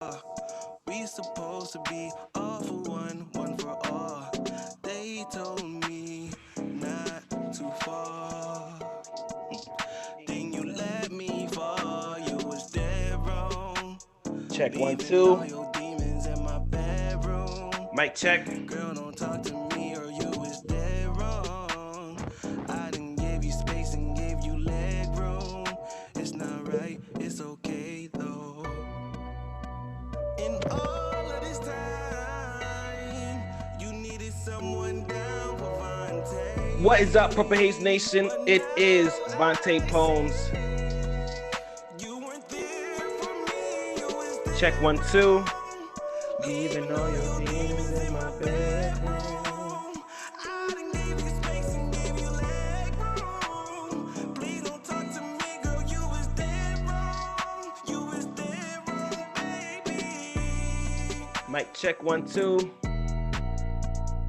We supposed to be all for one, one for all. They told me not too far. Then you let me fall. You was dead wrong. Check one, Leaving all two. your demons in my bedroom. Mic check. Girl, don't talk to me or you was dead wrong. I didn't give you space and gave you leg room. It's not right, it's okay though. In all of this time, you needed someone down for Vontae. What is up, Purple Haze Nation? It is Vontae Poems. You weren't there for me, you was there. Check one, two. Leaving all your demons in my bedroom. I didn't give you space and gave you leg room. Please don't talk to me, girl, you was dead wrong. You was dead wrong, baby. Mic check one, two.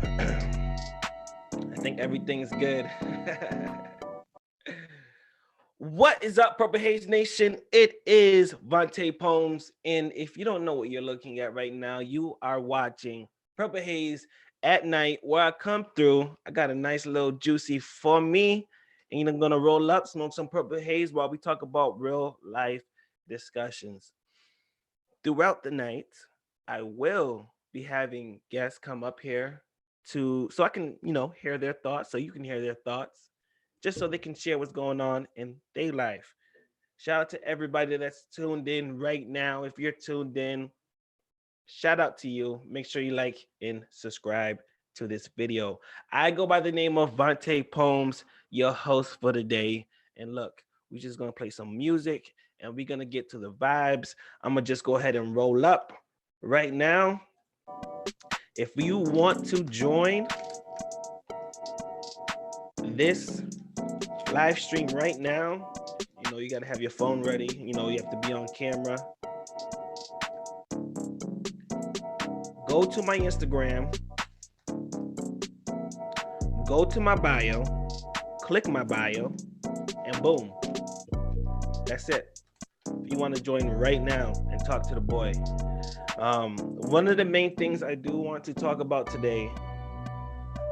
I think everything's good. What is up, Purple Haze Nation? It is Vontae Poems, and if you don't know what you're looking at right now, you are watching Purple Haze at night, where I come through. I got a nice little juicy for me, and I'm gonna roll up, smoke some Purple Haze while we talk about real life discussions. Throughout the night, I will be having guests come up here so I can, hear their thoughts, so you can hear their thoughts, just so they can share what's going on in their life. Shout out to everybody that's tuned in right now. If you're tuned in, shout out to you. Make sure you like and subscribe to this video. I go by the name of Vontae Poems, your host for the day. And look, we're just gonna play some music and we're gonna get to the vibes. I'm gonna just go ahead and roll up right now. If you want to join this live stream right now, you got to have your phone ready. You have to be on camera. Go to my Instagram, go to my bio, click my bio, and boom, that's it. If you want to join right now and talk to the boy. One of the main things I do want to talk about today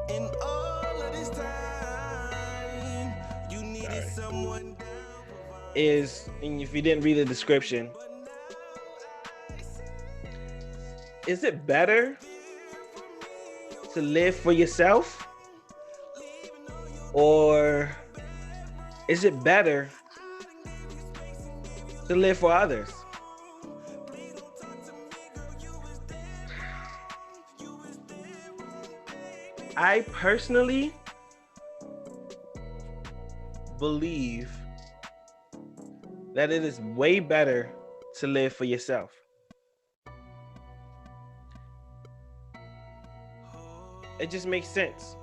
In all of this time, you needed someone down for is, and if you didn't read the description, is it better to live for yourself, or is it better to live for others? I personally believe that it is way better to live for yourself. It just makes sense.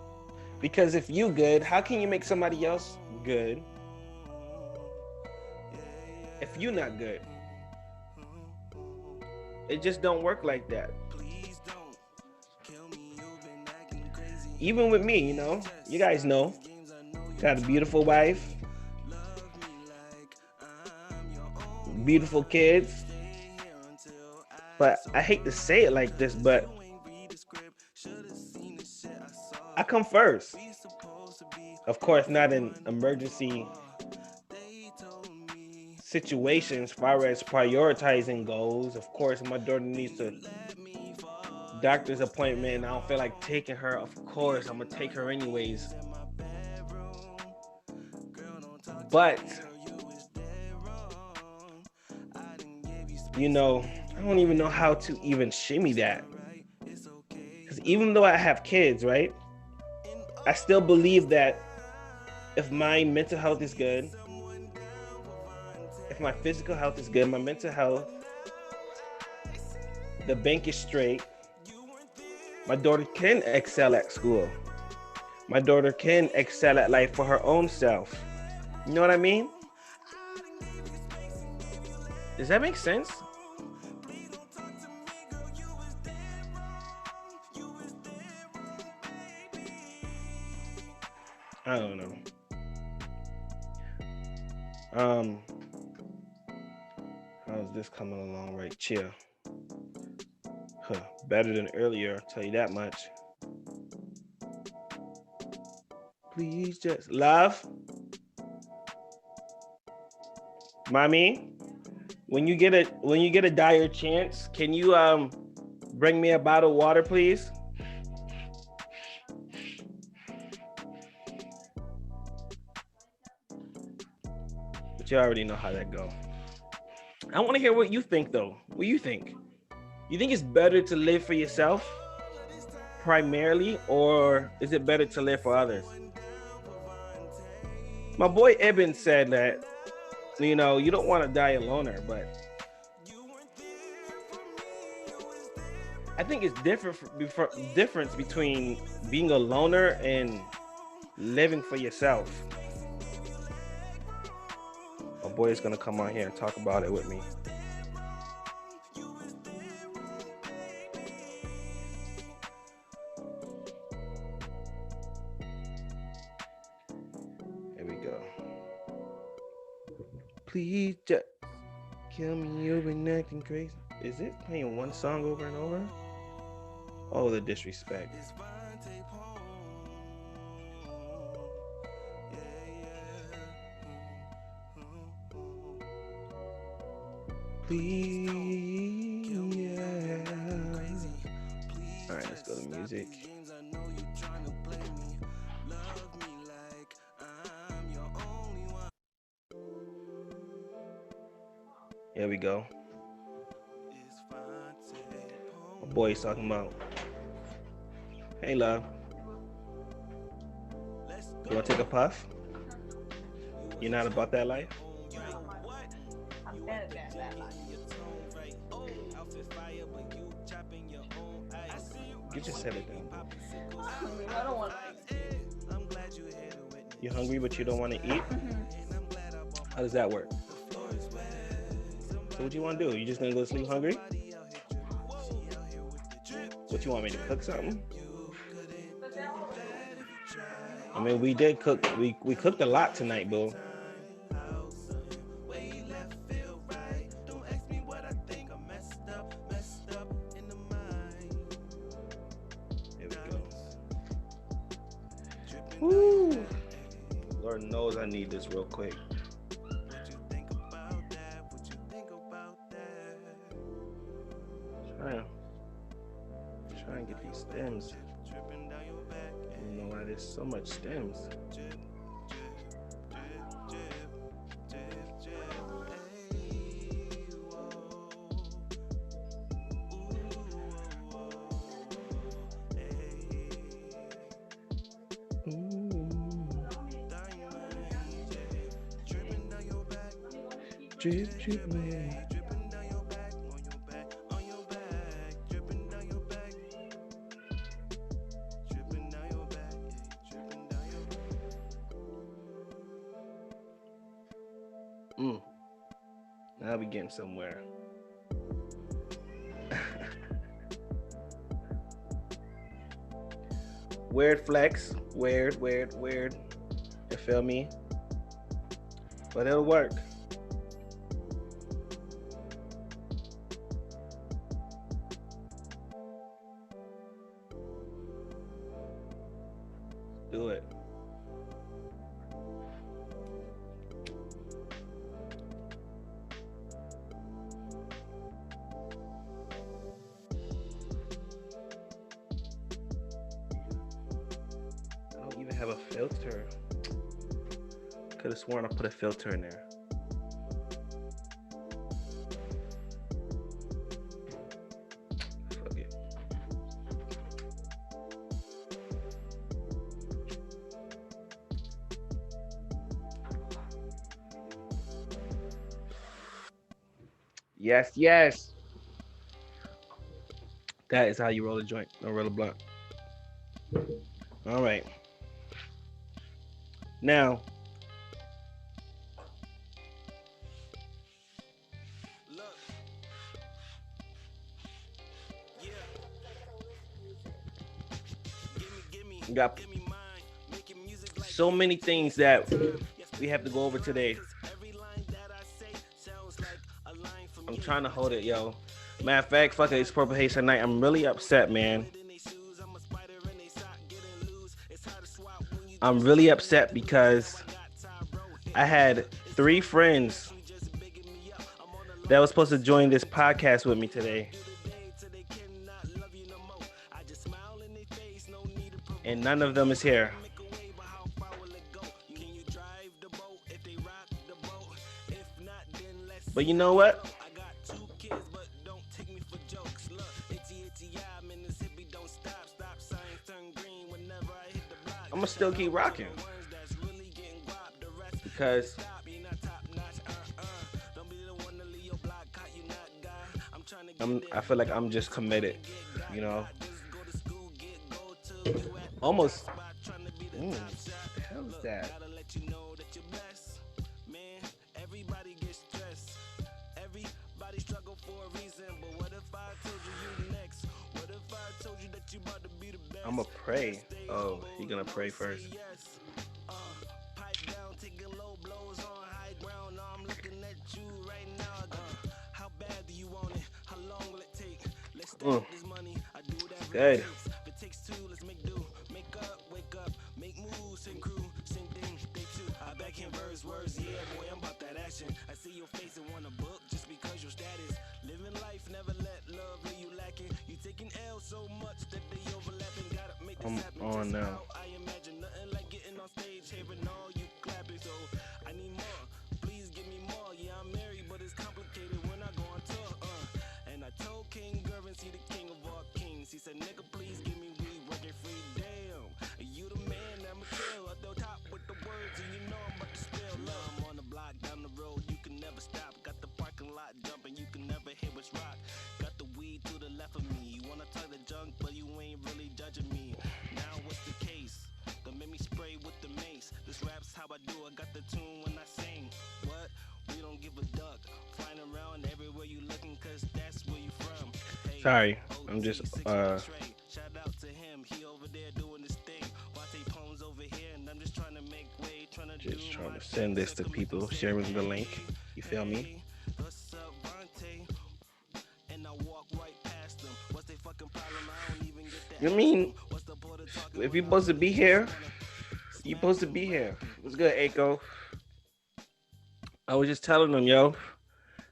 Because if you good, how can you make somebody else good if you not good? It just don't work like that. Even with me, you guys know, got a beautiful wife, beautiful kids. But I hate to say it like this, but I come first. Of course, not in emergency situations, as far as prioritizing goes. Of course, my daughter needs a doctor's appointment and I don't feel like taking her. Of course, I'm gonna take her anyways. But I don't even know how to even shimmy that. Because even though I have kids, right, I still believe that if my mental health is good, if my physical health is good, my mental health, the bank is straight, my daughter can excel at school. My daughter can excel at life for her own self. You know what I mean? Does that make sense? I don't know. How's this coming along right? Chill. Better than earlier, I'll tell you that much. Please just love. Mommy, when you get a dire chance, can you bring me a bottle of water, please? But you already know how that go. I want to hear what you think though. What do you think? You think it's better to live for yourself primarily, or is it better to live for others? My boy Eben said that, you know, you don't want to die a loner, but I think it's difference between being a loner and living for yourself. My boy is gonna come on here and talk about it with me. Here we go. Please just kill me, you've been acting crazy. Is it playing one song over and over? Oh, the disrespect. Please, yeah. All right, let's go to music. Here we go. My boy's talking about, hey love, you wanna take a puff? You're not about that life? I'm better than that life. You just said it down. I don't want to. You're hungry, but you don't want to eat? How does that work? So what you want to do? You just gonna go to sleep hungry? What you want me to cook something? I mean, we did cook. We cooked a lot tonight, boo. Here we go. Woo. Lord knows I need this real quick. Try and get these stems. I don't know why there's so much stems. Drip, drip, man. Now we getting somewhere. Weird flex. Weird. You feel me? But it'll work. Do it. Have a filter. Could have sworn I put a filter in there. Fuck it. Yes. That is how you roll a joint, or roll a blunt. All right. Now, we got so many things that we have to go over today. I'm trying to hold it, yo. Matter of fact, fuck it, it's Purple Haze tonight. I'm really upset, man. I'm really upset because I had 3 friends that was supposed to join this podcast with me today. And none of them is here. But you know what? I'm gonna still keep rocking because I feel like I'm just committed, you know. Almost. What the hell is that? I'm gonna pray. Oh, you gonna pray first? Good. I see your face and want a book just because your status. Living life, never let love leave you lacking. You taking L so much that they overlapping. Gotta make this happen. On now. I imagine nothing like getting on stage, hearing all you clapping. So I need more. Please give me more. Yeah, I'm married, but it's complicated when I go on tour. And I told King Gervin, he the king of all kings. He said, nigga, please give me weed, working free. Damn, you the man, I'ma chill at the top with the words, and you know I'm about to spill. I'm on the block down the road, you can never stop. Got the parking lot jumping, you can never hit what's rock. Got the weed to the left of me. You wanna talk the junk, but you ain't really judging me. Now what's the case? Don't make me spray with the mace. This rap's how I do. I got the tune when I sing. What? We don't give a duck. Flying around everywhere you looking, cause that's where you from. Hey, sorry, I'm just shout out to him. He over there doing this thing. Poems over here, and I'm just trying to make way, trying to send this to people, sharing the link. You feel me? You mean if you're supposed to be here, you're supposed to be here. What's good, Aiko? I was just telling them, yo,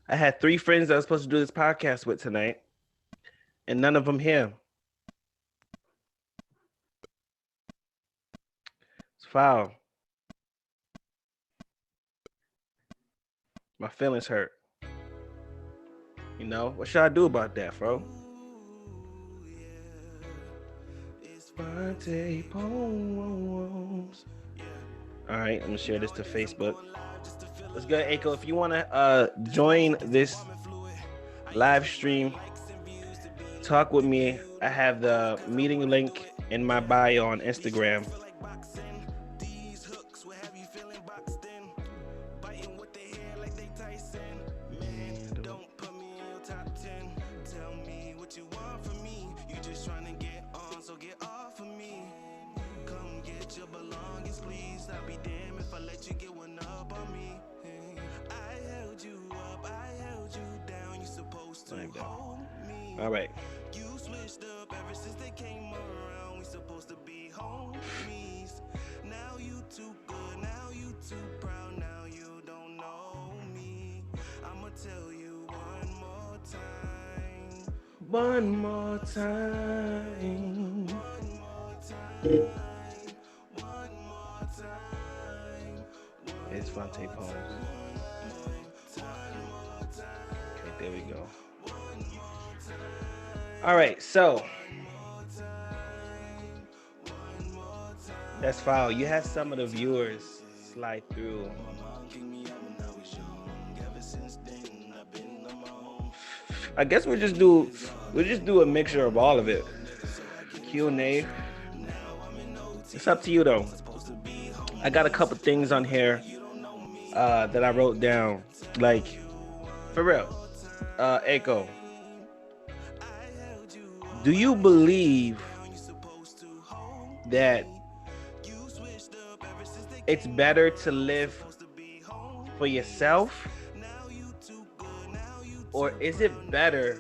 I had 3 friends that I was supposed to do this podcast with tonight, and none of them here. It's foul. My feelings hurt. You know, what should I do about that, bro? All right, I'm gonna share this to Facebook. Let's go, Aiko. If you wanna join this live stream, talk with me. I have the meeting link in my bio on Instagram. All right. You switched up ever since they came around. We supposed to be homies. Now you too good, now you too proud, now you don't know me. I'ma tell you one more time. One more time. One more time. One more time. It's Vontae Poems. Okay, there we go. All right, so that's foul. You had some of the viewers slide through. I guess we'll just do a mixture of all of it. Q&A. It's up to you though. I got a couple things on here that I wrote down. Like, for real, Echo. Do you believe that it's better to live for yourself? Or is it better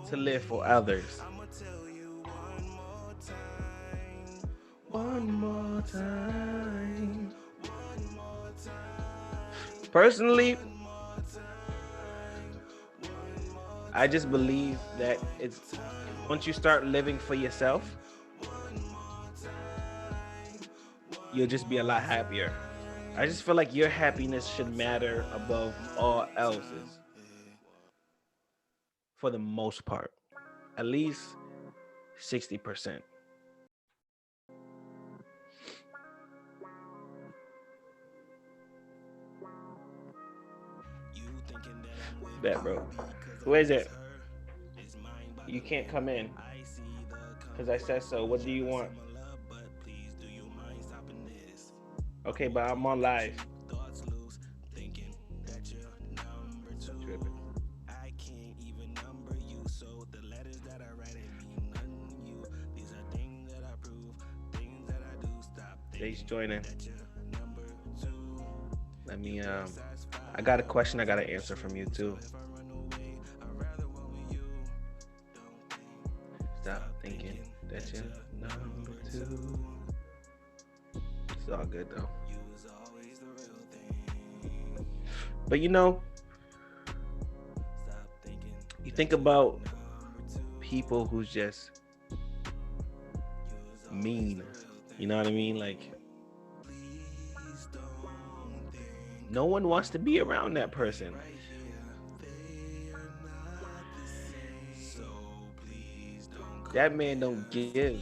to live for others? I'ma tell you one more time. One more time. One more time. Personally, One more time. One more I just believe that it's once you start living for yourself, you'll just be a lot happier. I just feel like your happiness should matter above all else's for the most part. At least 60%. you thinking that I'm with Bet, bro. because Who is it? her is mine, but You can't come in I see the because I said so. What do you want? love, but please do you mind stopping this? Okay, but I'm on live. Thoughts loose, thinking that you're number two. Tripping. I can't even number you, so the letters that I write ain't mean nothing to you. These are things that I prove, things that I do. Stop He's thinking joining. that you're number two. Let me I got a question I gotta answer from you too. If I run away, I'd rather walk with you. Don't think, Stop thinking that you're number two. It's all good though. you was always the real thing. But you know, Stop thinking you think about number two. people who's just You was always mean. the real thing. You know what I mean? Like Please don't think no one wants to be around that person. right here. They are not the same. So please don't come That man don't give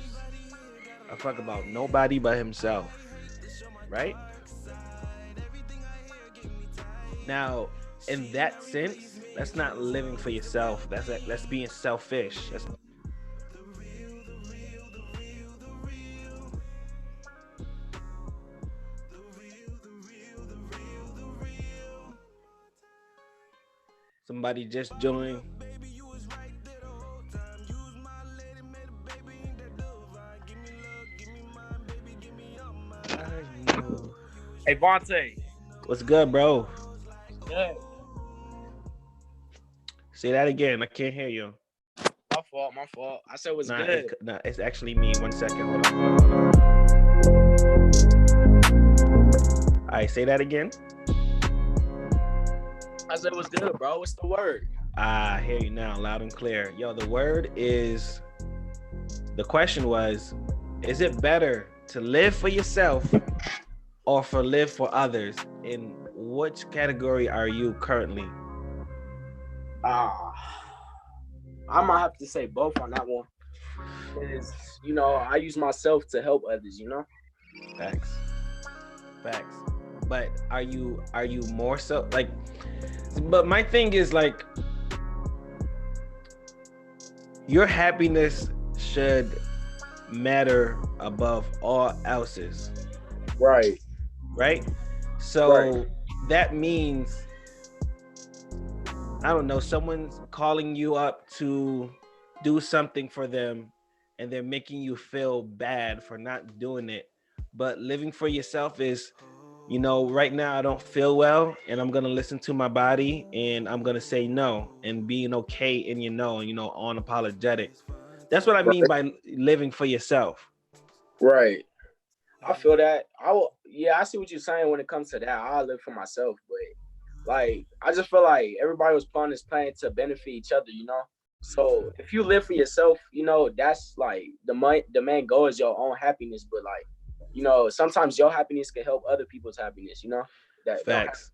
a fuck about nobody but himself. Right? Now, in that sense, that's not living for yourself. That's being selfish. That's somebody just joined. Baby, you was right there the whole time. You was my lady, made a baby, ain't that divine? Give me love, give me mine, baby, give me all mine. Hey, Vontae. What's good, bro? Good. Say that again. I can't hear you. My fault. My fault. I said it was good. It's actually me. 1 second. Hold on. All right, say that again. I said it was good, bro. What's the word? I hear you now, loud and clear. Yo, the word is. The question was, is it better to live for yourself or for live for others? In which category are you currently? I might have to say both on that one. Is I use myself to help others. Facts. But are you more so like? But my thing is like, your happiness should matter above all else's, Right. right? So Right. that means, I don't know, someone's calling you up to do something for them and they're making you feel bad for not doing it. But living for yourself is, right now I don't feel well and I'm going to listen to my body and I'm going to say no, and being okay in your no, and, unapologetic. That's what I mean by living for yourself. Right. I feel that. I see what you're saying when it comes to that. I live for myself, but like I just feel like everybody was playing this plan to benefit each other. So if you live for yourself, that's like the main goal is your own happiness. But like, sometimes your happiness can help other people's happiness. That Facts.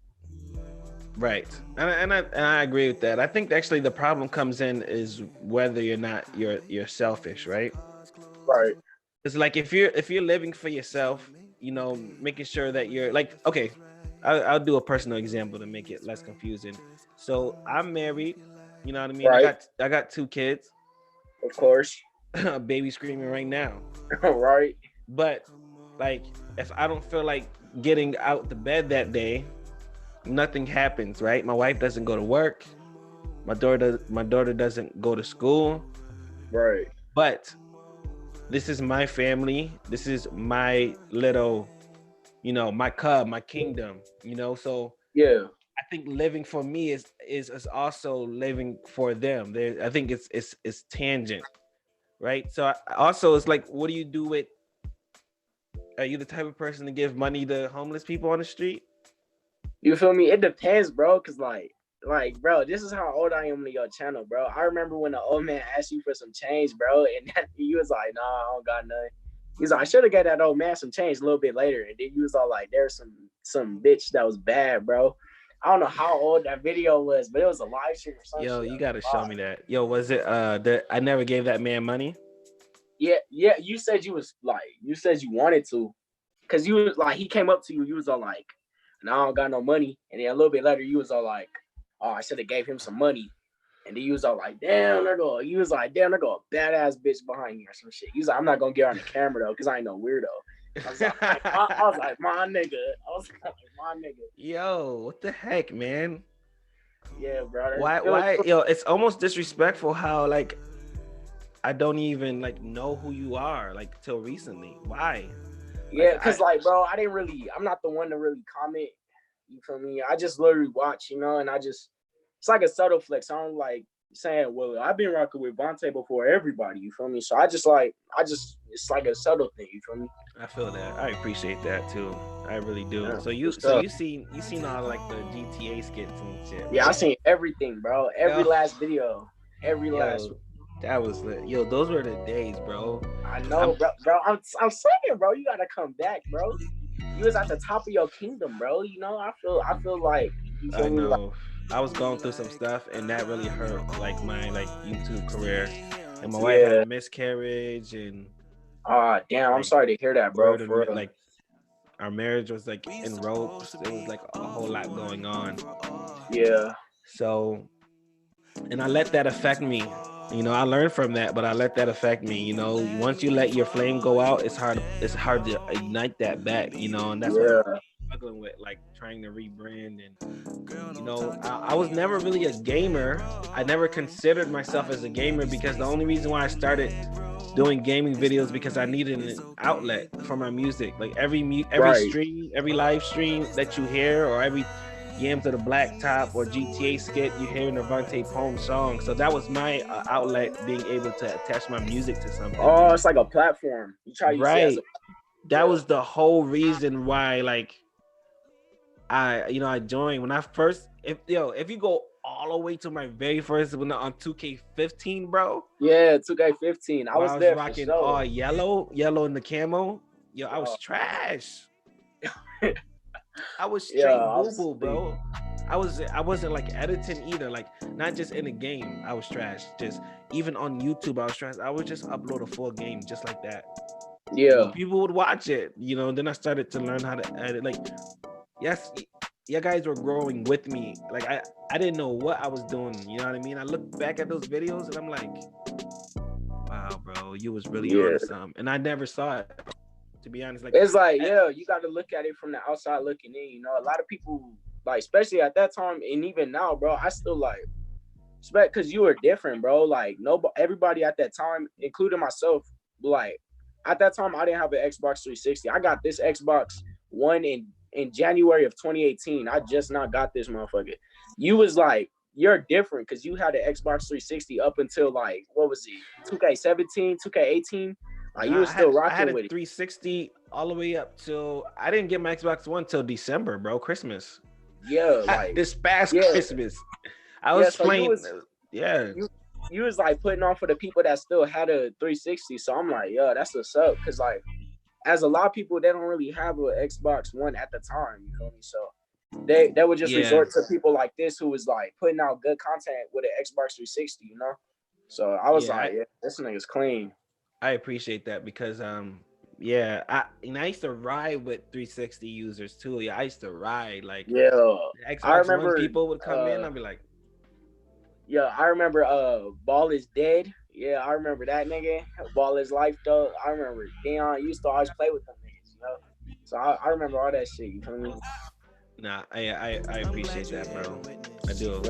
Right. And I agree with that. I think actually the problem comes in is whether you're not you're selfish, right? Right. It's like if you're living for yourself, making sure that you're like, okay, I'll do a personal example to make it less confusing. So I'm married, you know what I mean? Right. I got 2 kids, Of course. a baby screaming right now. Right. But like, if I don't feel like getting out the bed that day, nothing happens, right? My wife doesn't go to work. My daughter doesn't go to school. Right. But this is my family. This is my little, my cub, my kingdom, so Yeah. I think living for me is also living for them. There, I think it's tangent, right? So also it's like, what do you do with? Are you the type of person to give money to homeless people on the street? You feel me? It depends, bro. Cause like, bro, this is how old I am on your channel, bro. I remember when the old man asked you for some change, bro, and you was like, "Nah, I don't got none." He's like, "I should have got that old man some change a little bit later," and then you was all like, "There's some bitch that was bad, bro." I don't know how old that video was, but it was a live stream or something. Yo, you gotta show me that. Yo, was it that I never gave that man money? Yeah. You said you said you wanted to, cause you was like, he came up to you, you was all like, "No, I don't got no money," and then a little bit later, you was all like, "Oh, I should have gave him some money." And then you was all like, "Damn, there go." You was like, "Damn, there go a badass bitch behind me or some shit." He was like, "I'm not gonna get her on the camera though, cause I ain't no weirdo." I was like, my nigga. I was like, my nigga. Yo, what the heck, man? Yeah, brother. Why? Yo, it's almost disrespectful how like I don't even like know who you are like till recently. Why? Yeah, cause bro, I'm not the one to really comment. You feel me? I just literally watch, you know, and it's like a subtle flex. I don't like saying, "Well, I've been rocking with Vontae before everybody," you feel me? So it's like a subtle thing, you feel me? I feel that. I appreciate that too. I really do. Yeah, So you seen all like the GTA skits and shit. Yeah, I seen everything, bro. Every last video. Every last. That was lit. Yo, those were the days, bro. I know, bro. I'm saying, bro, you gotta come back, bro. You was at the top of your kingdom, bro. You know, I feel like you feel I me? know. Like, I was going through some stuff, and that really hurt like my YouTube career. And my wife had a miscarriage, and damn, I'm sorry to hear that, bro. For like our marriage was like in ropes. It was like a whole lot going on. Yeah. So, and I let that affect me. You know, I learned from that, but I let that affect me. You know, once you let your flame go out, it's hard to ignite that back. You know, and that's what I'm struggling with, like trying to rebrand. And you know, I was never really a gamer. I never considered myself as a gamer because the only reason why I started doing gaming videos because I needed an outlet for my music. Like every stream, every live stream that you hear, or every Yams of the Blacktop or GTA skit you hear in a Vontae Poem song. So that was my outlet, being able to attach my music to something. Oh, it's like a platform. You try to use it as that was the whole reason why, like, I joined when I first. If you go all the way to my very first one on 2K15, bro. Yeah, 2K15. I was there rocking for sure. all yellow in the camo. Yo, I was trash. I was straight boo-boo, bro. I wasn't like editing either, like not just in a game. I was trash. Just even on YouTube, I was trash. I would just upload a full game just like that. Yeah. You know, people would watch it, you know, and then I started to learn how to edit. Like, yes, you guys were growing with me. Like I didn't know what I was doing, you know what I mean? I look back at those videos and I'm like, wow, bro, you was really on something. And I never saw it. To be honest, like it's like, you got to look at it from the outside looking in. You know, a lot of people, like, especially at that time and even now, bro, I still like, because you were different, bro. Like, everybody at that time, including myself, like, at that time, I didn't have an Xbox 360. I got this Xbox One in January of 2018. I just not got this motherfucker. You was like, you're different because you had an Xbox 360 up until like, what was it, 2K17, 2K18. You were still rocking with it. I had a 360 all the way up till I didn't get my Xbox One till December, bro. Christmas. Yeah, like this past Christmas. I was playing. You was like putting on for the people that still had a 360. So I'm like, that's what's up. Cause like, as a lot of people, they don't really have an Xbox One at the time. You feel me? So they would just resort to people like this who was like putting out good content with an Xbox 360. You know? So I was this nigga's clean. I appreciate that because I used to ride with 360 users too. Yeah, I used to ride like Xbox I remember One people would come in. I'd be like, I remember Ball is Dead. Yeah, I remember that nigga. Ball is Life though. I remember Dion used to always play with them niggas, you know. So I remember all that shit. You feel me? Nah, I appreciate that, bro. I do.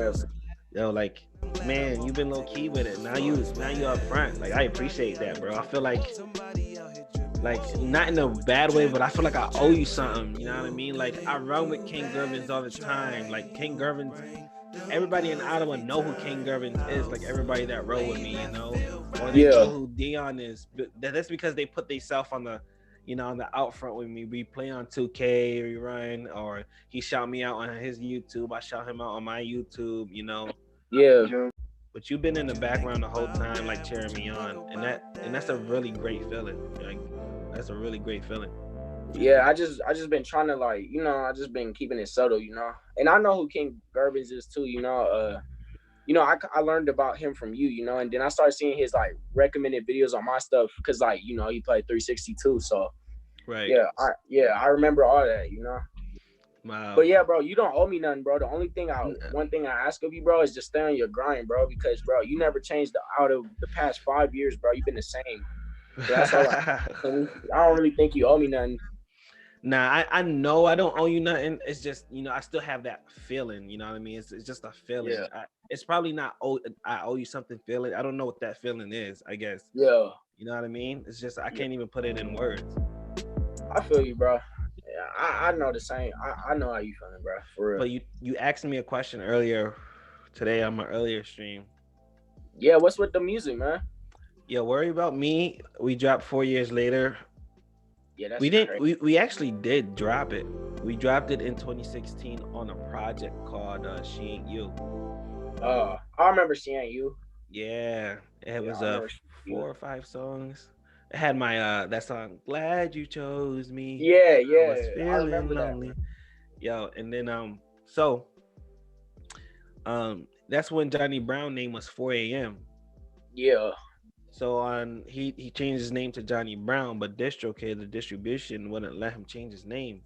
Yo, like, man, you've been low key with it. Now you up front. Like, I appreciate that, bro. I feel like like not in a bad way, but I feel like I owe you something. You know what I mean? Like I run with King Gervins all the time. Like King Gervins, everybody in Ottawa know who King Gervins is. Like everybody that rode with me, you know, or they know who Dion is. But that's because they put themselves on the, you know, on the out front with me. We play on 2K, we run, or he shout me out on his YouTube. I shout him out on my YouTube. You know. Yeah. But you've been in the background the whole time, like cheering me on, and that's a really great feeling. Like that's a really great feeling. Yeah, I just been trying to, like, you know, I just been keeping it subtle, you know. And I know who King Gervins is too, you know. I learned about him from you, you know, and then I started seeing his like recommended videos on my stuff because, like, you know, he played 360 too. So right. I remember all that, you know. Wow. But yeah, bro, you don't owe me nothing, bro. The only thing one thing I ask of you, bro, is just stay on your grind, bro, because, bro, you never changed out of the past 5 years, bro. You've been the same. So that's all I don't really think you owe me nothing. Nah, I know I don't owe you nothing. It's just, you know, I still have that feeling. You know what I mean? It's just a feeling. Yeah. It's probably not I owe you something feeling. I don't know what that feeling is, I guess. Yeah. You know what I mean? It's just I can't even put it in words. I feel you, bro. Yeah, I know the same. I know how you feeling, bro. For real. But you asked me a question earlier today on my earlier stream. Yeah, what's with the music, man? Yeah, worry about me. We dropped 4 years later. Yeah, that's crazy. We actually did drop it. We dropped it in 2016 on a project called She Ain't You. I remember She Ain't You. Yeah, it was 4 or 5 songs. It had my that song Glad You Chose Me. Yeah, I was feeling lonely. That. Yo, and then that's when Johnny Brown name was 4 a.m. Yeah. So he changed his name to Johnny Brown, but DistroKid, the distribution, wouldn't let him change his name.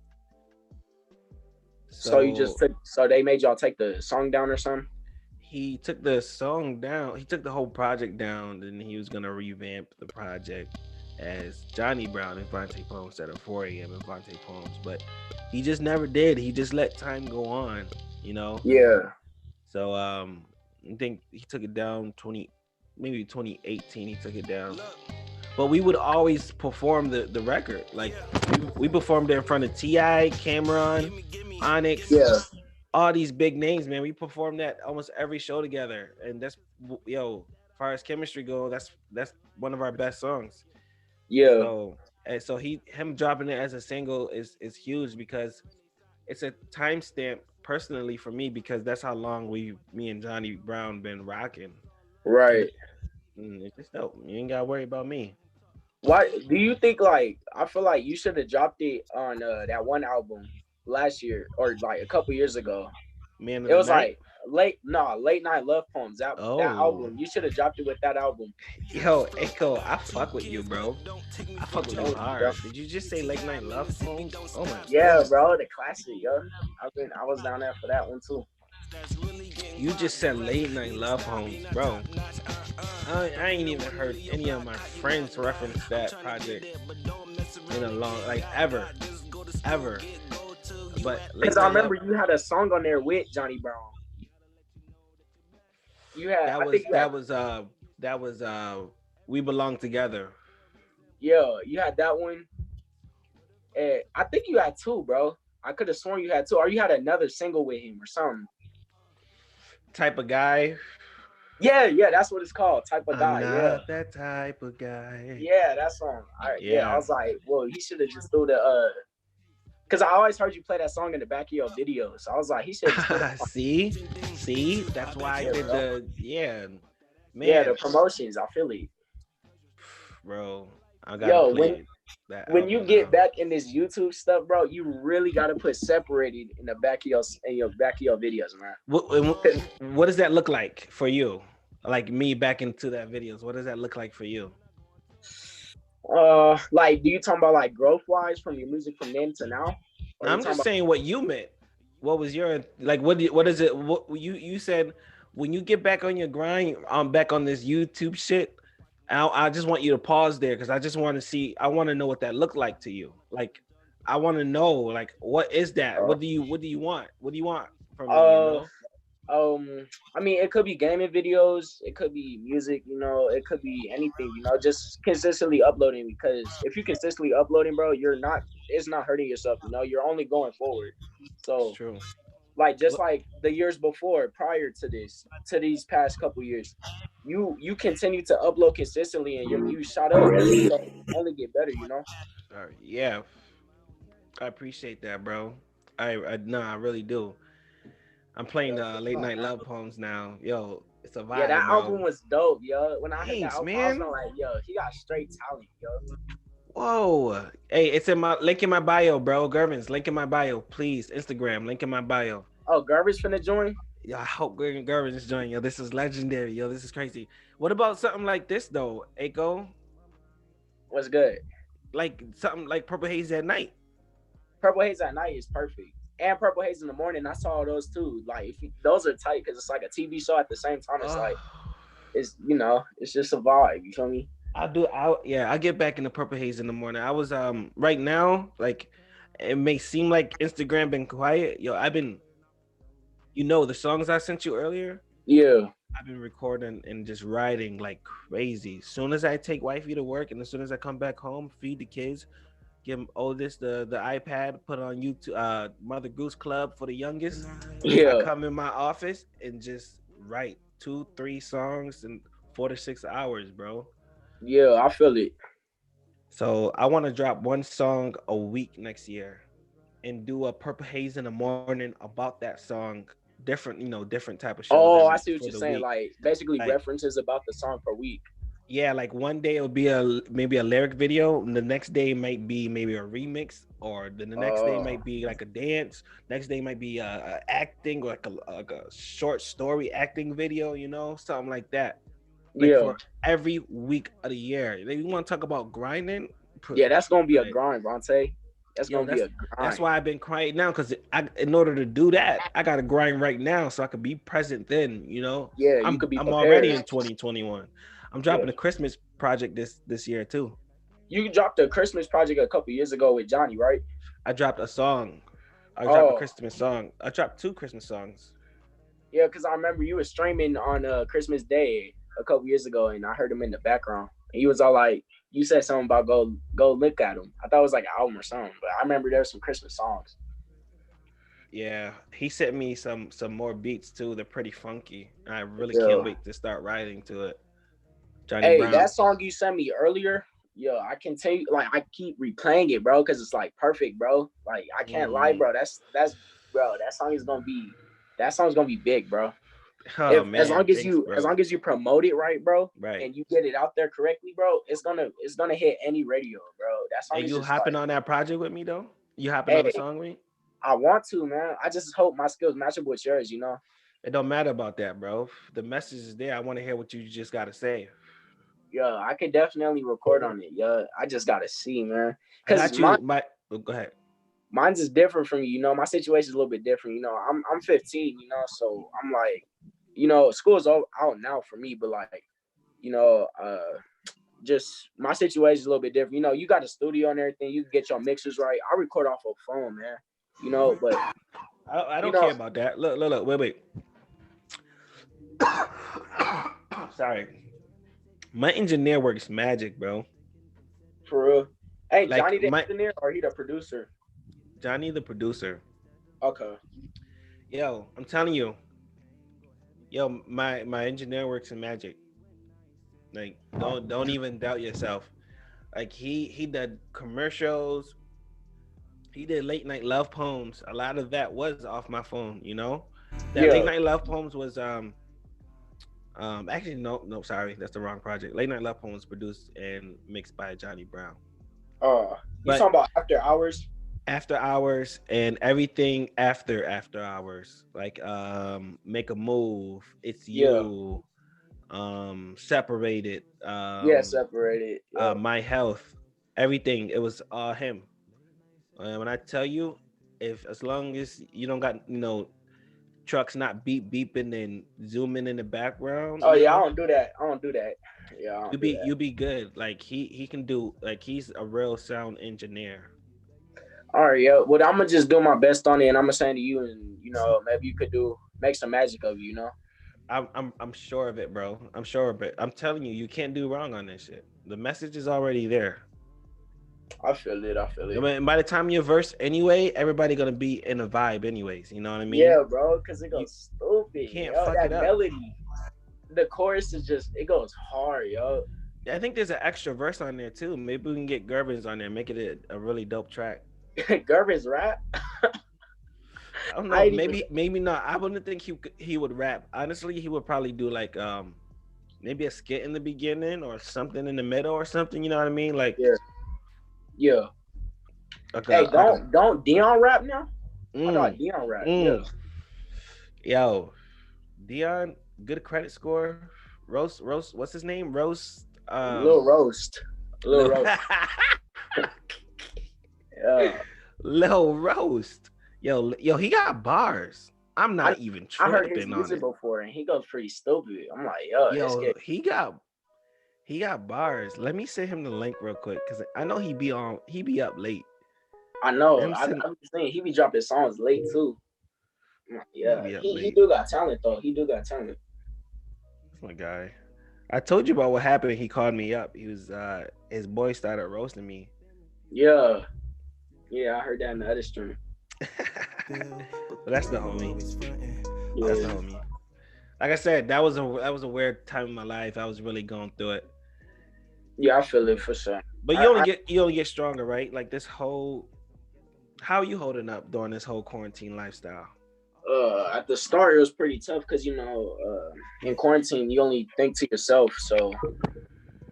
So they made y'all take the song down or something? He took the song down. He took the whole project down, and he was gonna revamp the project as Johnny Brown and Vontae Poems instead of 4 a.m. and Vontae Poems, but he just never did. He just let time go on, you know. Yeah. So I think he took it down 2018. He took it down, but we would always perform the record. Like we performed it in front of T.I., Cameron, Onyx. Yeah. All these big names, man. We performed that almost every show together, and that's as far as chemistry go, that's one of our best songs. Yeah. So him dropping it as a single is huge because it's a timestamp personally for me because that's how long me and Johnny Brown been rocking. Right. It's just dope. You ain't gotta worry about me. Why do you think, like, I feel like you should have dropped it on that one album last year or like a couple years ago? Man, it was like late night love poems. That album, you should have dropped it with that album. Yo, Echo, I fuck with you, bro. I fuck with you hard. Bro. Did you just say late night love poems? Oh my God. Bro, the classic, yo. I was down there for that one too. You just said late night love poems, bro. I ain't even heard any of my friends reference that project in a long, like ever. But because I remember you had a song on there with Johnny Brown. You had that was We Belong Together. Yeah, you had that one. And I think you had two, bro. I could have sworn you had two, or you had another single with him or something. Type of Guy. Yeah, that's what it's called. Type of Guy. I'm not that type of guy. Yeah, that song. I was like, well, he should have just threw the because I always heard you play that song in the back of your videos. So I was like, he should have see, that's why I did man. Yeah, the promotions. I feel it, bro. I gotta play when you get back in this YouTube stuff, bro, you really gotta put Separated in the back of your videos, man. What does that look like for you? Like me back into that videos. What does that look like for you? Like, do you talking about like growth wise from your music from then to now? I'm just saying what you meant. What was your like? What is it? What you said when you get back on your grind? I'm back on this YouTube shit. I just want you to pause there because I just want to see. I want to know what that looked like to you. Like, I want to know, like, what is that? What do you want? What do you want from me? You know? I mean, it could be gaming videos, it could be music, you know, it could be anything, you know, just consistently uploading. Because if you consistently uploading, bro, it's not hurting yourself, you know, you're only going forward. It's So, true. like, just Look, like the years before, prior to these past couple years, you continue to upload consistently, and you shot up. So only get better, you know. sorry. Yeah, I appreciate that, bro. I no, I really do. I'm playing late night love poems now. Yo, it's a Yeah, that vibe, album bro. was dope, yo. When I heard that Thanks, album, I was man. like, yo, he got straight talent, yo. Whoa. Hey, it's in my link in my bio, bro. Gervin's link in my bio, please. Instagram, link in my bio. Oh, Garbage finna join. Yo, I hope Gervin is joining. Yo, this is legendary. Yo, this is crazy. What about something like this though, Aiko? What's good? Like something like Purple Haze at night. Purple Haze at night is perfect, and Purple Haze in the morning. I saw those too. Like, those are tight because it's like a TV show at the same time. It's like, it's, you know, it's just a vibe. You feel me? I get back into Purple Haze in the morning. I was right now, like it may seem like Instagram been quiet. Yo, I've been, the songs I sent you earlier, Yeah, I've been recording and just writing like crazy. As soon as I take wifey to work and as soon as I come back home, feed the kids, give them oldest the iPad, put it on YouTube, Mother Goose Club for the youngest. I yeah, come in my office and just write 2-3 songs in 4 to 6 hours, bro. yeah. I feel it. So I want to drop one song a week next year and do a Purple Haze in the morning about that song. Different, different type of shows Oh, I every see what for you're the saying. week. Like, basically Like, references about the song per week. yeah, like one day it'll be maybe a lyric video, and the next day might be maybe a remix, or then the next day might be like a dance. Next day might be a acting, or like a short story acting video, something like that. Like Yeah, for every week of the year. Like, you want to talk about grinding? yeah. That's gonna be a Like, grind, Vontae. That's yo, gonna be that's a that's grind. why I've been crying now, because in order to do that, I gotta grind right now so I could be present then. Yeah, you I'm could be I'm already prepared. in 2021. I'm Yeah, dropping a Christmas project this year too. you dropped a Christmas project a couple years ago with Johnny, right? I dropped a song. I dropped a Oh, Christmas song. I dropped 2 Christmas songs. yeah, because I remember you were streaming on Christmas Day a couple years ago, and I heard him in the background. And you was all like, you said something about go look at him. I thought it was like an album or something, but I remember there were some Christmas songs. Yeah, he sent me some more beats too. They're pretty funky. I really can't Yeah. wait to start writing to it. Johnny Hey, Brown. that song you sent me earlier, yo, I can tell you, like, I keep replaying it, bro, because it's like perfect, bro. Like, I can't lie, Mm. bro. That's bro. That song's gonna be big, bro. Oh If man, thanks, as bro. long as you promote it right, bro, Right. and you get it out there correctly, bro, it's gonna hit any radio, bro. That Hey, song is you just hopping like, on that project with me though? You hopping on the hey, song with me? I want to, man. I just hope my skills match up with yours, you know. It don't matter about that, bro. The message is there. I want to hear what you just gotta say. Yeah, I could definitely record on it. Yeah, I just gotta see, man, I because got you. Go ahead. mine's is different from you. You know, my situation is a little bit different. You know, I'm 15. You know, so I'm like, you know, school's out now for me, but like, you know, just my situation is a little bit different. You know, you got a studio and everything. You can get your mixers right. I record off a phone, man. You know, but I you don't care know, about that. Look. Wait. Sorry. My engineer works magic, bro. for real. Hey, Johnny Like the engineer, or he the producer? Johnny, the producer. Okay. Yo, I'm telling you. Yo, my engineer works in magic. Like, don't even doubt yourself. Like he did commercials. He did late night love poems. A lot of that was off my phone. That late Yeah. night love poems was actually no, sorry, that's the wrong project. Late night love poems was produced and mixed by Johnny Brown. You But talking about After Hours? after hours and everything after hours, like make a move, it's Yeah. you, separated, Yeah, separated. Yeah. my health, everything, it was all him. When I tell you, if as long as you don't got trucks not beeping and zooming in the background, Oh yeah, I don't do that. I don't do that. Yeah, I you don't do be that. you be good. Like he can do, like he's a real sound engineer. All right, yeah. Well, I'm gonna just do my best on it, and I'm gonna send to you, and you know, maybe you could do make some magic of you, you know. I'm sure of it, bro. I'm sure of it. I'm telling you, you can't do wrong on this shit. The message is already there. I feel it. I feel I it. mean, by the time you verse anyway, everybody gonna be in a vibe anyways. You know what I mean? Yeah, bro, because it You goes stupid, can't yo. fuck it That up. melody, the chorus is just it goes hard, yo. I think there's an extra verse on there too. Maybe we can get Gerbins on there, make it a really dope track. Gervin's rap. I don't I know. ain't even. Maybe not. I wouldn't think he would rap. Honestly, he would probably do like maybe a skit in the beginning or something in the middle or something. You know what I mean? Like Yeah, yeah. like Hey, a like a don't Dion rap now? I thought mm, Dion rap. Yeah, mm. Yo, Dion, good credit score. Roast. What's his name? Roast. Lil Roast, Lil Lil, Roast. Yeah, Lil Roast. Yo, he got bars. I'm I not even I heard his tripping on music it. before, and he goes pretty stupid. I'm like, yo, this Yo, kid. he got bars. Let me send him the link real quick because I know he be up late. I know. Him I'm send saying he be dropping songs late too. I'm like, he yeah, be up he late. do got talent though. He do got talent. That's my guy. I told you about what happened. He called me up. He was his boy started roasting me. Yeah, yeah, I heard that in the other stream. But that's the homie. That's the Yeah, homie. Like I said, that was a weird time in my life. I was really going through it. yeah, I feel it for sure. But I, you only get stronger, right? Like this whole how are you holding up during this whole quarantine lifestyle? at the start it was pretty tough because in quarantine you only think to yourself. So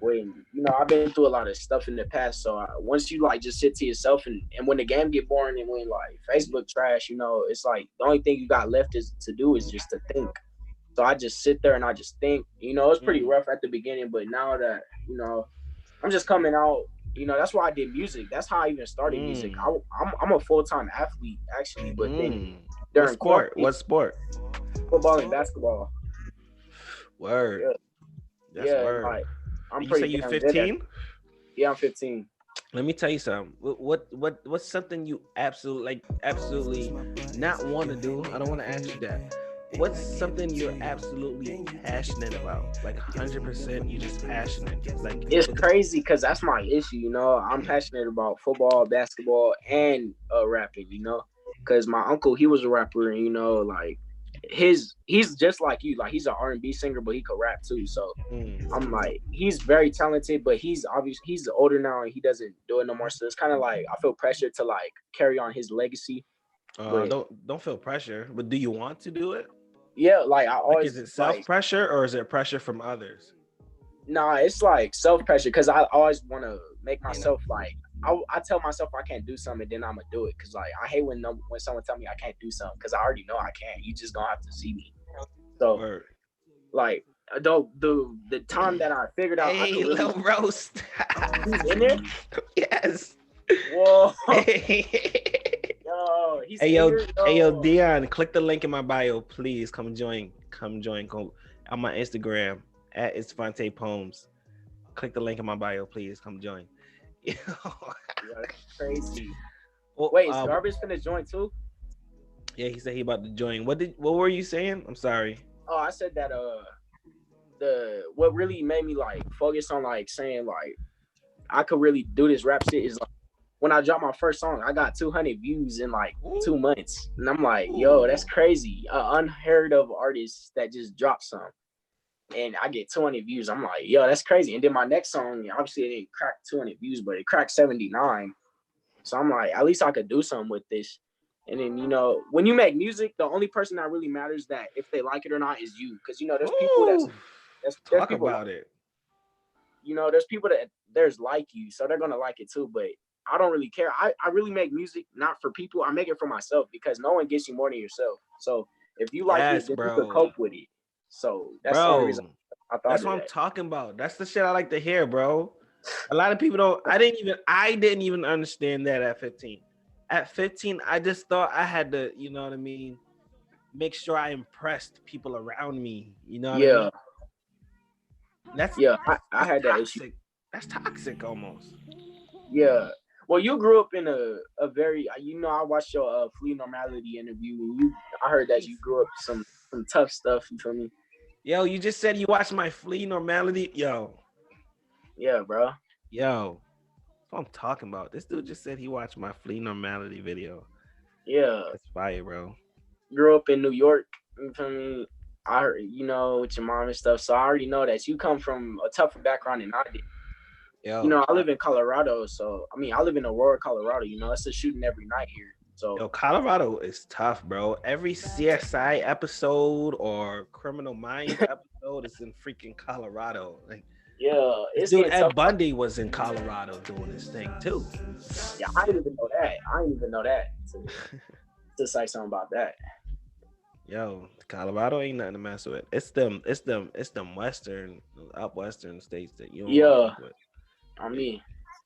when I've been through a lot of stuff in the past. So once you like just sit to yourself and when the game get boring and when like Facebook trash, it's like the only thing you got left is to do is just to think. So I just sit there and I just think. It's pretty Mm, rough at the beginning, but now that I'm just coming out. That's why I did music. That's how I even started music. mm, I'm a full-time athlete actually, but then mm. What during sport? quarantine, What sport? football and basketball. Word. Yeah, That's yeah, and word. like I'm You say pretty you damn good at. 15? Yeah, I'm 15. Let me tell you something. What's something you absolutely not want to do? I don't want to ask you that. What's something you're absolutely passionate about? Like 100%, you're just passionate. Like It's crazy because that's my issue. I'm passionate about football, basketball, and rapping. Because my uncle he was a rapper, and like he's just like you. Like he's an R&B singer, but he could rap too. So mm, I'm like, he's very talented, but he's older now and he doesn't do it no more. So it's kind of like I feel pressure to like carry on his legacy. But don't feel pressure. But do you want to do it? yeah, like I Like, is always it self like, pressure or is it pressure from others? nah, it's like self pressure because I always want to make myself like I tell myself I can't do something, and then I'm gonna do it because like I hate when someone tell me I can't do something because I already know I can't. You just gonna have to see me. So Or like the time that I figured out I hey, could really little roast. he's in there. Yes. Whoa, Hey yo, he's in yo, here. hey yo, Yo. Dion, click the link in my bio, please. Come join. Go on my Instagram at it's Vontae Poems. Click the link in my bio, please. Come join. Yo. Yeah, that's crazy. Well, Wait, is Garbage finna join too? yeah, he said he about to join. What were you saying? I'm sorry. Oh, I said that what really made me like focus on like saying like I could really do this rap shit is like when I dropped my first song, I got 200 views in like 2 months, and I'm like, yo, that's crazy. Unheard of artist that just dropped some, and I get 200 views. I'm like, yo, that's crazy. And then my next song, obviously it didn't crack 200 views, but it cracked 79. So I'm like, at least I could do something with this. And then when you make music, the only person that really matters that if they like it or not is you, because there's people Ooh, there's talk people about it. there's people that there's like you, so they're gonna like it too. But I don't really care. I really make music not for people. I make it for myself because no one gets you more than yourself. So if you like it, Yes, then you could bro. cope with it. So that's the only reason Bro, I thought that's of what I'm that. talking about. That's the shit I like to hear, bro. A lot of people don't. I didn't even understand that at 15. At 15, I just thought I had to, you know what I mean, make sure I impressed people around me. You know what I mean? Yeah, That's yeah. I that's had that issue. toxic. That's toxic almost. Yeah. Well, you grew up in a very I watched your Flea Normality interview, and I heard that you grew up some some tough stuff. You feel me? Yo, you just said you watched my Flea Normality. Yeah, bro. Yo, that's what I'm talking about. This dude just said he watched my Flea Normality video. Yeah, That's fire, bro. grew up in New York. You feel me? I heard, with your mom and stuff. So I already know that you come from a tougher background than I did. Yo, I live in Colorado, so I live in Aurora, Colorado. It's a shooting every night here. So Colorado is tough, bro. Every CSI episode or Criminal Minds episode is in freaking Colorado. Like, yeah, it's dude, getting Ed tough. Bundy was in Colorado doing his thing too. Yeah, I didn't even know that. To say something about that. Yo, Colorado ain't nothing to mess with. It's them up western states that you don't fuck with.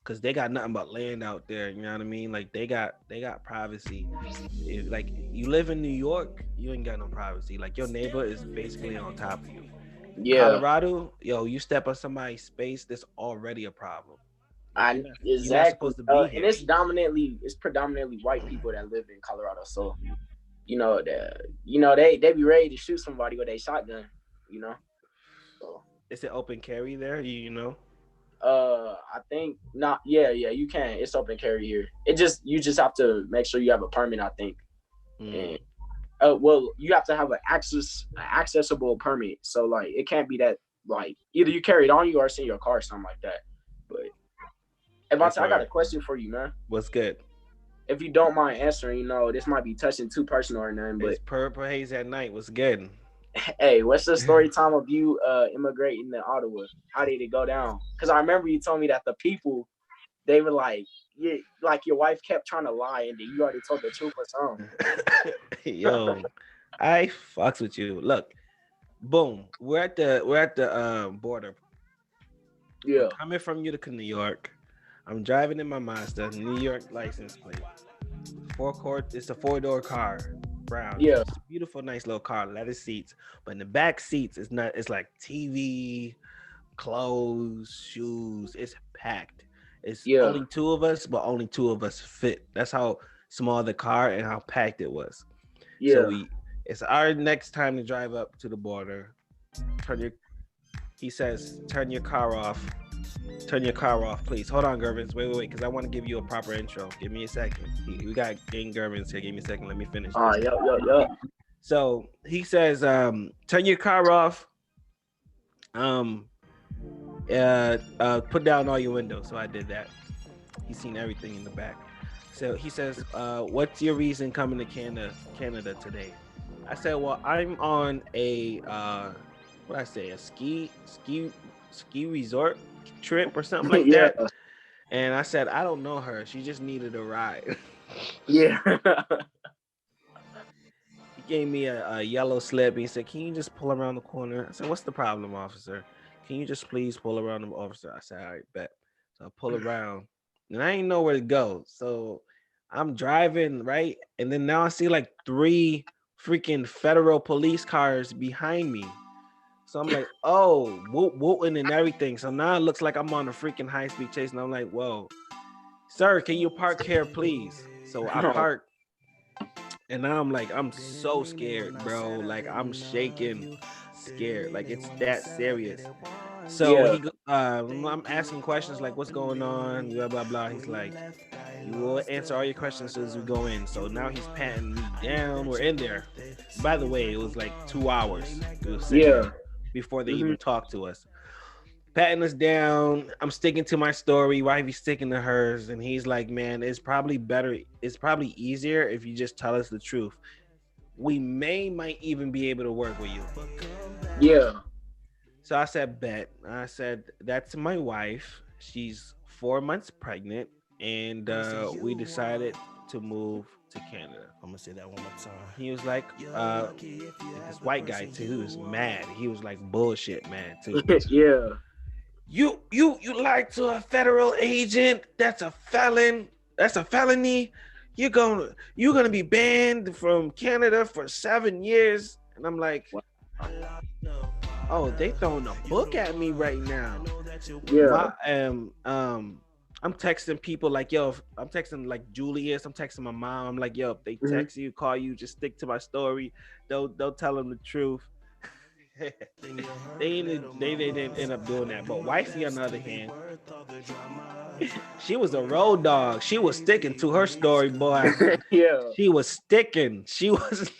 Cause they got nothing but land out there. You know what I mean? Like they got privacy. Like you live in New York, you ain't got no privacy. Like your neighbor is basically on top of you. Yeah. Colorado, you step on somebody's space, there's already a problem. Exactly. You're not supposed to be here. And it's predominantly white people that live in Colorado. So, they be ready to shoot somebody with a shotgun. So. Is it open carry there? I think not. Yeah, you can. It's open carry here. You just have to make sure you have a permit, I think. And you have to have an accessible permit. So like it can't be that like either you carry it on you or it's in your car or something like that. But Evante, I got a question for you, man. What's good? If you don't mind answering, this might be touching too personal or nothing, but it's PurpleHaze at night. What's good? Hey, what's the story time of you immigrating to Ottawa? How did it go down? Because I remember you told me that the people, they were like, yeah, like your wife kept trying to lie and then you already told the truth or something. Yo, I fucks with you. Look, boom, we're at the border. Yeah. I'm coming from Utica, New York. I'm driving in my Mazda, New York license plate. It's a 4-door car. Brown. Yeah. It's a beautiful, nice little car, leather seats. But in the back seats, it's like TV, clothes, shoes. It's packed. It's only 2 of us, but only 2 of us fit. That's how small the car and how packed it was. Yeah. So it's our next time to drive up to the border. He says, turn your car off. Turn your car off, please. Hold on, Gervins. Wait, because I want to give you a proper intro. Give me a second. We got Gang Gervins here. Give me a second. Let me finish. Yo. So he says, turn your car off. Put down all your windows. So I did that. He's seen everything in the back. So he says, what's your reason coming to Canada today? I said, well, I'm on a ski resort trip or something like that. And I said, I don't know her. She just needed a ride. Yeah. He gave me a yellow slip. He said, can you just pull around the corner? I said, what's the problem, officer? Can you just please pull around the officer? I said, all right, bet. So I pull around and I ain't know where to go. So I'm driving, right? And then now I see like 3 freaking federal police cars behind me. So I'm like, oh, whooping and everything. So now it looks like I'm on a freaking high-speed chase. And I'm like, whoa, sir, can you park here, please? So I parked. And now I'm so scared, bro. Like I'm shaking, scared. Like it's that serious. So I'm asking questions like, what's going on? Blah, blah, blah. He's like, you will answer all your questions as we go in. So now he's patting me down. We're in there. By the way, it was like 2 hours. Before they even talk to us. Patting us down. I'm sticking to my story. Wifey's sticking to hers. And he's like, man, it's probably easier if you just tell us the truth. We might even be able to work with you. Yeah. So I said, bet. I said, that's my wife. She's 4 months pregnant. And we decided to move to Canada. I'm gonna say that one more time. He was like, this white guy too. He was mad. He was like bullshit mad too. Yeah. You lied to a federal agent. That's a felon. That's a felony. You're gonna be banned from Canada for 7 years. And I'm like, oh, they throwing a book at me right now. Yeah. I'm texting people like, yo, I'm texting like Julius. I'm texting my mom. I'm like, yo, if they text you, call you, just stick to my story. Don't tell them the truth. They didn't end up doing that. But wifey, on the other hand, she was a road dog. She was sticking to her story, boy. Yeah. She was sticking. She was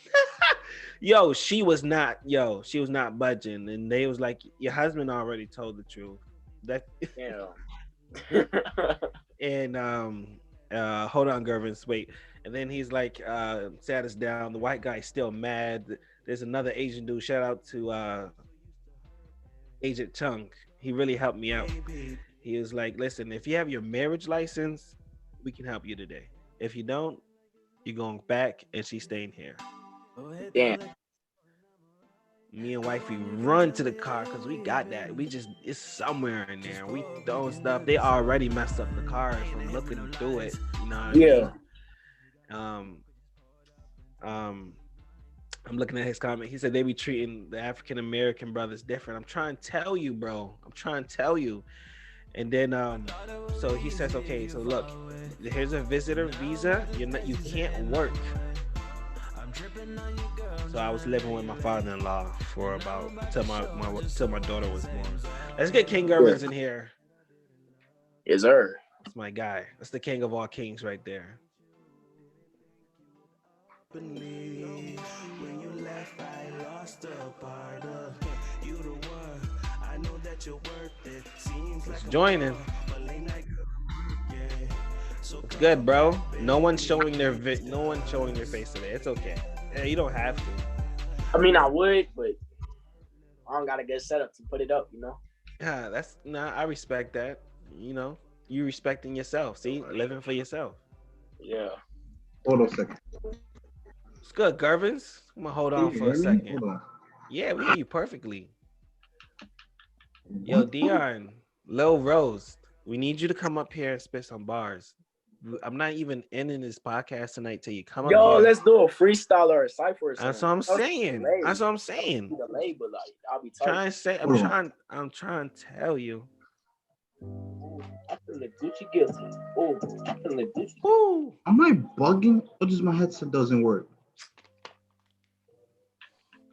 yo, she was not budging. And they was like, your husband already told the truth. That Yeah. and hold on, Gervins, wait. And then he's like, sat us down. The white guy's still mad. There's another Asian dude. Shout out to Agent Chunk. He really helped me out. He was like, listen, if you have your marriage license, we can help you today. If you don't, you're going back and she's staying here. Damn. Me and wifey run to the car because we got that. We just, it's somewhere in there. We throwing stuff. They already messed up the car from looking through it. You know what Yeah. I mean? I'm looking at his comment. He said they be treating the African American brothers different. I'm trying to tell you, bro. I'm trying to tell you. And then so he says, okay, so look, here's a visitor visa. You can't work. So I was living with my father-in-law for about till my daughter was born. Let's get King Gervins in here. Yes, sir. That's my guy. That's the king of all kings right there. When you left, I lost a part of you. The one I know that you're worth it. Seems like Joining. It's good, bro. No one's showing their face today. It's okay. Yeah, you don't have to. I mean, I would, but I don't got a good setup to put it up, you know? Yeah, I respect that. You know, you respecting yourself. See, living for yourself. Yeah. Hold on a second. It's good, Gervins. I'm gonna hold on for a second. Yeah, we hear you perfectly. Yo, Dion, Lil Rose, we need you to come up here and spit some bars. I'm not even ending this podcast tonight till you come up Yo, here. let's do a freestyle or a cipher or something. That's what I'm saying. That's what I'm saying. But like, I'll be Trying to say, I'm trying to tell you. I'm feeling Gucci guilty. Oh, I'm feeling Gucci. Woo. Am I bugging or just my headset doesn't work?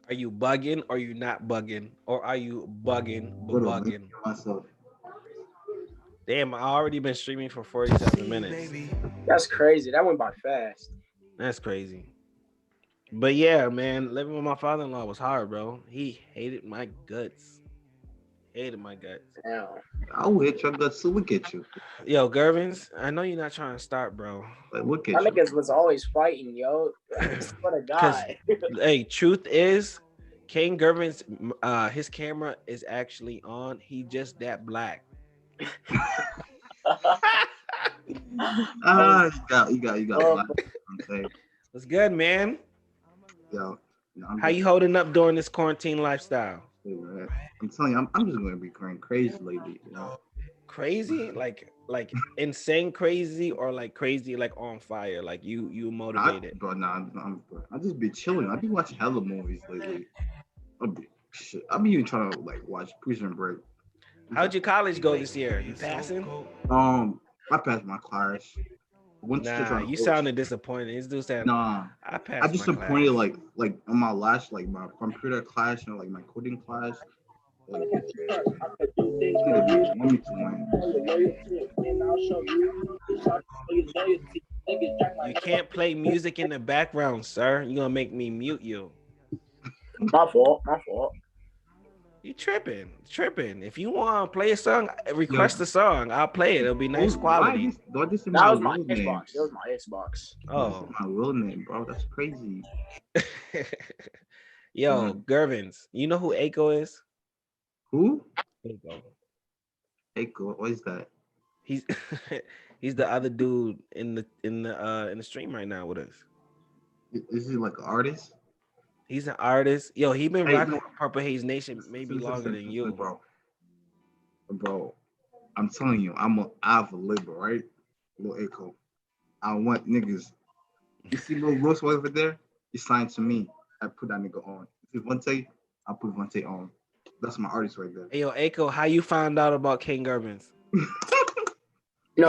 Are you bugging or you not bugging? Or are you bugging but bugging? Myself. Damn, I already been streaming for 47 minutes. That's crazy. That went by fast. That's crazy. But yeah, man, living with my father-in-law was hard, bro. He hated my guts. Hated my guts. Damn. I'll hit your guts to look at you. Yo, Gervins, I know you're not trying to start, bro. Like, look My at you. niggas was always fighting, yo. What a guy. Hey, truth is, King Gervins, his camera is actually on. He just that black. You got. Okay. What's good, man? Yo, How you holding up during this quarantine lifestyle? I'm telling you, I'm just gonna be going crazy lately. You know? Crazy, like insane crazy, or like crazy, like on fire, like you motivated. I just be chilling. I be watching hella movies lately. I be even trying to like watch Prison Break. How'd your college go this year? You passing? I passed my class. Nah, you sounded disappointed. This dude said, nah, I passed. I'm disappointed. Like on my last, like my computer class and like my coding class. Like, you can't play music in the background, sir. You're gonna make me mute you. My fault. You tripping. If you want to play a song, request a song. I'll play it. It'll be nice quality. That was my Xbox. That was my Xbox. Oh, my real name, bro. That's crazy. Yo, Gervins, you know who Aiko is? Who? Aiko. What is that? He's he's the other dude in the stream right now with us. Is he like an artist? He's an artist. Yo, he been rocking with PurpleHaze Nation maybe longer than you, bro. I'm telling you, I have a label, right? Lil Echo. I want niggas. You see Lil Ross over there? He signed to me. I put that nigga on. If Vontae, I put Vontae on. That's my artist right there. Hey, yo, Aiko, how you found out about King Gervins?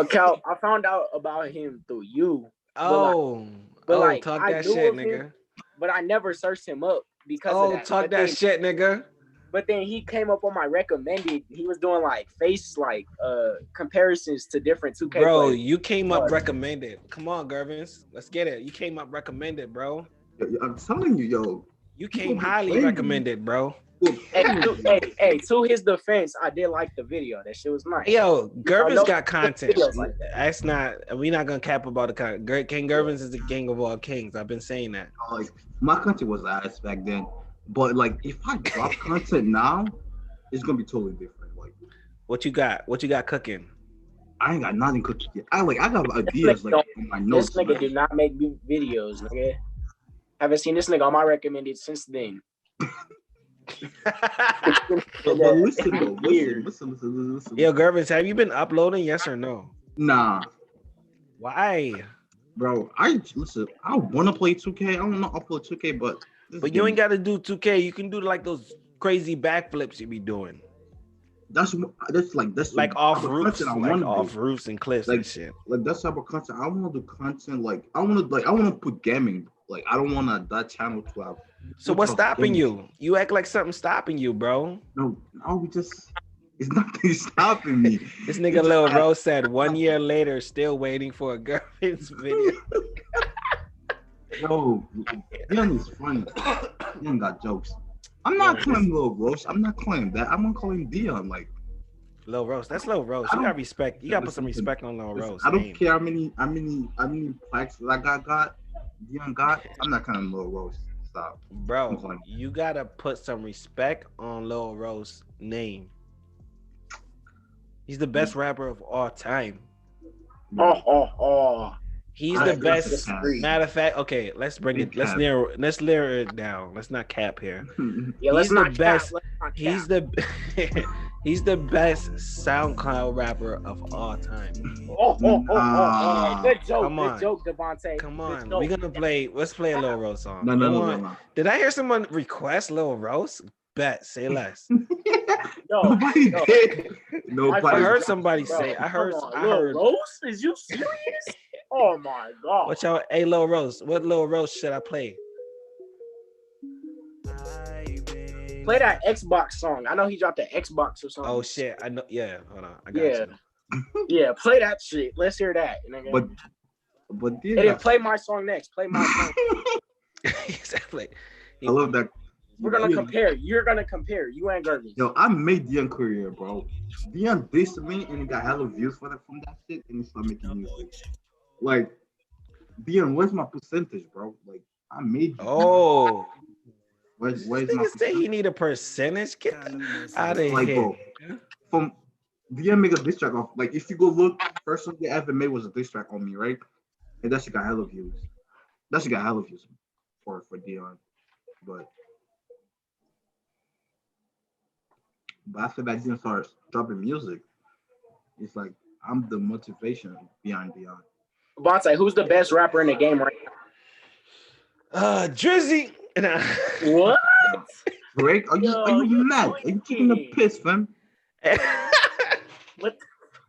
Cal, I found out about him through you. Oh, But like talk I that knew shit, of him, nigga. but I never searched him up because of Oh, that. talk that shit, nigga. But then he came up on my recommended. He was doing like face comparisons to different 2K Bro, players. you came up recommended. Come on, Gervins. Let's get it. You came up recommended, bro. I'm telling you, yo. You people came be highly playing. recommended, bro. To his defense, I did like the video. That shit was nice. Yo, Gervins got content. videos like that. That's not. We're not gonna cap about the content. King Gervins is the king of all kings. I've been saying that. Like my content was ass back then, but like if I drop content now, it's gonna be totally different. Like What you got? What you got cooking? I ain't got nothing cooking yet. I got ideas like on my notes. This nigga did not make videos, nigga. Haven't seen this nigga on my recommended since then. But listen though, listen. Yo, Gervins, have you been uploading? Yes or no? Nah, Why? bro. I want to play 2K. I want to upload 2K, but you ain't got to do 2K. You can do like those crazy backflips you be doing. That's like off roofs, off roofs and cliffs and shit. Like that's type of content. I want to do content like I want to put gaming. Like I don't want that channel to have. So what's stopping you? You act like something's stopping you, bro. No, it's nothing stopping me. This nigga Lil Rose said 1 year later, still waiting for a girlfriend's video. Yo, Dion is funny. Dion got jokes. I'm not calling Lil Rose. I'm not calling that. I'm gonna call him Dion. Like Lil Rose. That's Lil Rose. You gotta respect. You gotta put some respect on Lil Rose. I don't care how many plaques that I got. Dion got. I'm not calling Lil Rose. Stop, bro. You gotta put some respect on Lil Rose's name. He's the best rapper of all time. He's the best. Matter of fact, okay, let's bring it. Let's narrow it down. Let's not cap here. Yeah, he's the best. He's the he's the best SoundCloud rapper of all time. Good joke. Come on. Good joke, Devontae. Come on. We're gonna play. Let's play a Lil Rose song. No. Did I hear someone request Lil Rose? Bet. Say less. Nobody did. Nobody. I heard somebody say. I heard. Lil Rose? Is you serious? Oh my god. What y'all? Hey, Lil Rose. What Lil Rose should I play? Play that Xbox song. I know he dropped the Xbox or something. Oh shit. I know. Yeah. Hold on. I got you. Yeah. Play that shit. Let's hear that. But then play my song next. Play my song. Exactly. I love that. We're gonna compare. You're gonna compare. You ain't garbage. Yo, I made Dion career, bro. Dion dissed me and he got hella views from that shit, and he started making music. Like, Dion, where's my percentage, bro? Like, I made you. Oh. Where's my percentage? Say he need a percentage? Get out of here. Bro, from Dion make a diss track off. Like, if you go look, first song they ever made was a diss track on me, right? And that shit got hella views. For Dion. But after that, Dion starts dropping music. It's like I'm the motivation behind Dion. Bonsai, who's the best rapper in the game right now? Drizzy. What? Drake? Are you mad? Are you taking the piss, fam?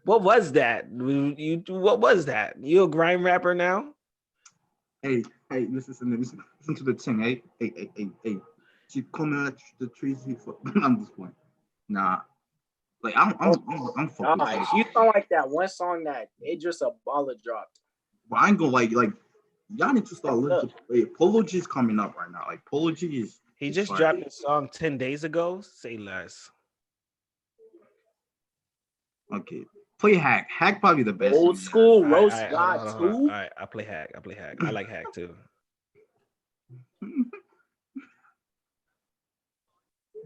What was that? What was that? You a grime rapper now? Hey, listen to the thing. Hey. She coming at the trees. I'm just playing. Nah. Like I'm fucking. You sound like that one song that Idris Abala dropped. But I ain't gonna like y'all need to start listening to Polo G is coming up right now. Like Polo G is he just dropped a song 10 days ago. Say less. Okay. Play Hack. Hack probably the best. Old school Roast God 2. All right, I play Hack. I like Hack too.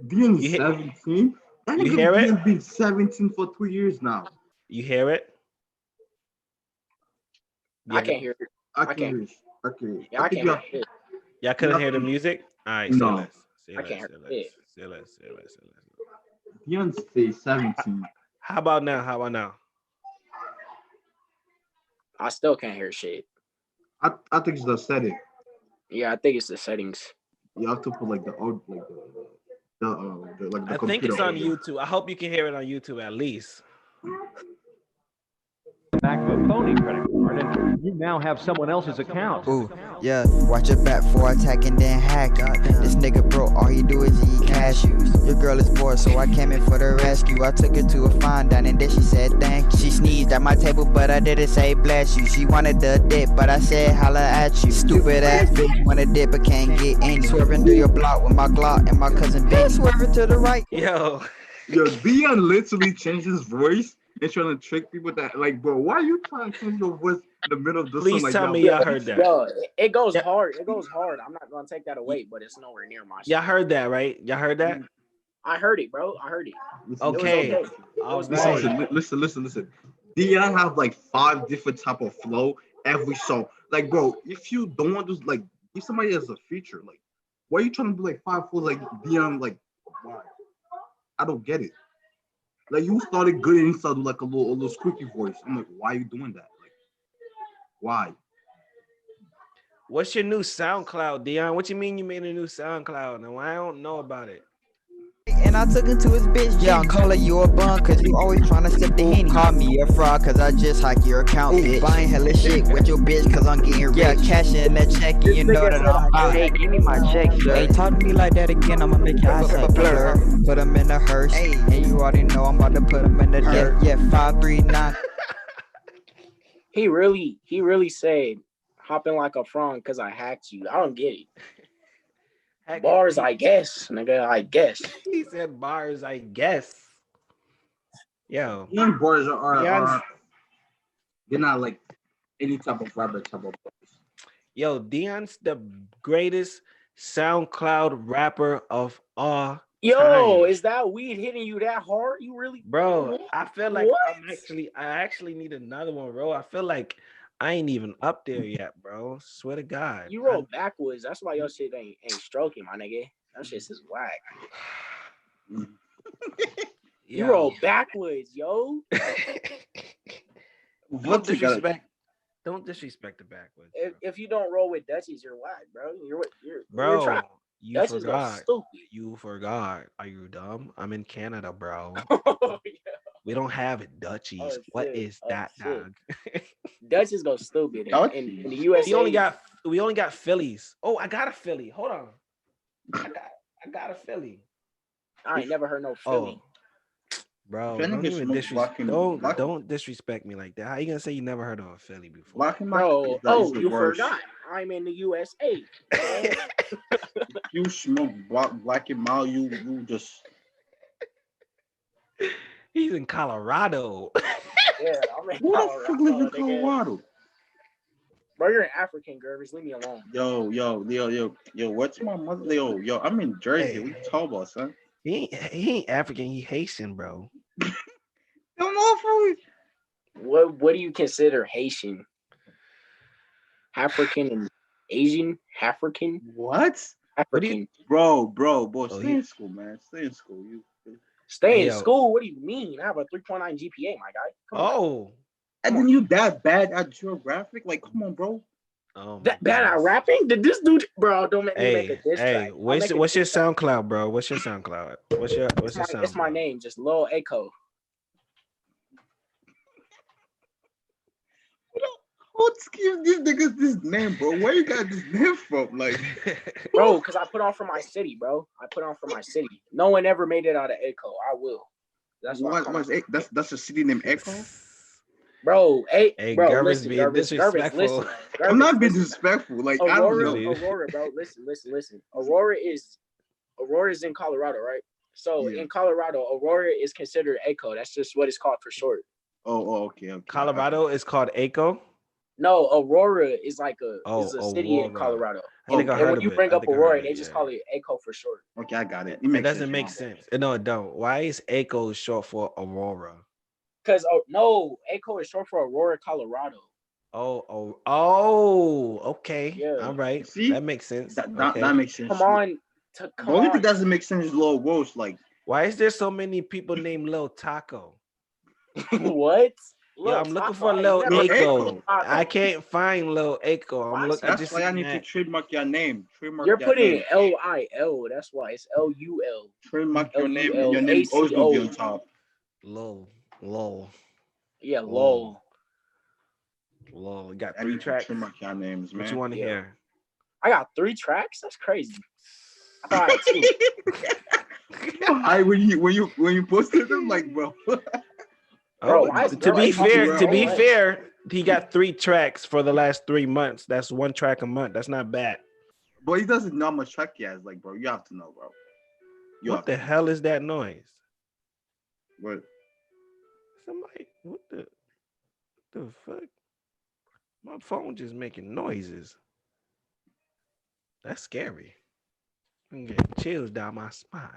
Dion 17. That you hear it? Been 17 for 2 years now. You hear it? I can't hear it. I can't hear it. Y'all couldn't hear the music? All right, no. I can't hear it. Say less. Dion say 17. How about now? I still can't hear shit. I think it's the setting. Yeah, I think it's the settings. You have to put like the I think it's on YouTube. I hope you can hear it on YouTube at least. back of a phony credit card, and you now have someone else's account. Ooh, yeah, watch your back for attacking, then hack you. This nigga broke, all he do is eat cashews. Your girl is bored, so I came in for the rescue. I took her to a fine dining, then she said thank you. She sneezed at my table, but I didn't say bless you. She wanted the dip, but I said holla at you. Stupid ass bitch wanna dip, but can't get any. Swerving through your block with my Glock and my cousin Ben. Swerving to the right. Yo, Yo, Dion literally changed his voice and trying to trick people that like, bro, why are you trying to change your voice in the middle of the please song like tell that? me y'all heard that. Yo, it goes Yeah. hard. It goes hard. I'm not gonna take that away, but it's nowhere near my shit. Y'all heard that, right? Y'all heard that? I heard it, bro. I heard it. Listen, Okay. It was okay. All was right. listen. Dion have like 5 different type of flow every song. Like, bro, if you don't want to like if somebody has a feature, like, why are you trying to do like 5 flows like Dion? Like, why? I don't get it. Like, you started good and you started like a little squeaky voice. I'm like, why are you doing that? Like, why? What's your new SoundCloud, Dion? What you mean you made a new SoundCloud? No, I don't know about it. And I took him to his bitch. Yeah, I'm calling you a bum, cause you always trying to sip the Henny. Call me a fraud, cause I just hacked your account, bitch. Buying hella shit with your bitch, cause I'm getting rich. Yeah, cashing that check, and you know that I'm out. Hey, give me my check, sir. Hey, talk to me like that again, I'ma make your eyesight blur. Put him in the hearse, and you already know I'm about to put him in the dirt. Yeah, 539. He really said hopping like a frog because I hacked you. I don't get it. Bars, I guess, nigga. I guess. He said bars, I guess. Yo, Dion bars are they're not like any type of rapper type of bars. yo, Dion's the greatest SoundCloud rapper of all Yo, time. is that weed hitting you that hard? You really, Bro, I feel like What? I actually need another one, bro. I feel like I ain't even up there yet, bro. Swear to God. You roll backwards. That's why your shit ain't stroking, my nigga. That shit is whack. You roll backwards, yo. Don't disrespect the backwards. If you don't roll with Dutchies, you're whack, bro. You're Bro, trash. you Dutchies go forgot. stupid. You forgot. Are you dumb? I'm in Canada, bro. Oh, yeah. We don't have Dutchies. Oh, What shit. is Oh, that, shit. dog? Dutchies go stupid. In the USA, we only got Phillies. Oh, I got a Philly. Hold on. I got a Philly. I ain't never heard no Philly. Bro, If don't niggas even smoke disrespect. black and- Don't disrespect me like that. How you gonna say you never heard of a Philly before? Black and Bro, white, you forgot. I'm in the USA. You smoke black and mild, you just He's in Colorado. Yeah, I'm in who the fuck live in Colorado, nigga. Colorado? Bro, you're an African, Gervers. Leave me alone. Yo, what's my mother? Yo, I'm in Jersey. Hey. What you talking about, son? He ain't African. He Haitian, bro. Don't know for What do you consider Haitian? African and Asian? African? what? African. Bro, Oh, stay in school, man. Stay in school. Stay in Yo. school? What do you mean? I have a 3.9 GPA, my guy. Come on. Oh. And then you that bad at geographic? Like, come on, bro. Oh, That bad at rapping? Did this dude, bro? Don't make me make a Hey, diss hey, track. I'll what's make a your diss track. SoundCloud, bro? What's your SoundCloud? What's your SoundCloud? It's my name, just Lil Echo. What's give these niggas this name, bro? Where you got this name from? Like, Bro, because I put on for my city, bro. I put on for my city. No one ever made it out of Echo. I will. That's why. that's a city named Echo. Bro, Hey, bro, Gervais listen, being Gervais, disrespectful. listen. I'm not being listen. disrespectful. Like, I don't know. Aurora, bro. Listen. Aurora is in Colorado, right? So Yeah. in Colorado, Aurora is considered Echo. That's just what it's called for short. Okay. Colorado is called Echo. No, Aurora is like is a city in Aurora. Colorado. I think I And heard when of you it. bring I up think I Aurora, heard they it, just yeah. call it Echo for short. Okay, I got it. It doesn't make sense. No, it don't. Why is Echo short for Aurora? Because no, Echo is short for Aurora, Colorado. Okay. Yeah. All right. See? That makes sense. That Okay. makes sense. Come on. The only thing that doesn't make sense is Lil Roast. Like, Why is there so many people named Lil Taco? What? Yeah, I'm looking for Lil Lil Lil Echo. Echo. I can't find Lil Echo. I'm looking. that's why I need to trademark your name. You're putting LIL. That's why it's LUL. Trademark your name. LUL, Your name always gonna be on ACO. top. Lol. Yeah, Oh. lol. Well, we got I 3 need to tracks. trim up y'all names, man. What you want to Yeah. hear? I got 3 tracks. That's crazy. I thought I had 2. I when you posted them, like, bro. Bro, Oh, why is to Bro be talking fair, about to be that? fair, he got 3 tracks for the last 3 months. That's 1 track a month. That's not bad. But he doesn't know how much track he has. Like, bro, you have to know, bro. What the hell is that noise? What? Somebody, what the fuck? My phone just making noises. That's scary. I'm getting chills down my spine.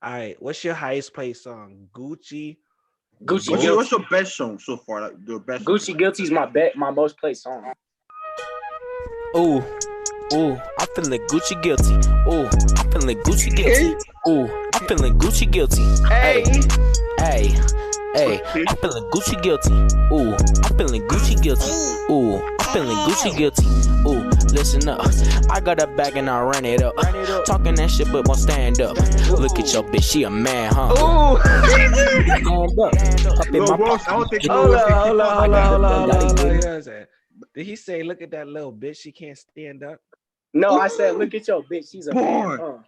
All right, what's your highest play song? Gucci. Gucci What's Guilty. your best song so far? Like the best. Gucci Guilty's my most played song. Ooh, I'm feeling Gucci guilty. Ooh, I'm feeling Gucci guilty. Ooh, I'm feeling Gucci guilty. Hey, I'm feeling Gucci guilty. Ooh, I'm feeling Gucci guilty. Ooh, I'm feeling Gucci guilty. Ooh, listen up. I got a bag and I ran it up. Talking that shit but won't stand up. Look at your bitch, she a man, huh? Ooh. Stand up in my Ross, I don't think Hold on. pocket. Did he say, look at that little bitch, she can't stand up? No, I said, look at your bitch. She's a man. Bar.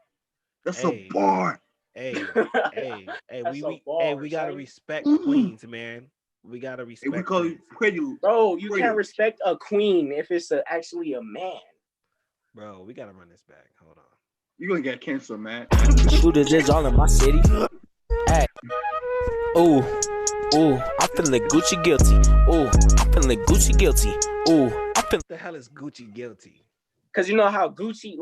That's Hey. a bar. Hey, That's a we bar, gotta son. respect queens, man. We gotta Hey, respect we call you queens. pretty. Bro, you pretty. can't respect a queen if it's actually a man. Bro, we gotta run this back. Hold on. You gonna get canceled, man. Shooters is all in my city. Hey. Ooh, I'm feeling Gucci guilty. Ooh, I'm feeling Gucci guilty. Ooh, I'm feeling. What the hell is Gucci guilty? Cause you know how Gucci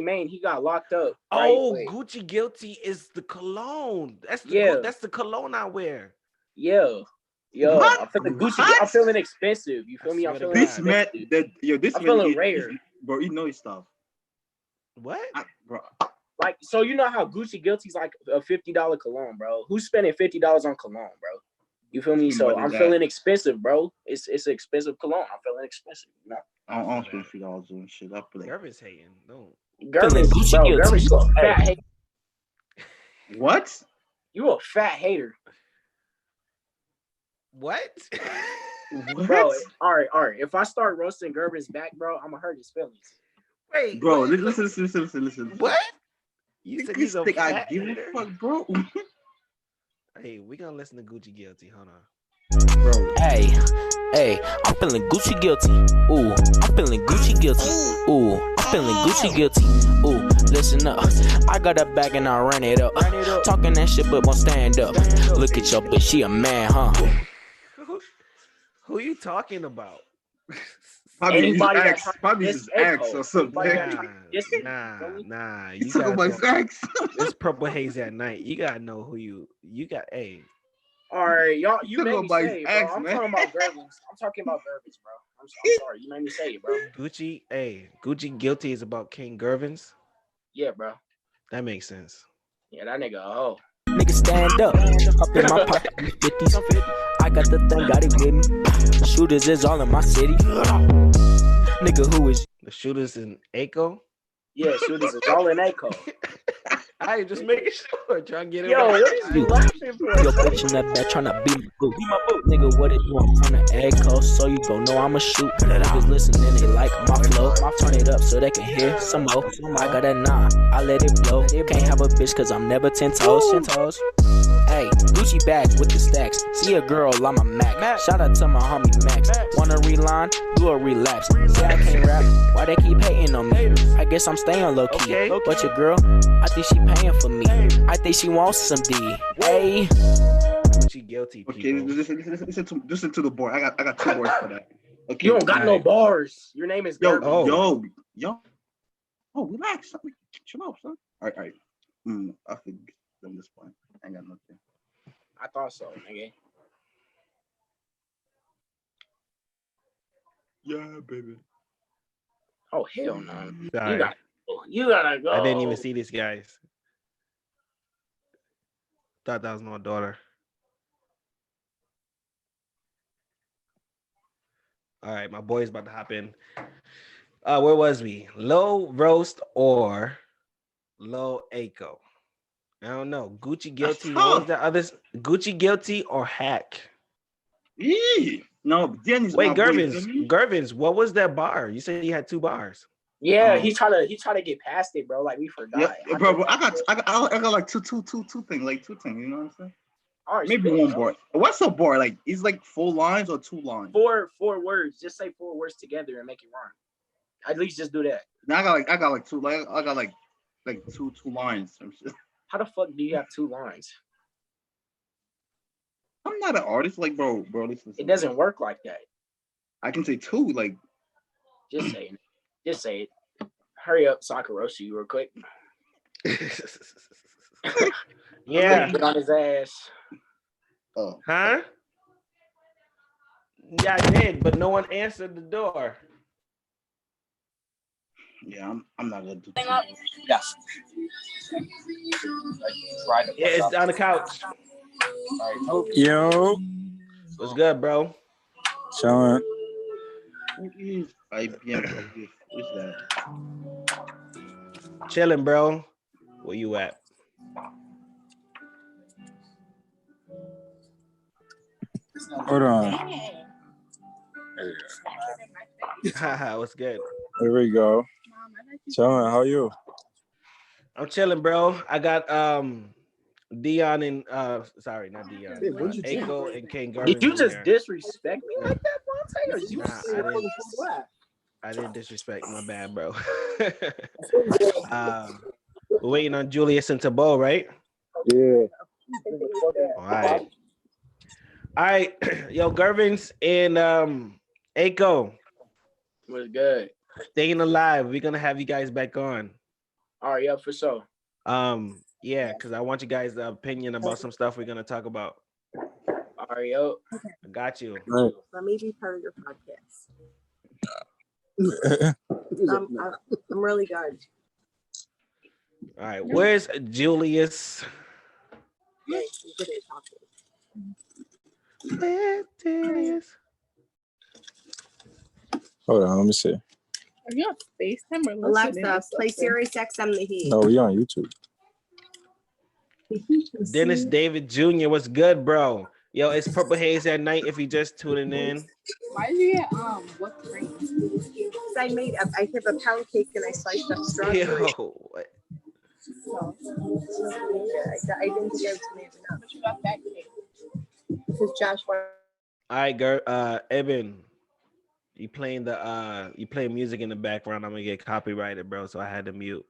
Mane, he got locked up. Right? Oh, Like, Gucci guilty is the cologne. That's the Yeah. that's the cologne I wear. yeah. What? I'm feeling Gucci. What? I'm feeling expensive. You feel I me? I'm swear to feeling This God. man, expensive. this I'm man, feeling rare. bro, you know his stuff. What? Bro, Like, so you know how Gucci Guilty's like a $50 cologne, bro. Who's spending $50 on cologne, bro? You feel me? So I'm feeling expensive, bro. It's an expensive cologne. I'm feeling expensive, you know. I don't spend $3 on shit. I play. Gervin's hating. Don't. Gervin, Gucci bro, Guilty. Gervin, you a fat hater. What? You a fat hater, What? What? bro. All right. If I start roasting Gervin's back, bro, I'm gonna hurt his feelings. Wait, Bro, what? listen. What? You said he's a think I fat give a hater? fuck, bro? Hey, we gonna listen to Gucci guilty. Hold on. Bro, Hey, I'm feeling Gucci guilty. Ooh, I'm feeling Gucci guilty. Ooh, I'm feeling Gucci guilty. Ooh, listen up. I got a bag and I ran it up. Talking that shit but won't stand up. Look at your bitch, she a man, huh? Who you talking about? probably his Anybody ex, that's probably this his ex echo, or something. anybody that's Nah. You You talking gotta about his go. ex? It's Purple Haze at night. You gotta know who you got. Hey, All right, y'all. You Talking made me about his say it, bro. ex, I'm man. talking about Gervin's. I'm talking about Gervin's, bro. I'm sorry. You made me say it, bro. Gucci guilty is about King Gervins. Yeah, bro. That makes sense. Yeah, that nigga. Oh, Nigga stand up. Up in my pocket, 50s. I got the thing, got it with me. Shooters is all in my city. Nigga, who is The shooters in Aco. yeah, shooters is all in echo. I ain't just making sure. Trying to get it Yo, right. what is you laughing for? your bitch in that bed tryna beat my boot? Nigga, what it do? I'm from the echo, so you gon' know I'ma shoot. Niggas listening, they like my flow. Turn it up so they can hear some more. I got a 9, I let it blow. Can't have a bitch cause I'm never 10 toes. Hey, Gucci bag with the stacks. See a girl, I'm a Mac. Shout out to my homie Max. Wanna reline? Do a relapse. Say I can't rap. Why they keep hating on me? I guess I'm staying low key. Okay. But your girl, I think she paying for me. I think she wants some D. Hey. Gucci guilty. Okay, People. listen to the board. I got 2 boards for that. Okay. You don't got no Alright. bars. Your name is Gervin. Oh. yo. Oh, relax. Chill out, son. All right. I think them this point. I ain't got nothing. I thought so, nigga. Yeah, baby. Oh hell no. Sorry. You gotta go. I didn't even see these guys. Thought that was my daughter. All right, my boy's about to hop in. Where was we? Low roast or low Aco? I don't know. Gucci guilty. What was the others? Gucci guilty or hack? No, Danny's Wait, my boy. You feel Gervins, me? Gervins, what was that bar? You said you had 2 bars. Yeah, he tried to get past it, bro. Like we forgot. Yeah, bro. I got like two things, like 2 things. You know what I'm saying? All right, Maybe spit, 1 bro. bar. What's a bar? Like, is like 4 lines or 2 lines? Four words. Just say 4 words together and make it rhyme. At least just do that. Now I got like 2. Like I got like two lines. How the fuck do you have 2 lines? I'm not an artist, like bro. Listen. It doesn't work like that. I can say 2, like. Just say it. Just say it. Hurry up, so I can roast you real quick. Yeah. Get on his ass. Oh. Huh? Yeah, I did, but no one answered the door. Yeah, I'm not gonna do. Yes. Yeah, it's on the couch. Yo, What's good, bro? Sean. Who is IBM? Who's that? Chilling, bro. Where you at? Hold on. Haha, what's good? Here we go. Sean, how you? I'm chilling, bro. I got Dion and sorry, not Dion. Aiko and King Garvin. Did you just disrespect me like that, Vontae? Or you Nah, I didn't disrespect. My bad, bro. We're waiting on Julius and Tabo, right? Yeah. All right. Yo, Gervins and Aiko. Was good. Staying alive. We're gonna have you guys back on. All right, yeah, for sure. Yeah, because I want you guys' opinion about some stuff we're gonna talk about. All right, yo. I got you. Right. Let me be part of your podcast. I'm really good. All right, where's Julius? Where's Julius? Hold on, let me see. Are you on FaceTime or listening? Alexa, play Sirius XM The Heat. No, we on YouTube. Dennis David Jr. What's good, bro? Yo, it's Purple Haze at night. If you just tuning in. Why did you get what cream? I have a pound cake and I sliced up strawberries. Yo, I didn't think I was gonna have enough. But you got that cake. Because Josh wanted. all right, Eben. You playing music in the background. I'm gonna get copyrighted, bro. So I had to mute.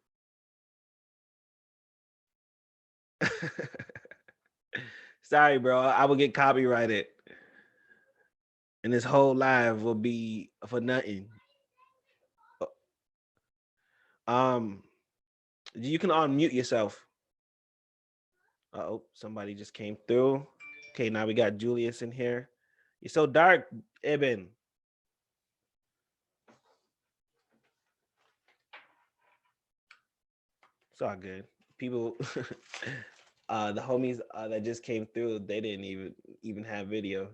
Sorry, bro. I will get copyrighted. And this whole live will be for nothing. You can unmute yourself. Oh, somebody just came through. Okay, now we got Julius in here. You're so dark, Eben. It's all good. People, the homies that just came through, they didn't even have video.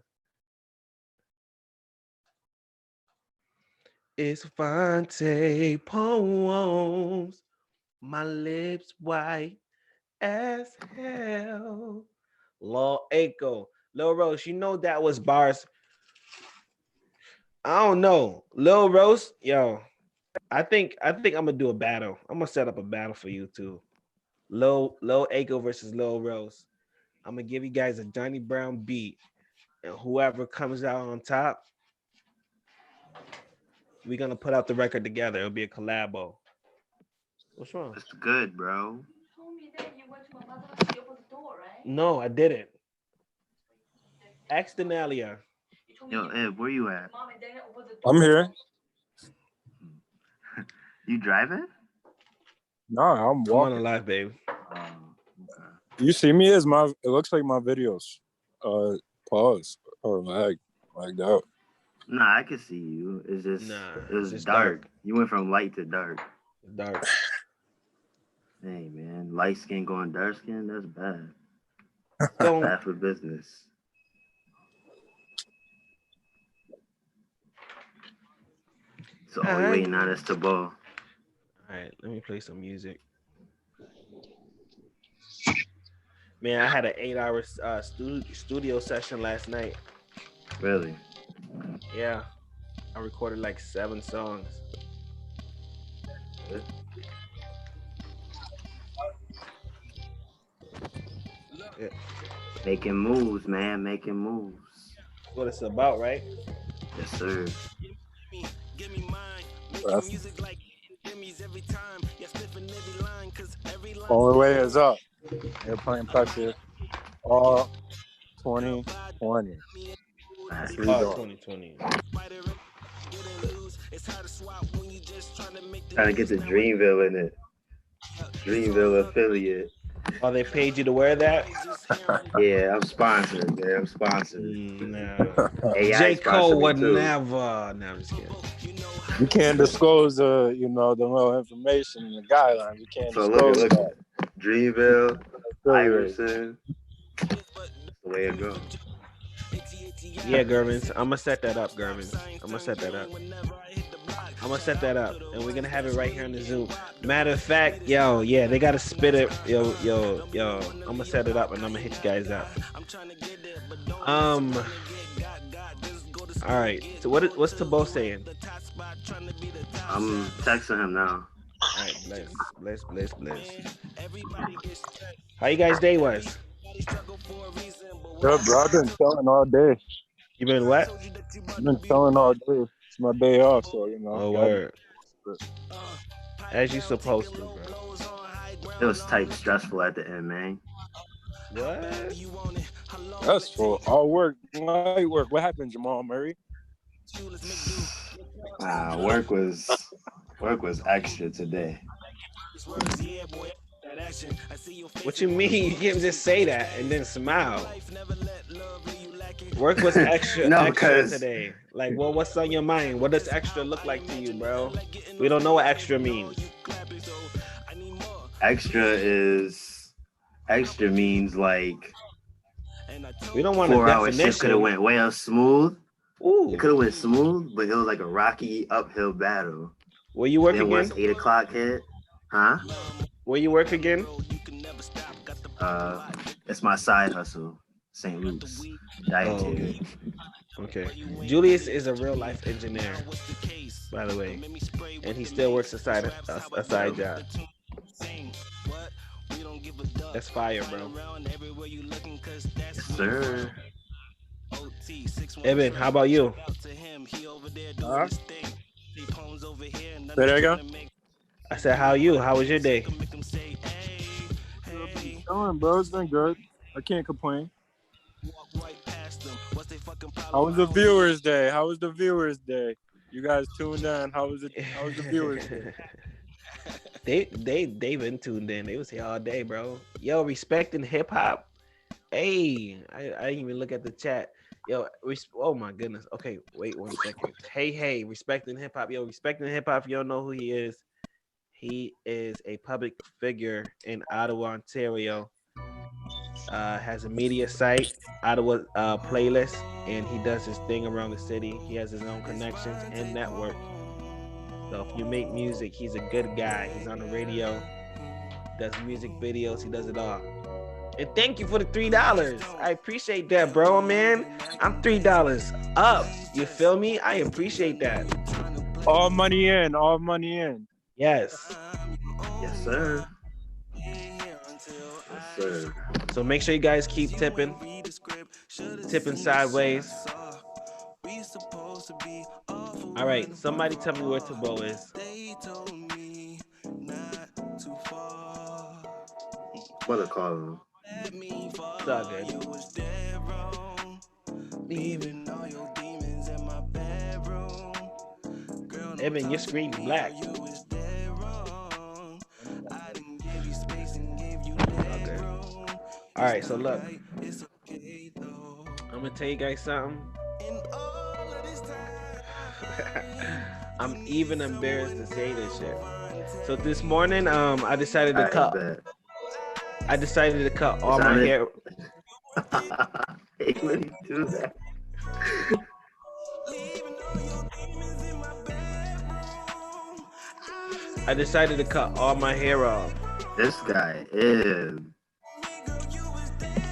It's Vontae Poems. My lips white as hell. Lil Aiko. Lil Rose, you know that was bars. I don't know. Lil Rose, yo. I think I'm gonna do a battle. I'm gonna set up a battle for you too. Lil Aiko versus Lil Rose. I'm gonna give you guys a Johnny Brown beat, and whoever comes out on top, we're gonna put out the record together. It'll be a collabo. What's wrong? It's good, bro. You told me that you went to my mother's house to open the door, right? No, I didn't. Ask Denalia. Yo, Ed, where you at? Mom and Dad opened the door. I'm here. You driving? No, I'm I'm on walking. a live, babe. Okay. You see me as it looks like my videos. Pause or lagged out. Nah, I can see you. It's just it was just dark. You went from light to dark. Dark. Hey man, light skin going dark skin, that's bad. Don't- Bad for business. So all we waiting on is to ball. All right, let me play some music. Man, I had an 8-hour studio session last night. Really? Yeah, I recorded like 7 songs. Yeah. Making moves, man. Making moves. That's what it's about, right? Yes, sir. Only way is up. Airplane pressure. All 2020. That's Oh, real. 2020. Trying to get the Dreamville in it. Dreamville affiliate. Oh, they paid you to wear that? Yeah, I'm sponsored, man. I'm sponsored. No. AI J. Cole sponsored me would too. never. No, I'm just kidding. You can't disclose the real information and the guidelines. You can't So disclose look that. at Dreamville, Affiliate. Iverson. That's the way it goes. Yeah, Gervins. I'm gonna set that up, Gervins. I'm gonna set that up. And we're gonna have it right here on the Zoom. Matter of fact, yeah, they gotta spit it. Yo. I'm gonna set it up and I'm gonna hit you guys up. All right. So what's Tabo saying? I'm texting him now. All right, bless. How you guys' day was? Good, bro. I've been chilling all day. You been what? I've been chilling all day. It's my day off, so Oh, word. As you supposed to, bro. It was type stressful at the end, man. What? That's for all work, light work. What happened, Jamal Murray? Work was extra today. What you mean? You can't just say that and then smile. Work was extra today. Like, well, what's on your mind? What does extra look like to you, bro? We don't know what extra means. Extra means like we don't want a 4-hour shift could have went way smooth. Ooh. It could have went smooth, but it was like a rocky uphill battle. Where you work then again? Once 8 o'clock hit, huh? Where you work again? It's my side hustle, St. Luke's. Dietary. Okay. Julius is a real life engineer, by the way, and he still works a side job. That's fire, bro. Yes, sir. Evan, how about you? Huh? Say that again? I said, how are you? How was your day? Chilling, bro. It's been good. I can't complain. How was the viewers' day? You guys tuned in. How was the viewers' day? They been tuned in. They was here all day, bro. Yo, respecting hip hop. Hey, I didn't even look at the chat. Yo, oh my goodness. Okay, wait 1 second. Hey, respecting hip hop. Yo, respecting hip hop. You don't know who he is. He is a public figure in Ottawa, Ontario. Has a media site, Ottawa Playlist, and he does his thing around the city. He has his own connections and network. So if you make music, he's a good guy. He's on the radio, does music videos, he does it all. And thank you for the $3. I appreciate that, bro, man. I'm $3 up. You feel me? I appreciate that. All money in. Yes. Yes, sir. Sir. So make sure you guys keep tipping sideways. All right, somebody tell me where Tabo is. What a call him. It's all good. Evan, your screen's black. Okay. All right, so look, I'm gonna tell you guys something. I'm even embarrassed to say this shit. So this morning, I decided to cut all my hair. Hey, when you do that. I decided to cut all my hair off. This guy is.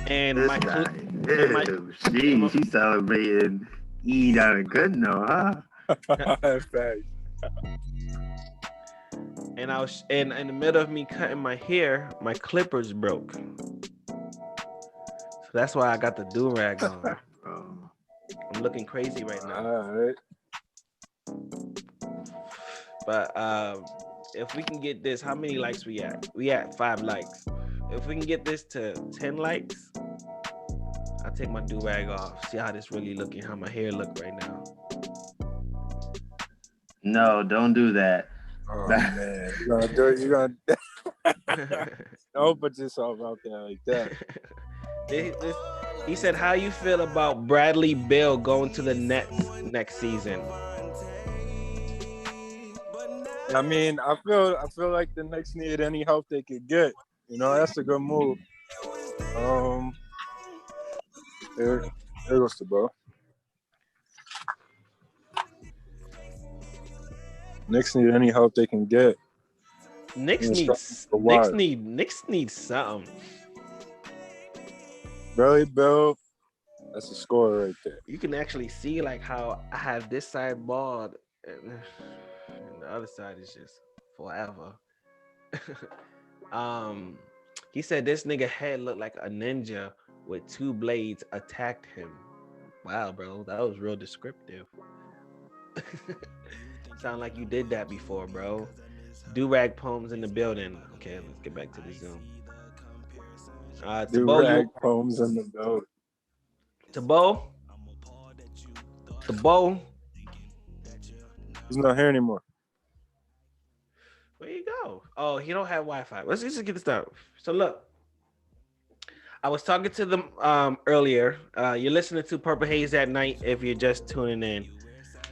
And Damn, she's celebrating Eid on a good note, huh? Facts. And I was in the middle of me cutting my hair, my clippers broke. So that's why I got the do-rag on. Bro. I'm looking crazy right now. All right. But if we can get this, how many likes we at? We at 5 likes. If we can get this to 10 likes, I'll take my do-rag off. See how this really looking, how my hair look right now. No, don't do that. Oh man, you're gonna don't put yourself out there like that. He said, "How you feel about Bradley Beal going to the Nets next season?" I mean, I feel like the Knicks need any help they could get. You know, that's a good move. There goes the ball. Knicks need any help they can get. Knicks need something. Bradley Beal, that's a score right there. You can actually see like how I have this side bald and the other side is just forever. He said this nigga head looked like a ninja with 2 blades attacked him. Wow, bro, that was real descriptive. Sound like you did that before, bro. Do-rag poems in the building. Okay, let's get back to the Zoom. Do-rag poems in the building. Tabo. He's not here anymore. Where you go? Oh, he don't have Wi-Fi. Let's just get this done. So look, I was talking to them earlier. You're listening to Purple Haze at night if you're just tuning in.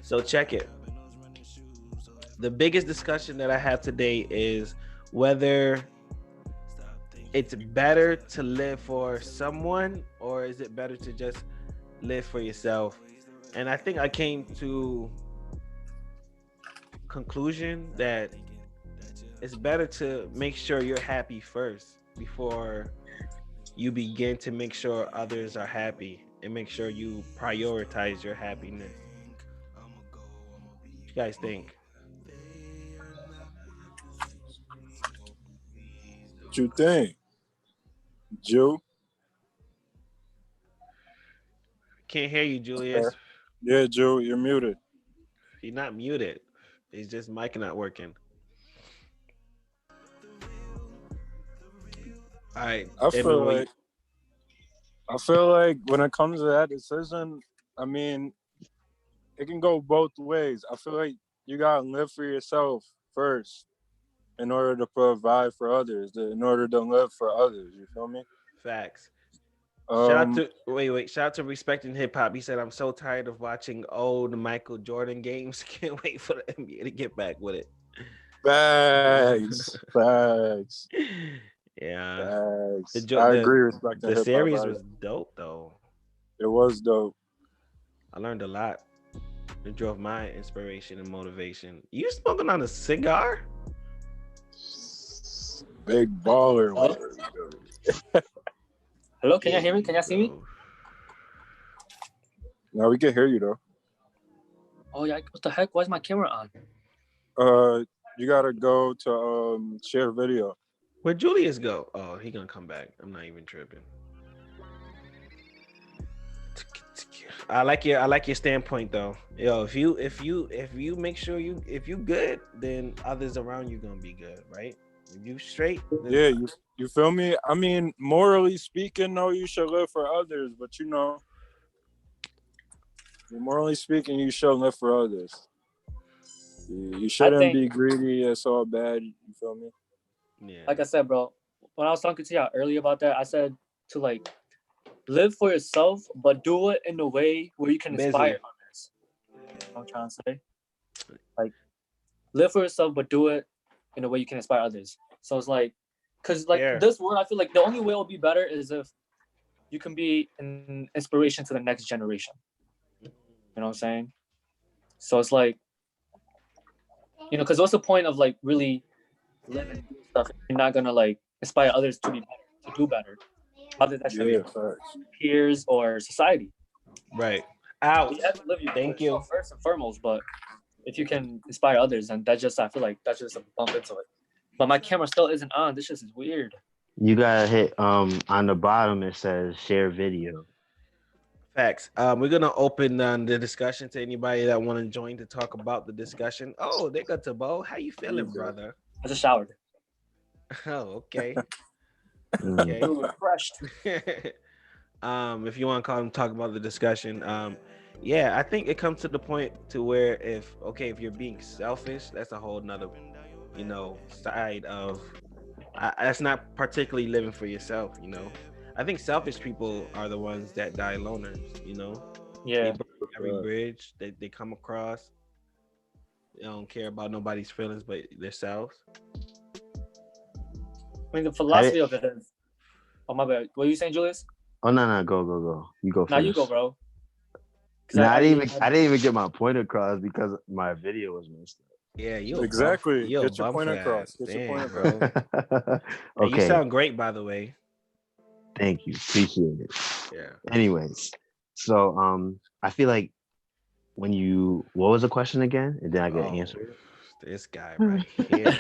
So check it. The biggest discussion that I have today is whether it's better to live for someone or is it better to just live for yourself? And I think I came to conclusion that it's better to make sure you're happy first before you begin to make sure others are happy and make sure you prioritize your happiness. What you guys think? What you think, Jew? Can't hear you, Julius. Yeah, Jew, you're muted. He's not muted. He's just mic not working. All right. I feel like when it comes to that decision, I mean, it can go both ways. I feel like you gotta live for yourself first in order to provide for others, in order to live for others. You feel me? Facts. Shout out to Respecting Hip Hop. He said, "I'm so tired of watching old Michael Jordan games. Can't wait for the NBA to get back with it." Facts. Yeah. Facts. I agree. Respecting the hip-hop. series was dope, though. It was dope. I learned a lot. It drove my inspiration and motivation. You smoking on a cigar? Big baller. Hello, can you hear me? Can you see me? No, we can hear you though. Oh yeah, what the heck? Why is my camera on? You gotta go to share video. Where'd Julius go? Oh, he gonna come back. I'm not even tripping. I like your standpoint though. Yo, if you make sure if you good, then others around you gonna be good, right? If you straight, yeah, you feel me? I mean, morally speaking, no, you should live for others, but you know, morally speaking, you should live for others. You shouldn't be greedy. It's all bad. You feel me? Yeah. Like I said, bro, when I was talking to you earlier about that, I said to like live for yourself, but do it in a way where you can inspire others. You know what I'm trying to say? Like, live for yourself, but do it in a way you can inspire others. So it's like, because like this world, I feel like the only way it'll be better is if you can be an inspiration to the next generation. You know what I'm saying? So it's like, you know, because what's the point of like really living stuff if you're not gonna like inspire others to be better, to do better? other than Yeah, facts. peers or society. Right. Ouch. You have to live your Thank you. yourself first and foremost, but if you can inspire others, and that's just I feel like that's just a bump into it. But my camera still isn't on. This just is weird. You gotta hit on the bottom. It says share video. Facts. We're gonna open the discussion to anybody that want to join to talk about the discussion. Oh, they got to Bo. How you feeling, brother? I just showered. Oh, okay. Okay. Refreshed. If you want to call and talk about the discussion, yeah, I think it comes to the point to where if you're being selfish, that's a whole nother, side of. That's not particularly living for yourself, I think selfish people are the ones that die loners, Yeah. They burn every bridge that they come across. They don't care about nobody's feelings but themselves. I mean, the philosophy of it is. Oh my bad. What are you saying, Julius? Oh no, go. You go first. Now you go, bro. No, I didn't even get my point across because my video was messed up. Yeah, you exactly. Get your point across. Get your point across. Okay. You sound great, by the way. Thank you. Appreciate it. Yeah. Anyways, so I feel like what was the question again? And then I get answered. This guy right here.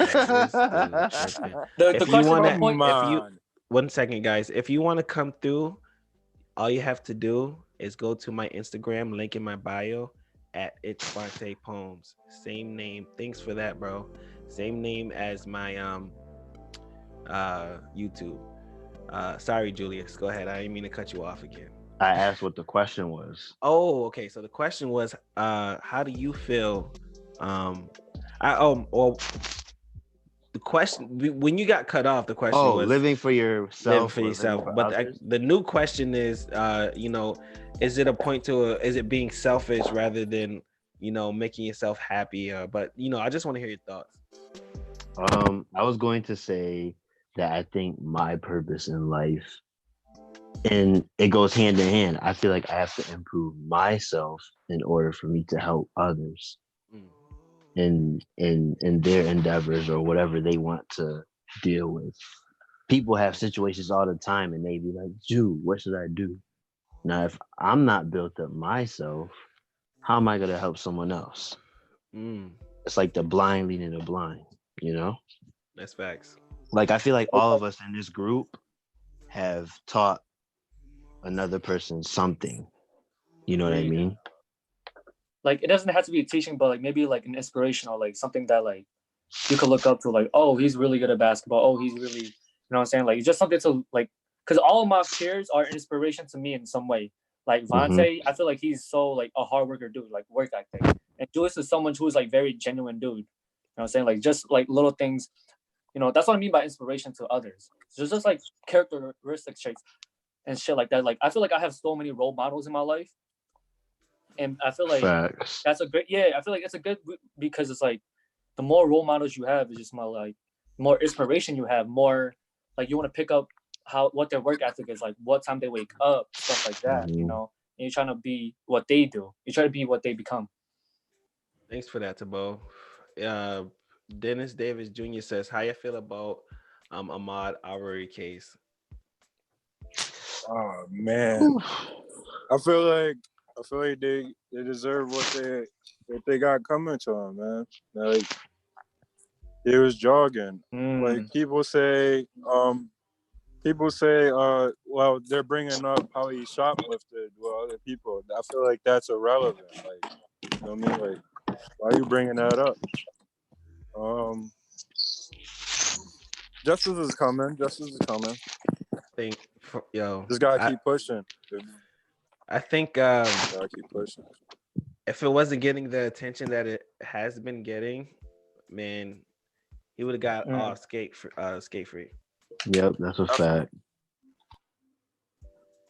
One second, guys. If you want to come through, all you have to do is go to my Instagram, link in my bio, at It's Vontae Poems. Same name. Thanks for that, bro. Same name as my YouTube. Sorry, Julius. Go ahead. I didn't mean to cut you off again. I asked what the question was. Oh, okay. So the question was, how do you feel? The question when you got cut off, the question was living for yourself. But the new question is, is it a point to is it being selfish rather than making yourself happier? But I just want to hear your thoughts. I was going to say that I think my purpose in life, and it goes hand in hand. I feel like I have to improve myself in order for me to help others in their endeavors or whatever they want to deal with. People have situations all the time and they be like, Jew, what should I do? Now, if I'm not built up myself, how am I going to help someone else? It's like the blind leading the blind, That's facts. Like, I feel like all of us in this group have taught another person something. You know what I mean? Like, it doesn't have to be a teaching, but like maybe like an inspiration or like something that like you could look up to, like, oh, he's really good at basketball. Oh, he's really, you know what I'm saying? Like, it's just something to like, because all of my peers are inspiration to me in some way. Like Vontae, I feel like he's so like a hard worker dude, like work ethic. And Julius is someone who's like very genuine dude. You know what I'm saying? Like just like little things, that's what I mean by inspiration to others. So it's just like characteristic traits and shit like that. Like I feel like I have so many role models in my life. And I feel like that's a great, I feel like it's a good, because it's like the more role models you have, is just more inspiration you have, more like you want to pick up what their work ethic is, like what time they wake up, stuff like that, and you're trying to be what they do. You try to be what they become. Thanks for that, Tabo. Dennis Davis Jr. says, how you feel about Ahmaud Arbery case? Oh man. I feel like they deserve what they got coming to them, man. Like he was jogging. Like people say, well, they're bringing up how he shoplifted with other people. I feel like that's irrelevant. Like, you know what I mean? Like, why are you bringing that up? Justice is coming. Just gotta keep pushing. I think gotta keep pushing. If it wasn't getting the attention that it has been getting, man, he would have got off skate free. Yep, that's a fact.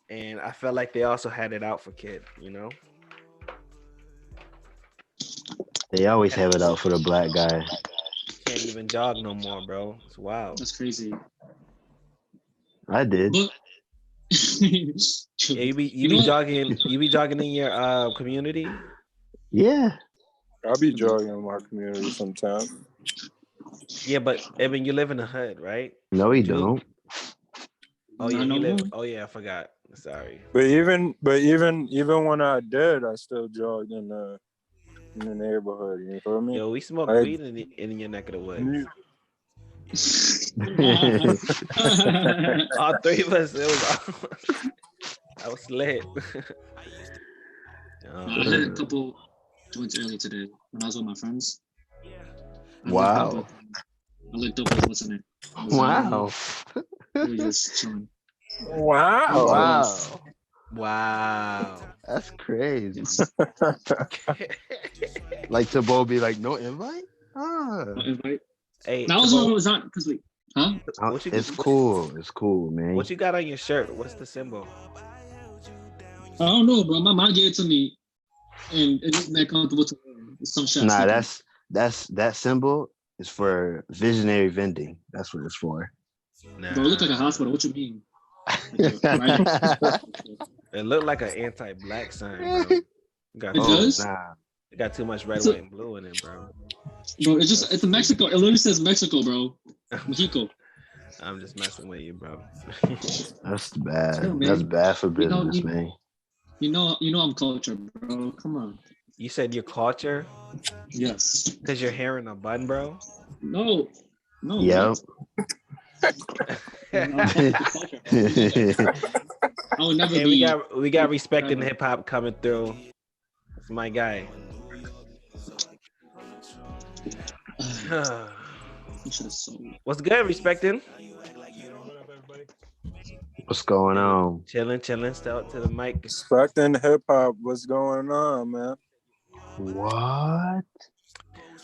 And I felt like they also had it out for Kid, They always have it out for the black guy. Can't even jog no more, bro. It's wild. That's crazy. I did. Yeah, you be jogging in your community? Yeah. I'll be jogging in my community sometime. Yeah, but I mean you live in the hood, right? No, he don't. Oh yeah, Not no he live. more. Oh yeah, I forgot. Sorry. But even when I did, I still jogged in the neighborhood. You feel me? Yo, we smoke Like, weed in your neck of the woods. All three of us. It was. I was lit. I lit a couple joints early today when I was with my friends. Wow. I looked up with what's in it. Wow. We were just chilling. Wow. Wow. That's crazy. Like Tabo be like, no invite? Ah. No invite. Hey, that was when it was not because we, huh? It's cool. It's cool, man. What you got on your shirt? What's the symbol? I don't know, bro. My mom gave it to me, and it isn't that comfortable to wear. It's some shit. Nah, that symbol is for visionary vending. That's what it's for. Nah. Bro, it looked like a hospital. What you mean? It looked like an anti-black sign, bro. It does? Nah. It got too much red, white, and blue in it, bro. Bro, it's a Mexico. It literally says Mexico, bro. Mexico. I'm just messing with you, bro. That's bad. Chill, man. That's bad for business, man. You know I'm culture, bro. Come on. You said your culture? Yes. Because you're hair in a bun, bro? No. Yep. I would never hey, be. we got respecting hip hop coming through. That's my guy. What's good, respecting? What's going on? Chilling. Step up to the mic. Respecting hip hop. What's going on, man? What?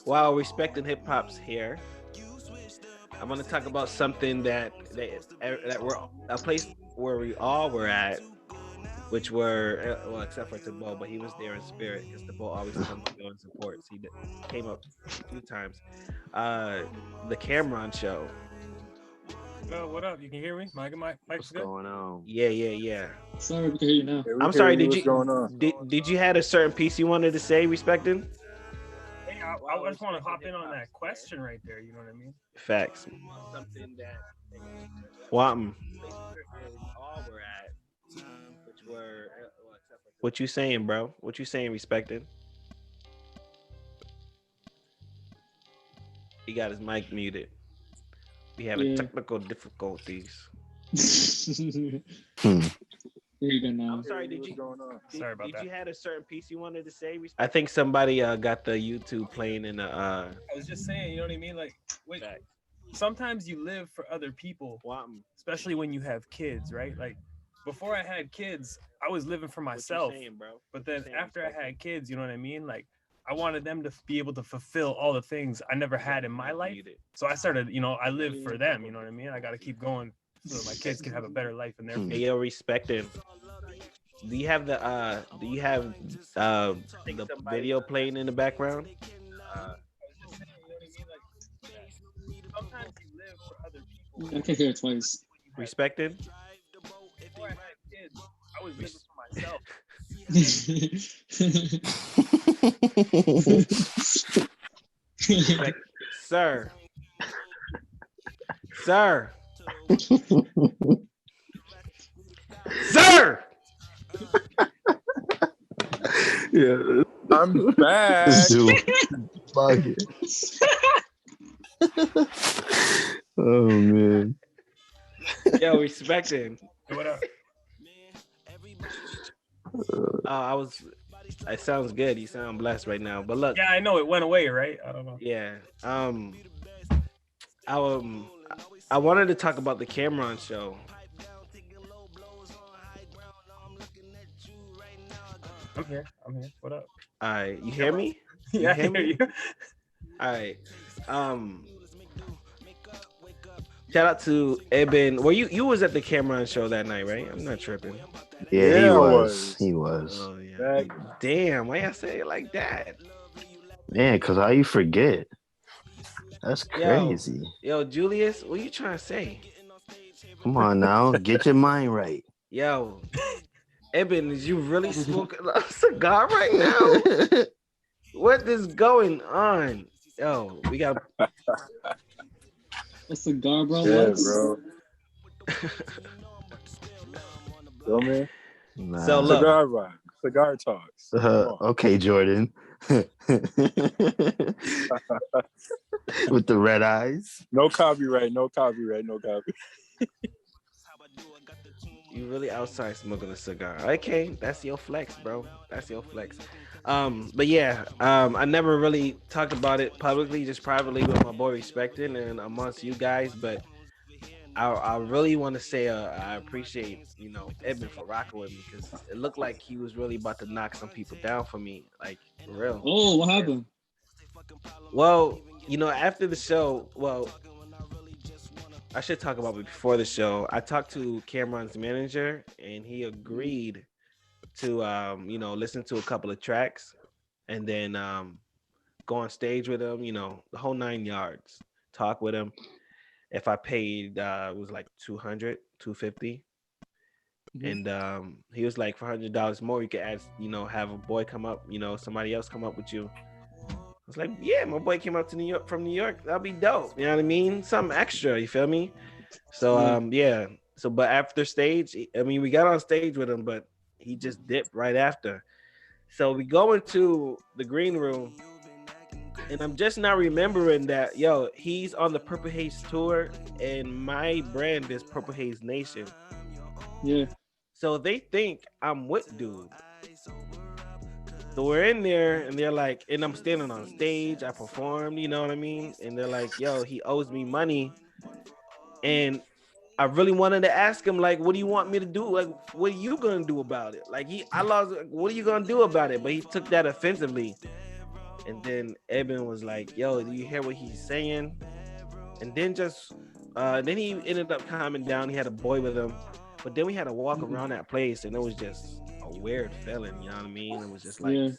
While respecting hip hop's here, I want to talk about something that we're a place where we all were at, which were well, except for Tabo, but he was there in spirit because Tabo always comes to go and supports. He came up a few times. The Cameron show. What up? You can hear me? Mike's What's good? going on? Yeah. Sorry, we can hear you now. I'm sorry. Did you had a certain piece you wanted to say, respecting? Hey, I just want to hop in on that question right there. You know what I mean? Facts. Something that all we're at, which were what you saying, bro? What you saying, respected? He got his mic muted. We having technical difficulties. There you go now. I'm sorry. Did Sorry about that. you had a certain piece you wanted to say? I think somebody got the YouTube playing in the. I was just saying, you know what I mean? Like, wait, sometimes you live for other people, especially when you have kids, right? Like, before I had kids, I was living for myself. Saying, bro? But then after I had kids, you know what I mean? Like, I wanted them to be able to fulfill all the things I never had in my life. So I started, I live for them, you know what I mean? I got to keep going so that my kids can have a better life in their future. Hey, yo, respected. Do you have the video playing in the background? Sometimes you live for other people. I can hear it twice. Respected? Before I had kids, I was living for myself. Sir. Yeah, I'm back. Fuck it. Oh man. Yo, respecting. What up? It sounds good. You sound blessed right now. But look. Yeah, I know it went away, right? I don't know. Yeah. I wanted to talk about the Cameron show. I'm here. What up? All right. You hear me? Yeah, I hear you. All right. Shout out to Eben. Well, you was at the Cameron show that night, right? I'm not tripping. Yeah, he was. He was. Oh yeah. Damn, why y'all say it like that? Man, cause how you forget? That's crazy. Yo, Julius, what you trying to say? Come on now, get your mind right. Yo, Eben, is you really smoking a cigar right now? What is going on? Yo, we got a cigar, bro. Yeah, what? bro. Feel me? Nah. So look, Cigar rock, cigar talks. Okay, Jordan. With the red eyes. No copyright, no copyright, no copy. you really outside smoking a cigar. Okay, that's your flex, bro. That's your flex. But yeah, I never really talked about it publicly, just privately with my boy Respecting and amongst you guys. But I really want to say I appreciate Edmund for rocking with me because it looked like he was really about to knock some people down for me, like for real. Oh, what happened? Well, after the show, I should talk about it before the show. I talked to Cameron's manager, and he agreed to, listen to a couple of tracks, and then go on stage with him. The whole 9 yards. Talk with him. If I paid, it was like $200, $250, and he was like, for $100 more, you could add, have a boy come up, somebody else come up with you. I was like, yeah, my boy came up to New York from New York. That'll be dope. You know what I mean? Something extra. You feel me? So, yeah. So, but after stage, we got on stage with him, but he just dipped right after. So we go into the green room, and I'm just not remembering that, he's on the PurpleHaze tour, and my brand is PurpleHaze Nation. Yeah. So they think I'm with dude. So we're in there, and they're like, and I'm standing on stage. I performed, you know what I mean? And they're like, yo, he owes me money. And I really wanted to ask him, like, what do you want me to do? Like, what are you gonna do about it? Like, I lost. What are you gonna do about it? But he took that offensively. And then Eben was like, yo, do you hear what he's saying? And then then he ended up calming down. He had a boy with him. But then we had to walk around that place, and it was just a weird feeling, you know what I mean? It was just like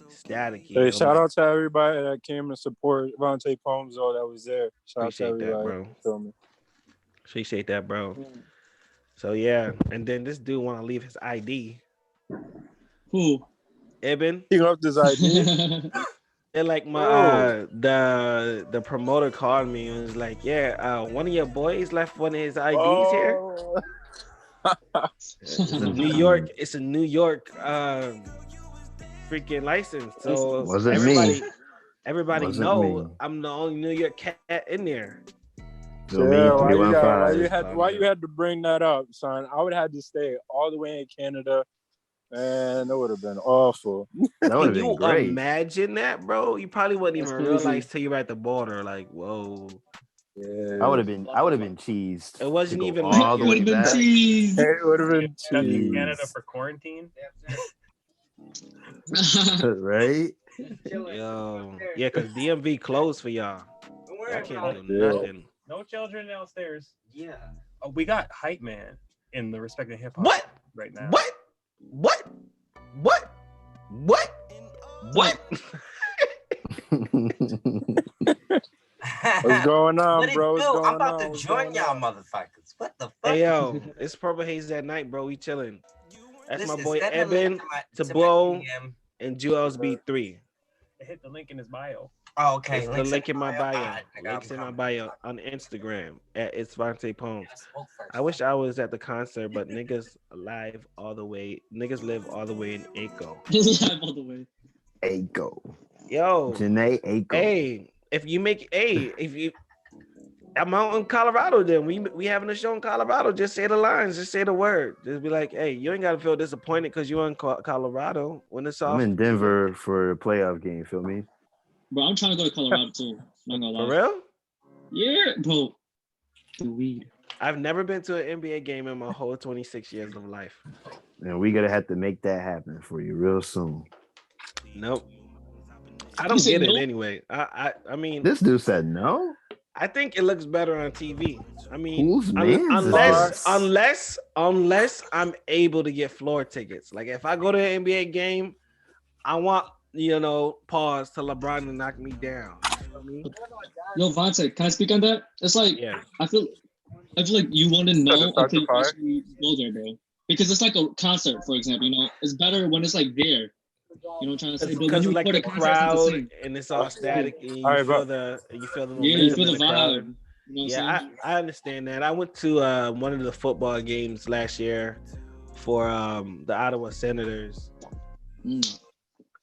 static. Hey, shout out to everybody that came to support Vontae Poems, though, that was there. Shout out to everybody. Appreciate that, bro. So yeah, and then this dude want to leave his ID. Who? Eben. He left his ID. And like my the promoter called me and was like, yeah, one of your boys left one of his IDs here. It's a New York freaking license. So everybody know I'm the only New York cat in there. Yeah, why you had to bring that up, son? I would have had to stay all the way in Canada, and it would have been awful. That would have been great. Imagine that, bro. You probably wouldn't even realize till you're at the border. Like, whoa. Yeah. I would have been cheesed. It wasn't even all the way back. It would have been cheesed. Canada for quarantine. Right? Yo, yeah, because DMV closed for y'all. I can't do nothing. No children downstairs. Yeah. Oh, we got Hype Man in the Respecting Hip Hop. What? Right now. What? What's going on, bro? What's going I'm about on? to join y'all motherfuckers. What the fuck? Hey, yo, it's PurpleHaze at night, bro. We chilling. That's my boy send a link Eben, to my Tabo, DM. and Jules B3. Hit the link in his bio. Oh, okay. It's the link in my bio. Alright, I got Links in my him. bio on Instagram at It's Vontae Poems. I wish I was at the concert, but niggas live all the way. Niggas live all the way in Aco. Live all the way. Aco. Yo, Janae Aco. Hey, I'm out in Colorado, then we having a show in Colorado. Just say the lines, just say the word. Just be like, hey, you ain't gotta feel disappointed because you're in Colorado when it's off. I'm in Denver for a playoff game. Feel me? Bro, I'm trying to go to Colorado too. Not gonna lie. For real? Yeah, bro. The weed. I've never been to an NBA game in my whole 26 years of life. And we gonna have to make that happen for you real soon. Nope. I don't get it anyway. I mean, this dude said no. I think it looks better on TV. I mean, Whose man's is unless I'm able to get floor tickets. Like if I go to an NBA game, I want pause to LeBron to knock me down. You know what I mean? Yo, Vontae, can I speak on that? It's like I feel like you want to know until you actually go there, bro. Because it's like a concert, for example. It's better when it's like there. You know what I'm trying to say? Because it's like the crowd and it's all static and you feel the you feel the vibe. You know I understand that. I went to one of the football games last year for the Ottawa Senators.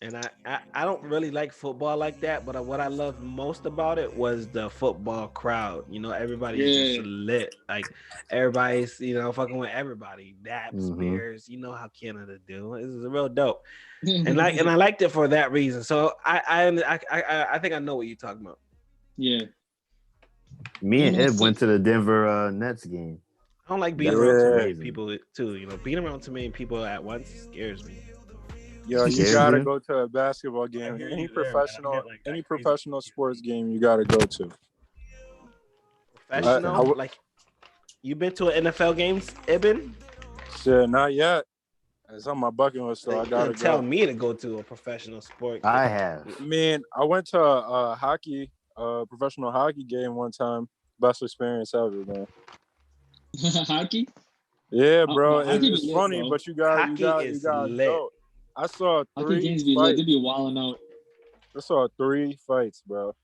And I don't really like football like that, but what I loved most about it was the football crowd. You know, everybody's just lit. Like everybody's, you know, fucking with everybody. The atmospheres, you know how Canada do. This is real dope. And I liked it for that reason. So I think I know what you're talking about. Yeah. Me and Ed went to the Denver Nets game. I don't like being around too many people too. You know, being around too many people at once scares me. Yo, you gotta go to a basketball game. Any professional sports game you gotta go to. Professional? Like you been to an NFL games, Ibn? Shit, not yet. It's on my bucket list, so I gotta tell me to go to a professional sport. I have. I mean, I went to a professional hockey game one time. Best experience ever, man. Hockey? Yeah, bro. Hockey It's funny, bro. but you got go. I saw hockey 3 games be fights. lit. They be wilding out. I saw 3 fights, bro.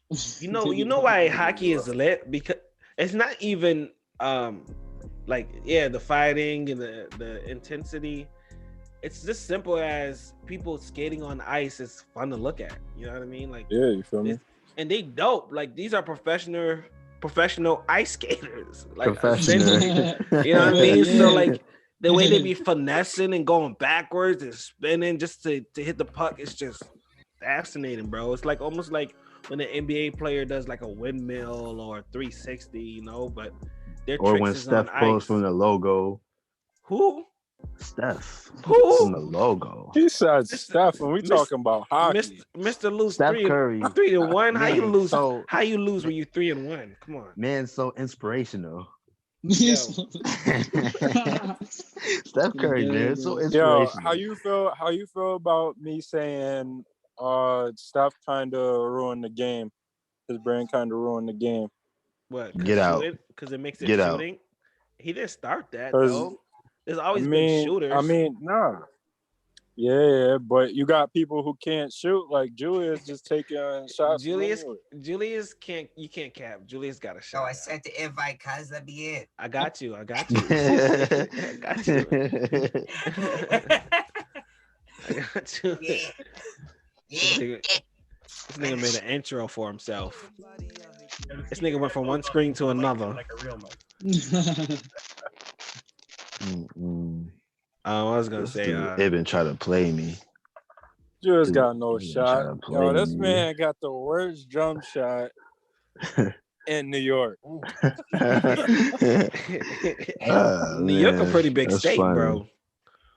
You know why hockey is lit? Because it's not even the fighting and the intensity. It's just simple as people skating on ice is fun to look at. You know what I mean? Like yeah, you feel me? And they dope. Like these are professional ice skaters. Like Professional. you know what I mean? So like the way they be finessing and going backwards and spinning just to hit the puck is just fascinating, bro. It's like almost like when an NBA player does like a windmill or a 360, you know, but their or tricks when is Steph on pulls ice. from the logo. Who? Steph. Who? From the logo. He said Steph, and we talking about hockey. Mr. Lose Steph 3 Curry. 3-1. How you Man, lose? so- How you lose when you 3-1? Come on. Man, so inspirational. Yo. Steph Curry, man, so Yo, inspirational. how you feel about me saying Steph kind of ruined the game? His brain kind of ruined the game. What? Get out. Because it makes it Get out. shooting. He didn't start that 'Cause, though. There's always been shooters. I mean, nah. Yeah, but you got people who can't shoot, like Julius just taking shots. Julius can't. You can't cap. Julius got a shot. No, I sent the invite, cuz. Let me in. I got you. I got you. I got you. I got you. This nigga made an intro for himself. This nigga went from one screen to another. Like a real mic. I was gonna say, they've been trying to play me. Julius got no He been shot. trying to Yo, play this me. man got the worst jump shot in New York. New York a pretty big That's state, funny. bro.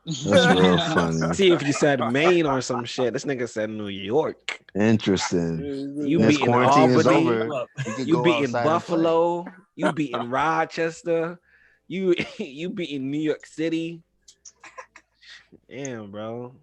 That's real funny. See if you said Maine or some shit. This nigga said New York. Interesting. You This beating quarantine is Albany. over. can You go beating outside and Buffalo. You beating Rochester. You beating New York City. Damn, bro.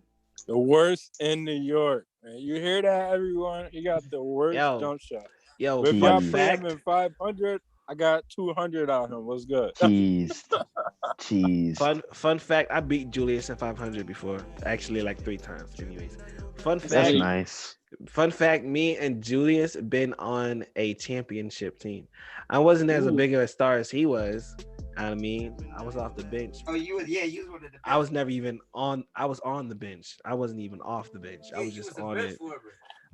The worst in New York. Man, you hear that, everyone? He got the worst jump shot. Yo, But if fun y'all pay fact. him in 500, I got 200 on him. What's good? Cheese. Fun fact. I beat Julius in 500 before. Actually, like 3 times. Anyways, fun fact. That's nice. Fun fact. Me and Julius been on a championship team. I wasn't as a big of a star as he was. I mean, I was off the bench. Oh, you was one of the. I was never even on. I was on the bench. I wasn't even off the bench. I was just on it.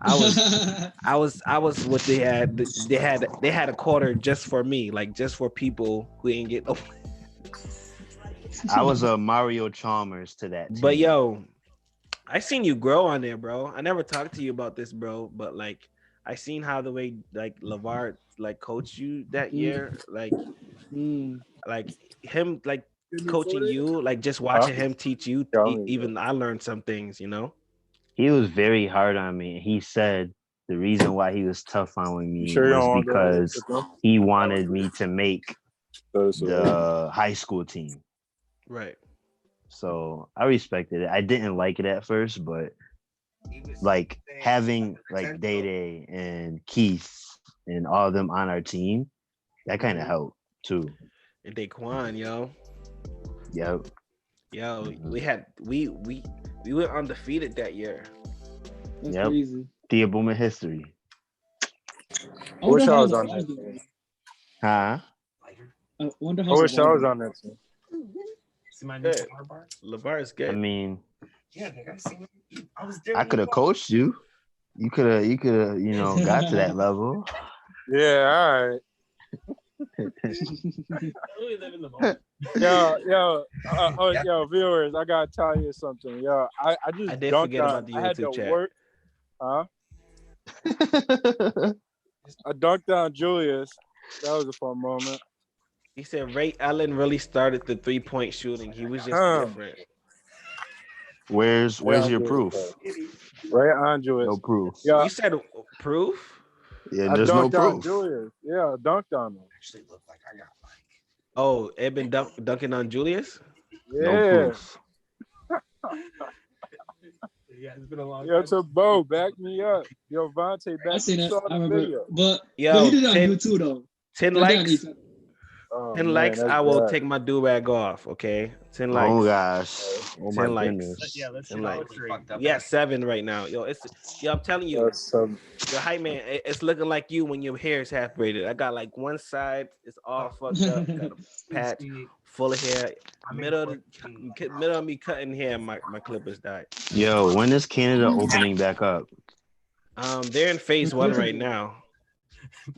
I was what they had. They had a quarter just for me, like just for people who didn't get no. I was a Mario Chalmers to that team. But yo, I seen you grow on there, bro. I never talked to you about this, bro. But like, I seen how the way like LeVar like coached you that year, like him like coaching you, like just watching him teach you. Even I learned some things, you know. He was very hard on me. He said the reason why he was tough on me was because he wanted me to make the high school team. Right. So I respected it. I didn't like it at first, but like having like Day Day and Keith and all of them on our team, that kind of helped too. And Daquan, yo. Yep. Yo, we went undefeated that year. That's Yep. crazy. Theobald history. I wish I was on that team. Huh? I wonder I how. wish I was on that team. See my new Good. bar? LeVar is good. I mean, Yeah, nigga, I was there. I could have coached you. You could have, got to that level. Yeah, all right. Yo, viewers, I gotta tell you something. Yo, I just I did dunked forget on. about the I had to YouTube chat. work. Huh? I dunked on Julius. That was a fun moment. He said Ray Allen really started the 3-point shooting. He was just different. Where's your proof? Right on Julius. No proof. Yeah. You said proof? Yeah, I there's dunked no on proof. Julius. Yeah, I dunked on him. Actually, look like I got like. Oh, it been dunking on Julius? Yeah. No proof. Yeah, it's been a long Yo, time. to Bo, back me up. Yo, Vontae, I back seen me it. up. I remember. Video. But Yo, he did it on 10 you too, though. 10 That day on likes. YouTube. Oh, 10 man, likes, that's I will bad. take my do-rag off, okay? 10 likes. Oh gosh. Oh my 10 likes. goodness. Yeah, let's 10 see likes. likes. Yeah, 7 right now. Yo, I'm telling you, That's your hype man, it's looking like you when your hair is half braided. I got like one side is all fucked up, got a patch full of hair. Middle of me cutting hair, my clippers died. Yo, when is Canada opening back up? They're in phase 1 right now.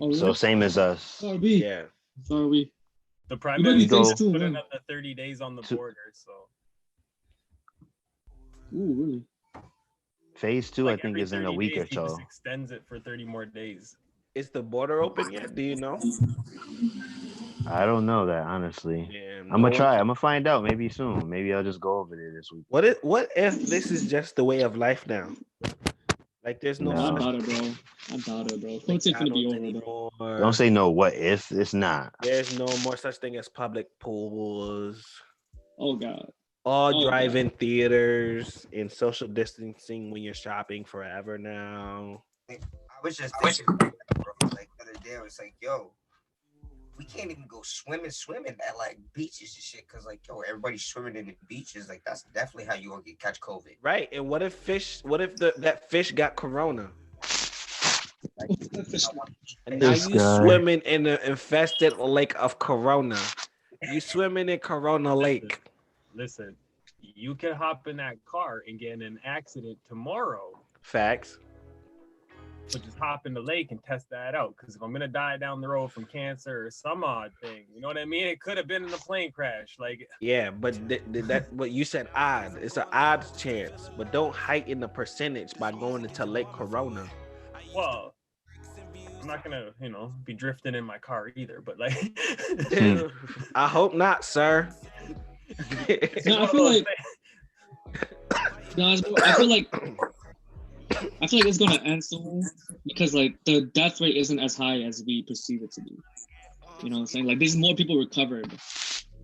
Oh, So really? same as us. Sorry, B. Yeah. Sorry. The prime You might be minister phase two, put huh? another 30 days on the border, so Ooh, really? Phase 2, like I think, every is in a 30 week days, or he so. just extends it for 30 more days. Is the border open yet? Do you know? I don't know that, honestly. Yeah, I'm gonna try. I'm gonna find out maybe soon. Maybe I'll just go over there this week. What if this is just the way of life now? Like there's no. I doubt it, bro. I doubt it, bro. Quarantine finna be over, bro. Don't say no. What if it's not? There's no more such thing as public pools. Oh God. All drive-in theaters and social distancing when you're shopping forever now. I was just thinking, bro, like the other day, I was like, yo, we can't even go swimming at like beaches and shit, cause like, yo, everybody's swimming in the beaches. Like that's definitely how you gonna catch COVID. Right. And what if that fish got corona? And now you swimming in the infested lake of corona. You swimming in Corona Lake. Listen, you can hop in that car and get in an accident tomorrow. Facts. But just hop in the lake and test that out. Because if I'm gonna die down the road from cancer or some odd thing, you know what I mean? It could have been in a plane crash. Like yeah, but but you said odd. It's an odd chance, but don't heighten the percentage by going into Lake Corona. Well, I'm not gonna, be drifting in my car either. But like, I hope not, sir. No, I feel like. No, I feel like it's gonna end soon because like the death rate isn't as high as we perceive it to be. You know what I'm saying? Like there's more people recovered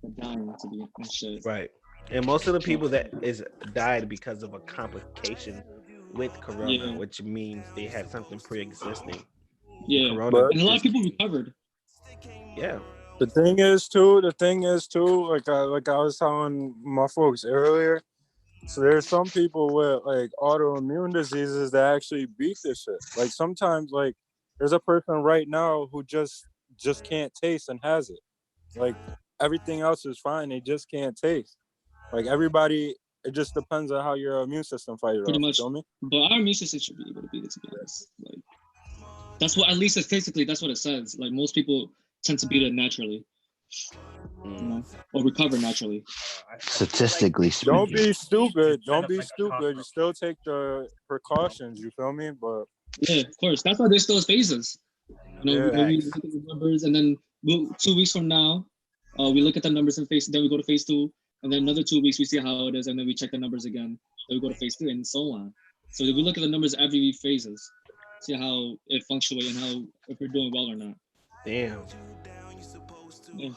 than dying to be and shit. Right. And most of the people that died because of a complication with corona, which means they had something pre-existing. Yeah. Corona And a lot of people recovered. Yeah. The thing is too, like I was telling my folks earlier, so there's some people with like autoimmune diseases that actually beat this shit. Like sometimes like there's a person right now who just can't taste and has it. Like everything else is fine, they just can't taste. Like everybody, it just depends on how your immune system fights. Pretty much. You feel me? But our immune system should be able to beat it, to be honest. Like that's what, at least statistically, that's what it says. Like most people tend to beat it naturally, or recover naturally. Statistically speaking. Don't be stupid. Don't be stupid. You still take the precautions. You feel me? But yeah, of course. That's why there's those phases. We look at the numbers, and then 2 weeks from now, we look at the numbers in phase. Then we go to phase 2, and then another 2 weeks we see how it is, and then we check the numbers again. Then we go to phase 3, and so on. So we look at the numbers every phases, see how it fluctuates and how if we're doing well or not. Damn. Yeah.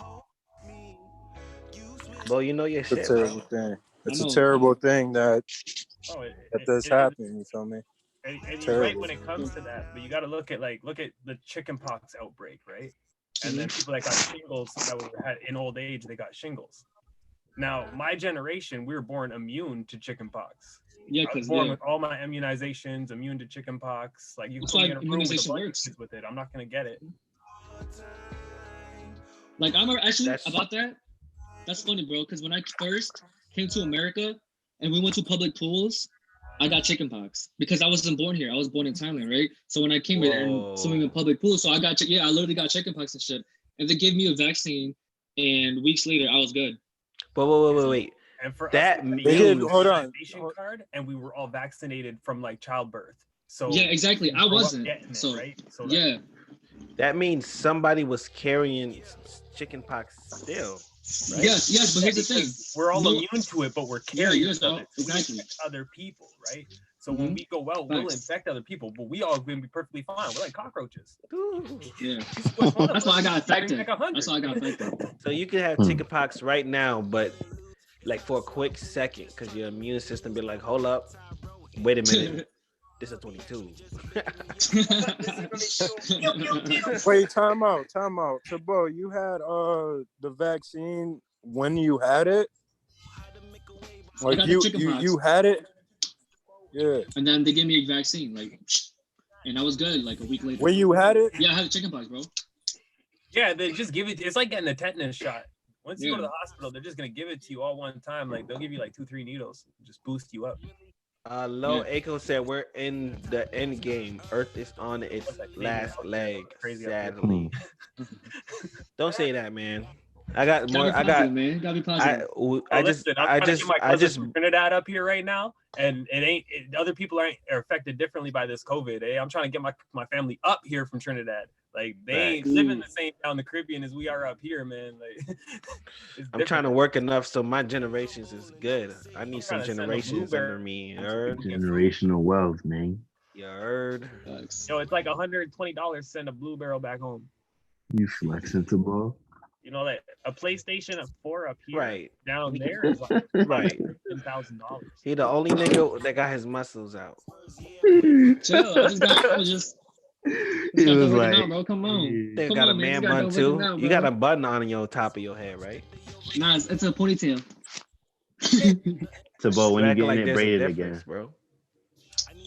Well, you know your shit. It's a terrible thing. It's a terrible thing that does happen. You feel me? And you're right when it comes to that, but you got to look at the chickenpox outbreak, right? And then people that got shingles that had in old age, they got shingles. Now, my generation, we were born immune to chickenpox. Yeah, I was born with all my immunizations, immune to chickenpox. Like you can put me in a room with a bunch of kids with it. I'm not gonna get it. Like I'm actually about that. That's funny, bro. Because when I first came to America and we went to public pools, I got chickenpox because I wasn't born here. I was born in Thailand, right? So when I came here and swimming in public pools, so I literally got chickenpox and shit. And they gave me a vaccine, and weeks later I was good. But wait. And for that us, means hold on, card, and we were all vaccinated from like childbirth. So yeah, exactly. I wasn't. So right. So yeah. That means somebody was carrying chickenpox still. Right? Yes, but here's the thing: we're all immune to it, but we're carrying exactly other people, right? So when we go out, we'll infect other people, but we all going to be perfectly fine. We're like cockroaches. Yeah, that's why I got infected. That's why I got infected. So you could have chickenpox right now, but like for a quick second, because your immune system be like, hold up, wait a minute. This is 22. Wait, time out. So, bro, you had the vaccine when you had it? Like you had it? Yeah. And then they gave me a vaccine, and I was good like a week later. When you had it? Yeah, I had the chickenpox, bro. Yeah, they just give it. It's like getting a tetanus shot. Once you go to the hospital, they're just gonna give it to you all one time. Like they'll give you like 2-3 needles, just boost you up. Low Aiko said we're in the end game. Earth is on its last leg. Sadly. Don't say that, man. I got more. I got. Man. Gotta be positive. I just Trinidad up here right now, and other people are affected differently by this COVID. I'm trying to get my family up here from Trinidad. Like they ain't living the same down the Caribbean as we are up here, man. Like I'm trying to work enough so my generations is good. I need some generations under me. Generational wealth, man. You heard? Yo, it's like $120 to send a blue barrel back home. You flexing to ball? You know that a PlayStation 4 up here, right down there is like right $10,000. He the only nigga that got his muscles out. Chill. I was just. He was like, now, bro. Come on. They got a man bun too. Now, you got a bun on your top of your head, right? Nah, it's a ponytail. So, but when you getting it braided again, bro?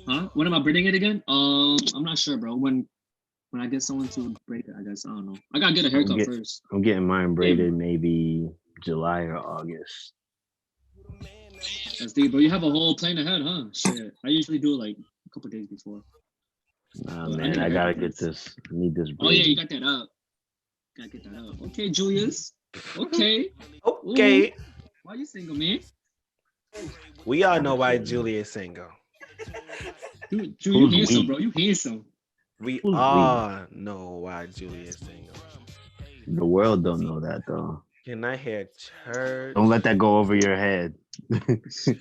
Huh? When am I braiding it again? I'm not sure, bro. When I get someone to braid it, I guess I don't know. I gotta get a haircut first. I'm getting mine braided maybe July or August. That's deep, but you have a whole plan ahead, huh? Shit, I usually do it like a couple days before. Nah, man, I gotta get this. I need this. Oh yeah, you got that up. Gotta get that up. Okay, Julius. Okay. Okay. Ooh. Why you single, man? We all know why Julius is single. Dude, you handsome, bro. You handsome. We all know why Julius is single. The world don't know that though. Can I hear church? Don't let that go over your head,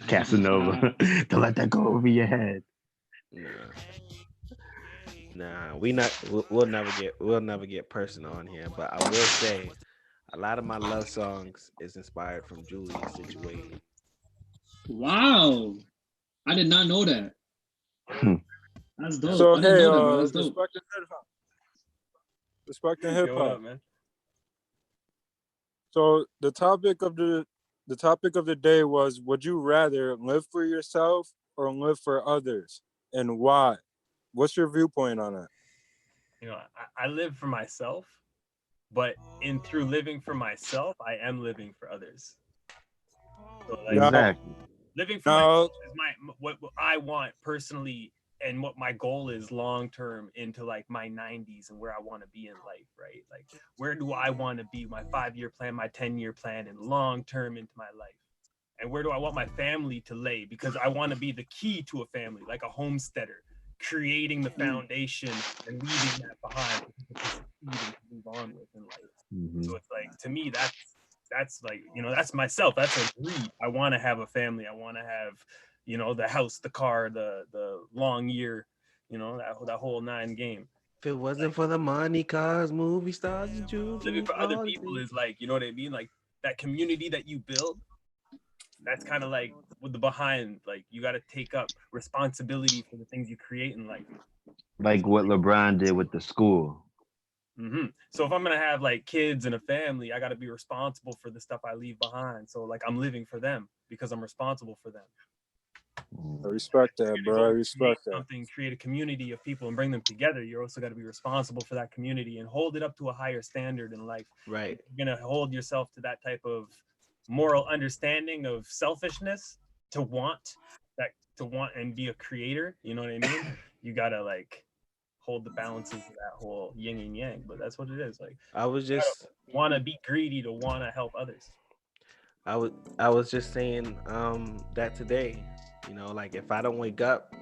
Casanova. Don't let that go over your head. Nah, we'll never get personal on here. But I will say, a lot of my love songs is inspired from Julia's situation. Wow, I did not know that. That's dope. So hey, respecting hip hop, man. So the topic of the day was: would you rather live for yourself or live for others, and why? What's your viewpoint on that? You know, I live for myself, but through living for myself, I am living for others. So like, exactly. Living for myself is what I want personally, and what my goal is long term into like my 90s and where I want to be in life, right? Like, where do I want to be? My 5-year plan, my 10-year plan, and long term into my life. And where do I want my family to lay? Because I want to be the key to a family, like a homesteader, creating the foundation and leaving that behind to move on with in life. So it's like, to me, that's like, you know, that's myself. That's a dream. I want to have a family. I want to have, you know, the house, the car, the long year, you know, that whole 9 game. If it wasn't for the money, cars, movie stars, and jewels. Living for other people is like, you know what I mean? Like that community that you build, that's kind of like with the behind, like you got to take up responsibility for the things you create in life. Like what LeBron did with the school. So if I'm going to have like kids and a family, I got to be responsible for the stuff I leave behind. So like I'm living for them because I'm responsible for them. I respect that, bro. I respect that. Create a community of people and bring them together. You're also got to be responsible for that community and hold it up to a higher standard in life. Right. You're going to hold yourself to that type of moral understanding of selfishness to want and be a creator. You know what I mean? You gotta like hold the balances of that whole yin and yang. But that's what it is. Like I was just want to be greedy to want to help others. I was just saying that today. You know, like if I don't wake up,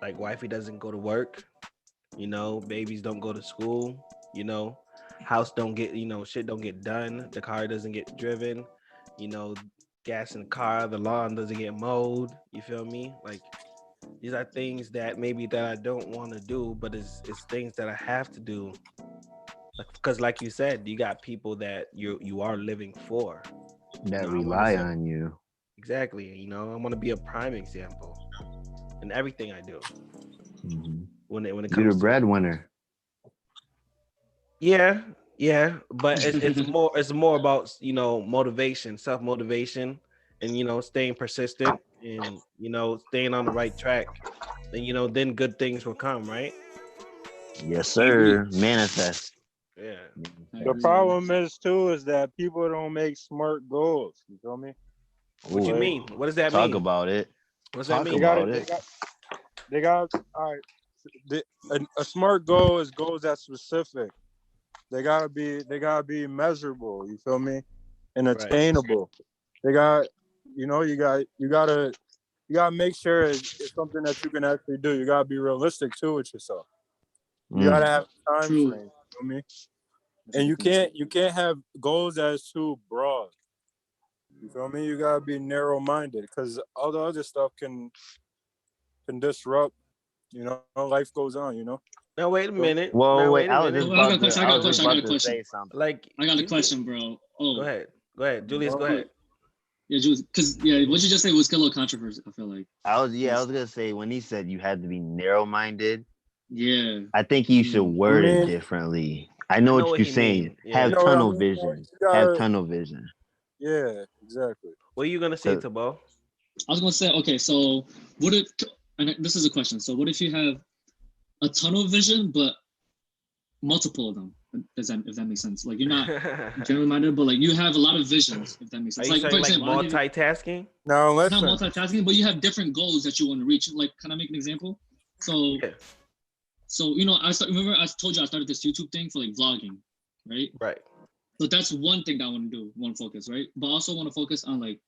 like wifey doesn't go to work, you know, babies don't go to school, you know, house don't get, you know, shit don't get done, the car doesn't get driven, you know, gas in the car, the lawn doesn't get mowed, you feel me? Like these are things that maybe that I don't want to do, but it's things that I have to do. Like, because like you said, you got people that you are living for. That You know, rely on you. Exactly. You know, I want to be a prime example in everything I do. Mm-hmm. When it You're comes the to breadwinner. yeah, but it's more about, you know, motivation, self motivation, and you know, staying persistent and you know, staying on the right track, and you know, then good things will come, right? Yes, sir. Manifest. Yeah. The problem is too is that people don't make smart goals. You feel me? What you Ooh. mean? What does that Talk mean? about it. What does Talk that mean? about it. They got all right. A smart goal is goals that's specific. They gotta be measurable. You feel me? And attainable. They got, you know, you gotta make sure it's something that you can actually do. You gotta be realistic too with yourself. You gotta have a time frame. You feel me? And you can't have goals that's too broad. You feel me? You gotta be narrow minded because all the other stuff can disrupt. You know, life goes on. You know. Now wait a minute. Whoa, now, wait. wait a I was minute. just I got about a to question. say something. Like I got a you question, bro. Oh, Go ahead, Julius. Go ahead. Yeah, Julius, because what you just said was a little controversial. I feel like. I was gonna say when he said you had to be narrow minded. Yeah. I think you should word it differently. I know what you're saying. Have You know what I tunnel mean? vision. You gotta- Have tunnel vision. Yeah, exactly. What are you gonna say, Tabo? I was gonna say, okay, so what if? And this is a question. So what if you have a tunnel vision, but multiple of them? If that makes sense? Like you're not generally minded, but like you have a lot of visions. If that makes sense. Are you Like saying for example, multitasking? No, not multitasking, but you have different goals that you want to reach. Like, can I make an example? So, you know, remember I told you I started this YouTube thing for like vlogging, right? Right. So that's one thing that I want to do, want to focus, right? But I also want to focus on like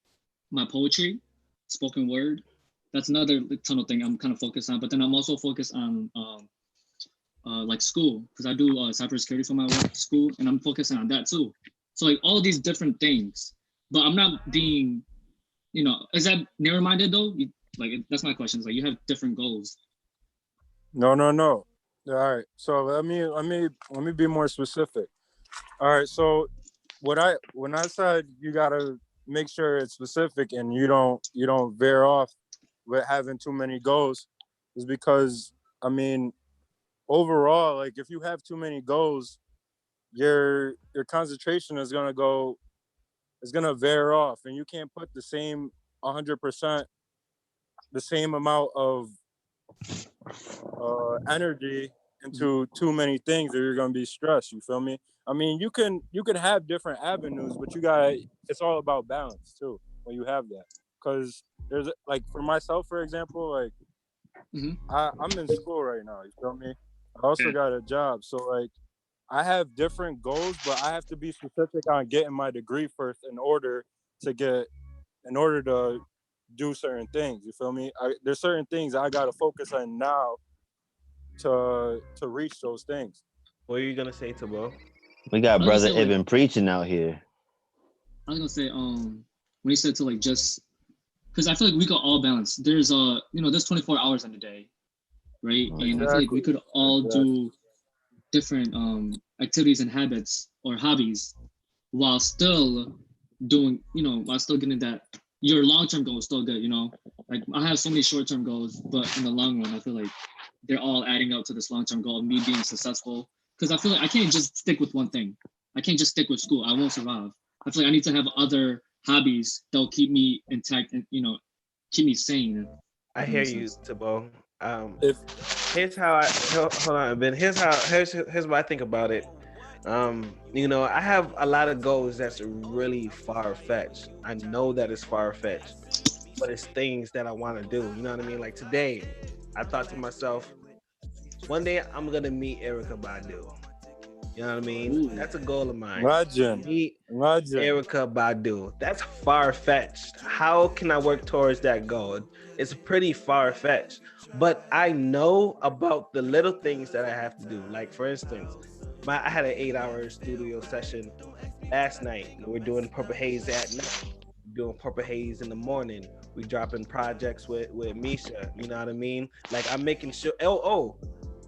my poetry, spoken word. That's another tunnel thing I'm kind of focused on. But then I'm also focused on like school because I do cybersecurity for my work school, and I'm focusing on that too. So like all these different things, but I'm not being, you know, is that narrow-minded though? Like that's my question. Is like you have different goals. No. All right. So let me be more specific. All right. So when I said you gotta make sure it's specific and you don't veer off with having too many goals, is because I mean overall, like if you have too many goals, your concentration is gonna veer off, and you can't put the same 100% the same amount of energy into too many things, or you're gonna be stressed. You feel me? I mean, you can have different avenues, but it's all about balance too when you have that. Because there's like for myself, for example, like I'm in school right now. You feel me? I also got a job, so like I have different goals, but I have to be specific on getting my degree first in order to do certain things. You feel me? There's certain things I gotta focus on now to reach those things. What are you gonna say, Tabo? We got brother Ibn preaching out here. I was gonna say, when you said to like just, because I feel like we could all balance. There's you know, there's 24 hours in a day, right? And I feel like we could all do different activities and habits or hobbies while still doing, you know, while still getting that your long-term goal is still good, you know. Like I have so many short-term goals, but in the long run, I feel like they're all adding up to this long-term goal of me being successful. Because I feel like I can't just stick with one thing. I can't just stick with school. I won't survive. I feel like I need to have other hobbies that'll keep me intact and, you know, keep me sane. I hear you, Tabo. Here's how hold on, Ben. Here's what I think about it. You know, I have a lot of goals that's really far fetched. I know that it's far fetched, but it's things that I want to do. You know what I mean? Like today, I thought to myself, one day I'm gonna meet Erica Badu. You know what I mean? That's a goal of mine. Legend. Meet Erica Badu. That's far fetched. How can I work towards that goal? It's pretty far fetched. But I know about the little things that I have to do. Like for instance, I had an 8-hour studio session last night. We're doing Purple Haze at night. Doing Purple Haze in the morning. We dropping projects with Misha. You know what I mean? Like I'm making sure.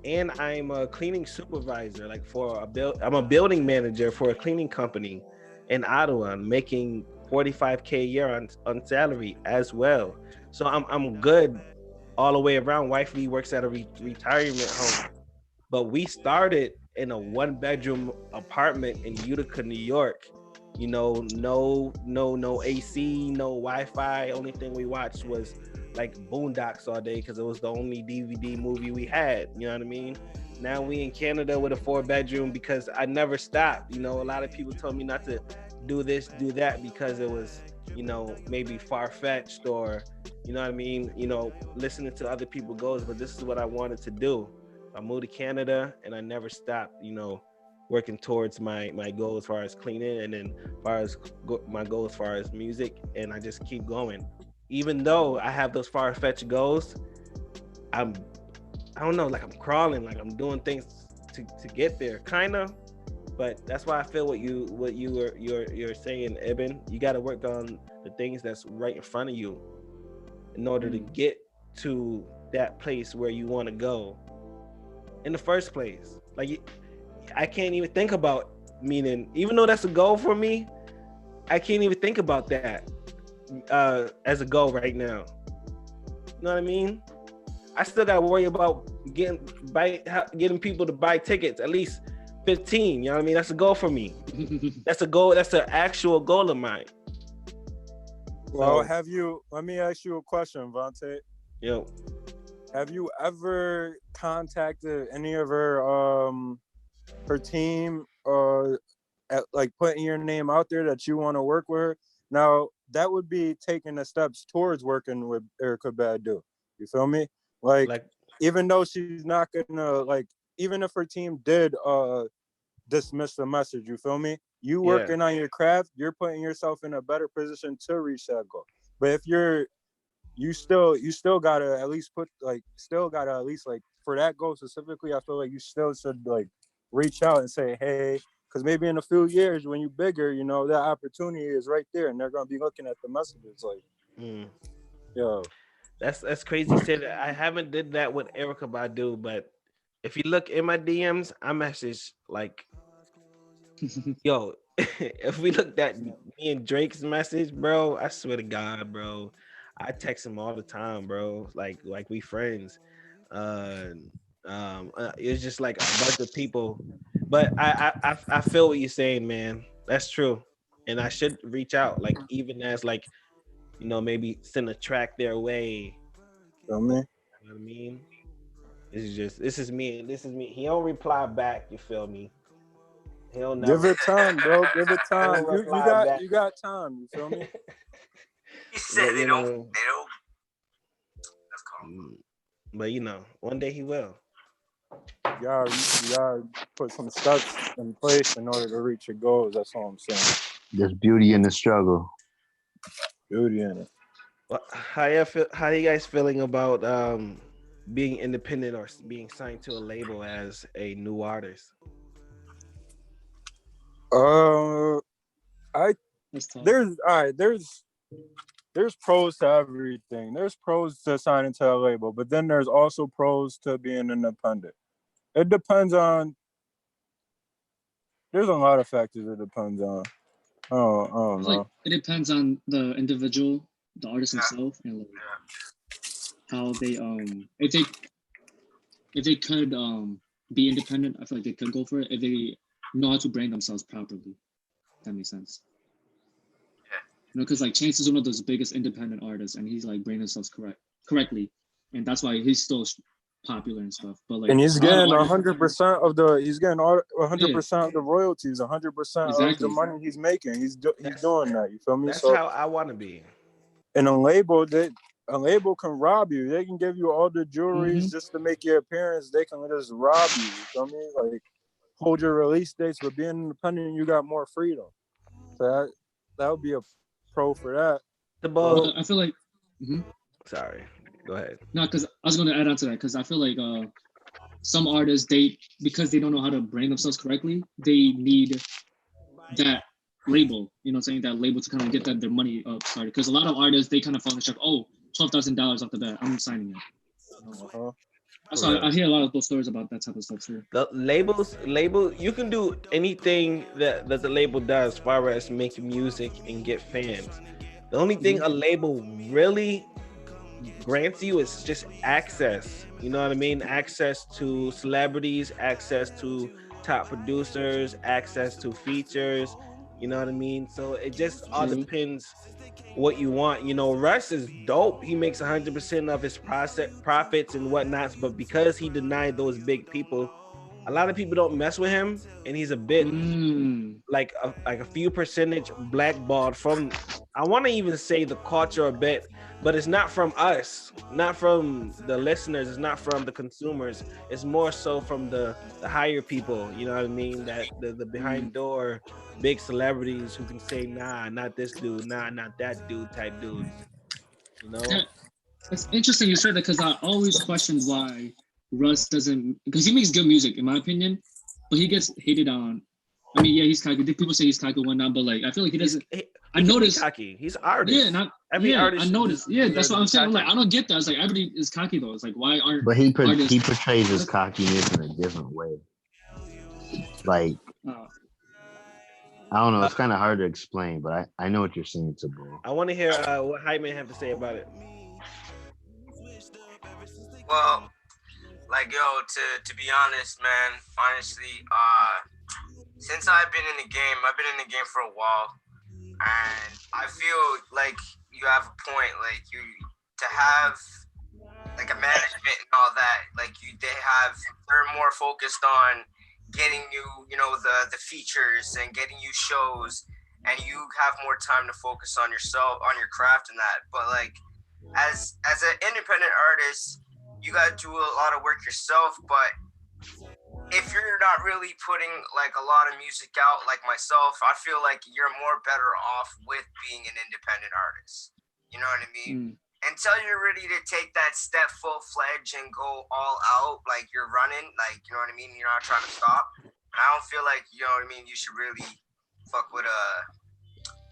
And I'm a cleaning supervisor, like for I'm a building manager for a cleaning company in Ottawa. I'm making 45K a year on salary as well. So I'm good all the way around. Wifey works at a retirement home, but we started in a 1-bedroom apartment in Utica, New York. You know, no AC, no Wi-Fi. Only thing we watched was like Boondocks all day because it was the only DVD movie we had. You know what I mean? Now we in Canada with a 4-bedroom because I never stopped. You know, a lot of people told me not to do this, do that because it was, you know, maybe far-fetched or, you know what I mean? You know, listening to other people goals, but this is what I wanted to do. I moved to Canada and I never stopped, you know, working towards my goal as far as cleaning and then as far as my goal as far as music, and I just keep going. Even though I have those far-fetched goals, I don't know, like I'm crawling, like I'm doing things to get there, kind of. But that's why I feel what you're saying, Eben. You got to work on the things that's right in front of you in order to get to that place where you want to go in the first place. Like I can't even think about meaning, even though that's a goal for me, I can't even think about that as a goal right now. You know what I mean? I still got to worry about getting people to buy tickets, at least 15. You know what I mean? That's a goal for me. That's a goal. That's an actual goal of mine. Well, let me ask you a question, Vontae. Yo. Have you ever contacted any of her team like putting your name out there that you want to work with her? Now, that would be taking the steps towards working with Erica Badu. You feel me? Like even though she's not gonna, like, even if her team did dismiss the message, you feel me? You working on your craft, you're putting yourself in a better position to reach that goal. But if you still gotta at least for that goal specifically, I feel like you still should like reach out and say, hey, because maybe in a few years when you're bigger, you know, that opportunity is right there and they're gonna be looking at the messages like, yo. That's crazy. Said I haven't did that with Erica Badu, but if you look in my DMs, I message like, yo, if we looked at me and Drake's message, bro, I swear to God, bro, I text him all the time, bro. Like we friends. It's just like a bunch of people, but I feel what you're saying, man. That's true, and I should reach out, like even as like, you know, maybe send a track their way. Feel me? You know what I mean? This is me. He don't reply back. You feel me? He'll never. Give it time, bro. Give it time. You got time. You feel me? He said they don't. That's cool. But you know, one day he will. You gotta put some steps in place in order to reach your goals. That's all I'm saying. There's beauty in the struggle. Beauty in it. Well, how you guys feeling about being independent or being signed to a label as a new artist? There's pros to everything. There's pros to signing to a label, but then there's also pros to being independent. It depends on. There's a lot of factors it depends on. I don't know. Like, it depends on the individual, the artist himself, and like how they if they could be independent, I feel like they could go for it if they know how to brand themselves properly. That makes sense. You know, because like Chance is one of those biggest independent artists, and he's like branding himself correctly, and that's why he's still popular and stuff. But like, And he's a lot of getting artists- 100% of the. He's getting 100% of the royalties, 100% of Exactly. the money he's making. He's doing that. You feel me? That's So how I want to be. and a label can rob you. They can give you all the jewelries just to make your appearance. They can just rob you. You feel me? Like hold your release dates, but being independent, you got more freedom. So that would be a pro for that. But I feel like. Sorry, go ahead. No, because I was going to add on to that because I feel like some artists because they don't know how to brand themselves correctly, they need that label. You know, what I'm saying that label to kind of get their money started. Because a lot of artists they kind of fall in the trap. Oh, $12,000 off the bat, I'm signing it. That's why I hear a lot of those stories about that type of stuff too. The label, you can do anything that the label does as far as making music and get fans. The only thing a label really grants you is just access. You know what I mean? Access to celebrities, access to top producers, access to features. You know what I mean? So it just all depends what you want. You know, Russ is dope. He makes 100% of his profits and whatnots, but because he denied those big people, a lot of people don't mess with him, and he's a bit like a few percentage blackballed from. I want to even say the culture a bit, but it's not from us, not from the listeners, it's not from the consumers. It's more so from the higher people. You know what I mean? That the behind door big celebrities who can say, nah, not this dude, nah, not that dude type dudes. You know? Yeah, it's interesting you said that because I always questioned why Russ doesn't, because he makes good music in my opinion, but he gets hated on. I mean, yeah, he's cocky. People say he's cocky one now, but like I feel like he doesn't. I noticed cocky. He's an artist. Yeah, every artist. I noticed. Yeah, that's what I'm saying. I'm like, cocky. I don't get that. It's like everybody is cocky though. It's like why aren't? But he artists- portrays his cockiness in a different way. Like I don't know. It's kind of hard to explain, but I know what you're saying, Tabo. I want to hear what Hyman have to say about it. Well, like yo, to be honest, man, honestly, since I've been in the game for a while, and I feel like you have a point, like you to have like a management and all that, like they're more focused on getting you know, the features and getting you shows, and you have more time to focus on yourself, on your craft and that. But like as an independent artist, you gotta do a lot of work yourself, but if you're not really putting like a lot of music out like myself, I feel like you're more better off with being an independent artist. You know what I mean? Until you're ready to take that step full-fledged and go all out, like you're running, like, you know what I mean? You're not trying to stop. I don't feel like, you know what I mean, you should really fuck with a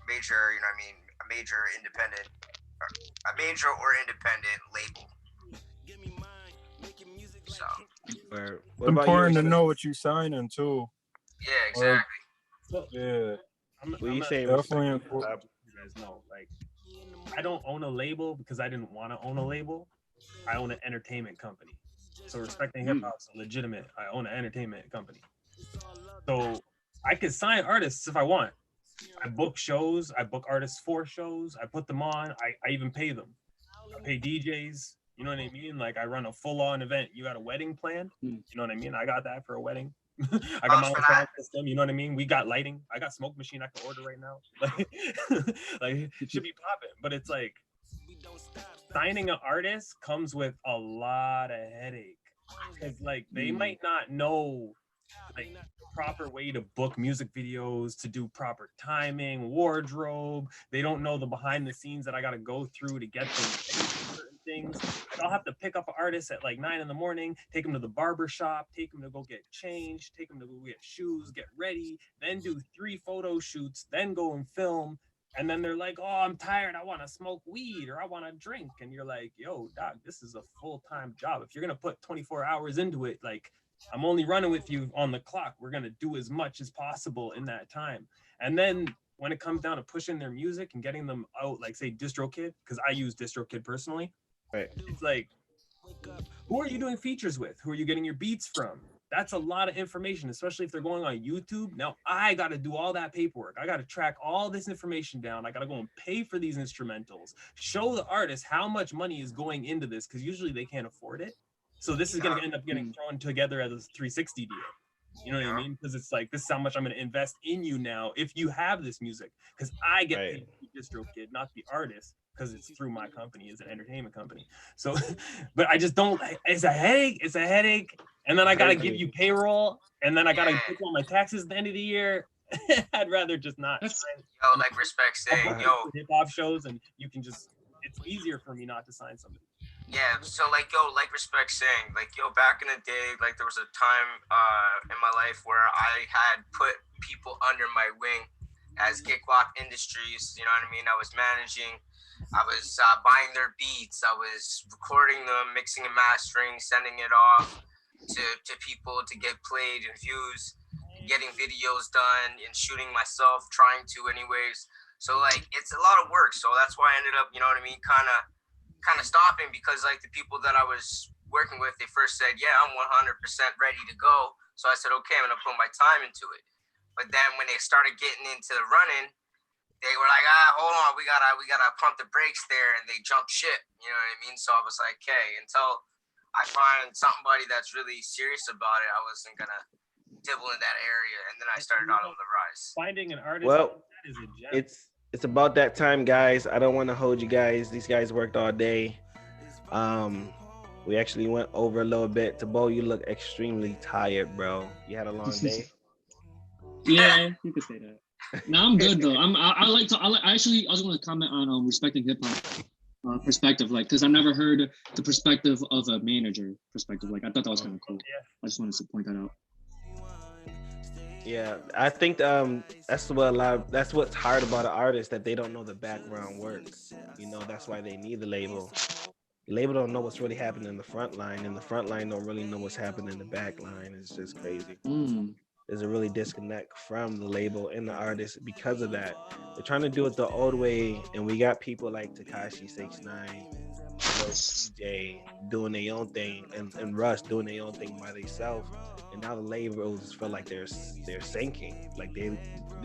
major, you know what I mean, a major or independent label. So It's important to know what you signing too. Yeah, exactly. Yeah. What you say? Definitely You important. guys know, like, I don't own a label because I didn't want to own a label. I own an entertainment company. So respecting hip hop's legitimate. I own an entertainment company. So I could sign artists if I want. I book shows. I book artists for shows. I put them on. I even pay them. I pay DJs. You know what I mean? Like I run a full-on event. You got a wedding planned? You know what I mean? I got that for a wedding. I got my own sound system. You know what I mean? We got lighting. I got smoke machine I can order right now. Like it should be popping. But it's like signing an artist comes with a lot of headache because like they might not know like proper way to book music videos, to do proper timing, wardrobe. They don't know the behind the scenes that I got to go through to get them certain things. Like, I'll have to pick up an artist at like 9 a.m, take him to the barber shop, take him to go get changed, take him to go get shoes, get ready, then do 3 photo shoots, then go and film. And then they're like, oh, I'm tired. I want to smoke weed or I want to drink. And you're like, yo, doc, this is a full-time job. If you're going to put 24 hours into it, like, I'm only running with you on the clock. We're going to do as much as possible in that time. And then when it comes down to pushing their music and getting them out, like say DistroKid, because I use DistroKid personally. Right. It's like, who are you doing features with? Who are you getting your beats from? That's a lot of information, especially if they're going on YouTube. Now I got to do all that paperwork. I got to track all this information down. I got to go and pay for these instrumentals, show the artist how much money is going into this, because usually they can't afford it. So this is gonna end up getting thrown together as a 360 deal. You know what I mean? Because it's like, this is how much I'm gonna invest in you now if you have this music. Because I get paid to be distro kid, not the artist, because it's through my company, it's an entertainment company. So, but I just don't. It's a headache. It's a headache. And then I gotta give you payroll, and then I gotta put on my taxes at the end of the year. I'd rather just not. Yo, like respect saying, yo, hip hop shows, and you can just. It's easier for me not to sign somebody. Yeah, so like, yo, like respect saying, like, yo, back in the day, like there was a time in my life where I had put people under my wing as Kickblock Industries, you know what I mean? I was managing, I was buying their beats, I was recording them, mixing and mastering, sending it off to people to get played and views, getting videos done and shooting myself, trying to anyways. So like, it's a lot of work, so that's why I ended up, you know what I mean, kind of stopping, because like the people that I was working with, they first said, yeah, I'm 100% ready to go. So I said, okay, I'm gonna put my time into it. But then when they started getting into the running, they were like, hold on, we gotta pump the brakes there, and they jumped ship. You know what I mean? So I was like, okay, until I find somebody that's really serious about it, I wasn't gonna dibble in that area. And then I started out on the rise. Finding an artist Well, is a gem. it's about that time, guys. I don't want to hold you guys. These guys worked all day. We actually went over a little bit. Tabo, you look extremely tired, bro. You had a long day. Yeah, you could say that. No, I'm good though. I was going to comment on respecting hip hop perspective, like, because I never heard the perspective of a manager perspective. Like, I thought that was kind of cool. Yeah. I just wanted to point that out. Yeah, I think that's what's hard about an artist, that they don't know the background work. You know, that's why they need the label. The label don't know what's really happening in the front line, and the front line don't really know what's happening in the back line. It's just crazy. There's a really disconnect from the label and the artist because of that. They're trying to do it the old way, and we got people like Tekashi 69, DJ doing their own thing, and Russ doing their own thing by themselves. And now the labels feel like they're sinking. Like they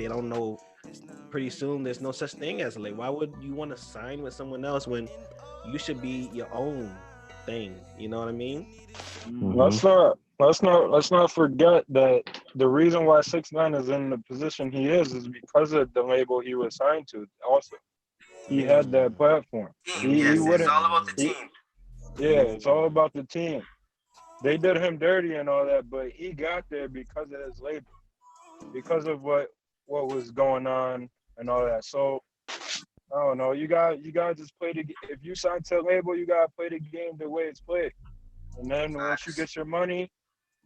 don't know. Pretty soon, there's no such thing as a label. Why would you want to sign with someone else when you should be your own thing? You know what I mean? Let's not forget that the reason why 6ix9ine is in the position he is because of the label he was signed to. Also, he had that platform. It's all about the team. Yeah, it's all about the team. They did him dirty and all that, but he got there because of his label, because of what was going on and all that. So I don't know. You got just play the. If you sign to a label, you gotta play the game the way it's played. And then once you get your money,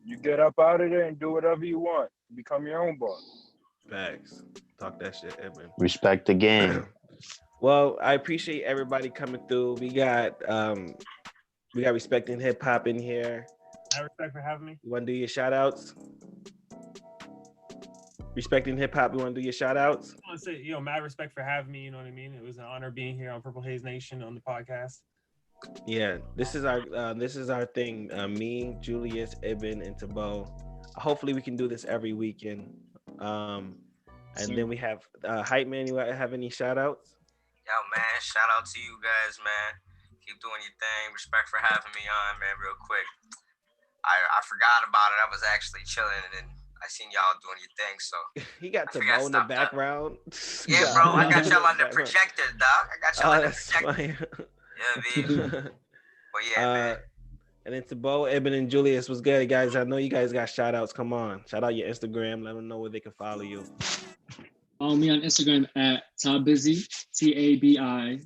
you get up out of there and do whatever you want. Become your own boss. Facts. Talk that shit, Edmund. Respect the game. Well, I appreciate everybody coming through. We got Respecting Hip Hop in here. I respect for having me. You want to do your shout outs? Respecting Hip Hop, you want to do your shout outs? I want to say, mad respect for having me. You know what I mean? It was an honor being here on PurpleHaze Nation on the podcast. Yeah, this is our thing. Me, Julius, Ibn, and Tabo. Hopefully, we can do this every weekend. And then we have Hype Man. You have any shout outs? Yo, man, shout out to you guys, man. Keep doing your thing. Respect for having me on, man, real quick. I forgot about it. I was actually chilling, and I seen y'all doing your thing, so. He got Tabo in the background. Yeah, bro, I got y'all on the projector, dog. I got y'all on the projector. Fine. Yeah, baby. But yeah, man. And then Tabo, Ibn, and Julius, what's good, guys? I know you guys got shout outs. Come on. Shout out your Instagram. Let them know where they can follow you. Follow me on Instagram at Tabizzy, TABIZZY_.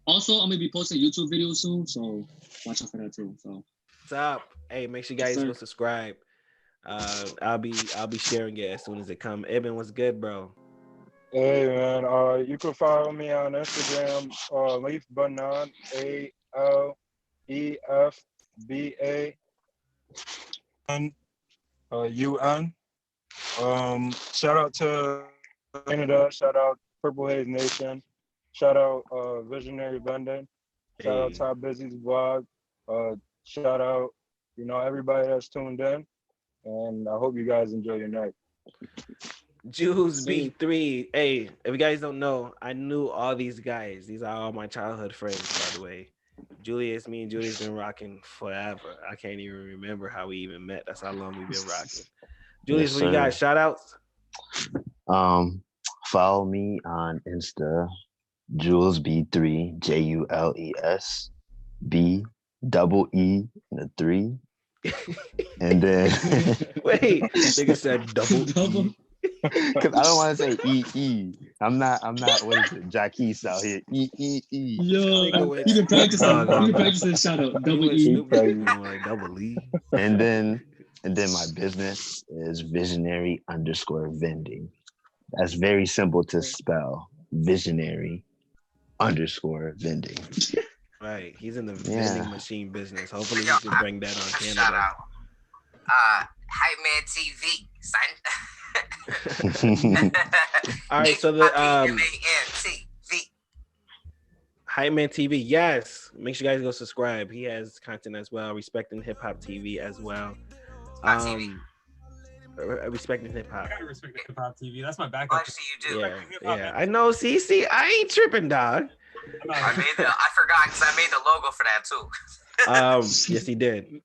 Also, I'm gonna be posting YouTube videos soon, so watch out for that too. So what's up? Hey, make sure you guys go subscribe. I'll be sharing it as soon as it comes. Ibn, what's good, bro? Hey man, you can follow me on Instagram, Leaf Banan, ALEFBAUN. Shout out to Canada, shout out PurpleHaze Nation, shout out Visionary London, shout out Top Busy's vlog, shout out, everybody that's tuned in, and I hope you guys enjoy your night. Juice B3. Hey, if you guys don't know, I knew all these guys. These are all my childhood friends, by the way. Julius, me and Julius been rocking forever. I can't even remember how we even met. That's how long we've been rocking. Julius, Yes, what you got? sir. Shout outs? Follow me on Insta, Jules B3, Jules B double E and a 3. And then wait, nigga said double E. Because I don't want to say E. I'm not what is it, Jackie's out here. E. Yo, you can practice it. You can practice the shout out. Double E. Like double E. And then my business is visionary_vending. That's very simple to spell. Visionary_vending. Right. He's in the vending machine business. Hopefully he can bring that on Canada. Shout out. Hype Man TV. All right, so the Hype Man TV, yes. Make sure you guys go subscribe. He has content as well. Respecting Hip Hop TV as well. Respecting Hip Hop. I gotta respect Hip Hop TV. That's my backup. Actually, you do. Yeah. I know. See, I ain't tripping, dog. I forgot because I made the logo for that too. Yes, he did.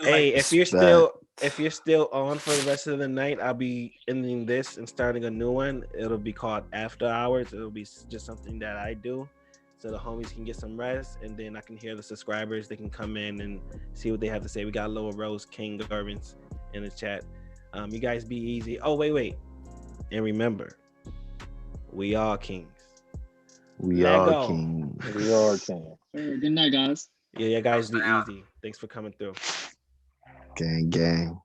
Hey, if you're still on for the rest of the night, I'll be ending this and starting a new one. It'll be called After Hours. It'll be just something that I do, so the homies can get some rest, and then I can hear the subscribers. They can come in and see what they have to say. We got Lower Rose King Garbins in the chat. You guys be easy. Oh, wait, and remember, we are kings. We are kings. Good night, guys. Yeah, guys be easy. Thanks for coming through. Gang.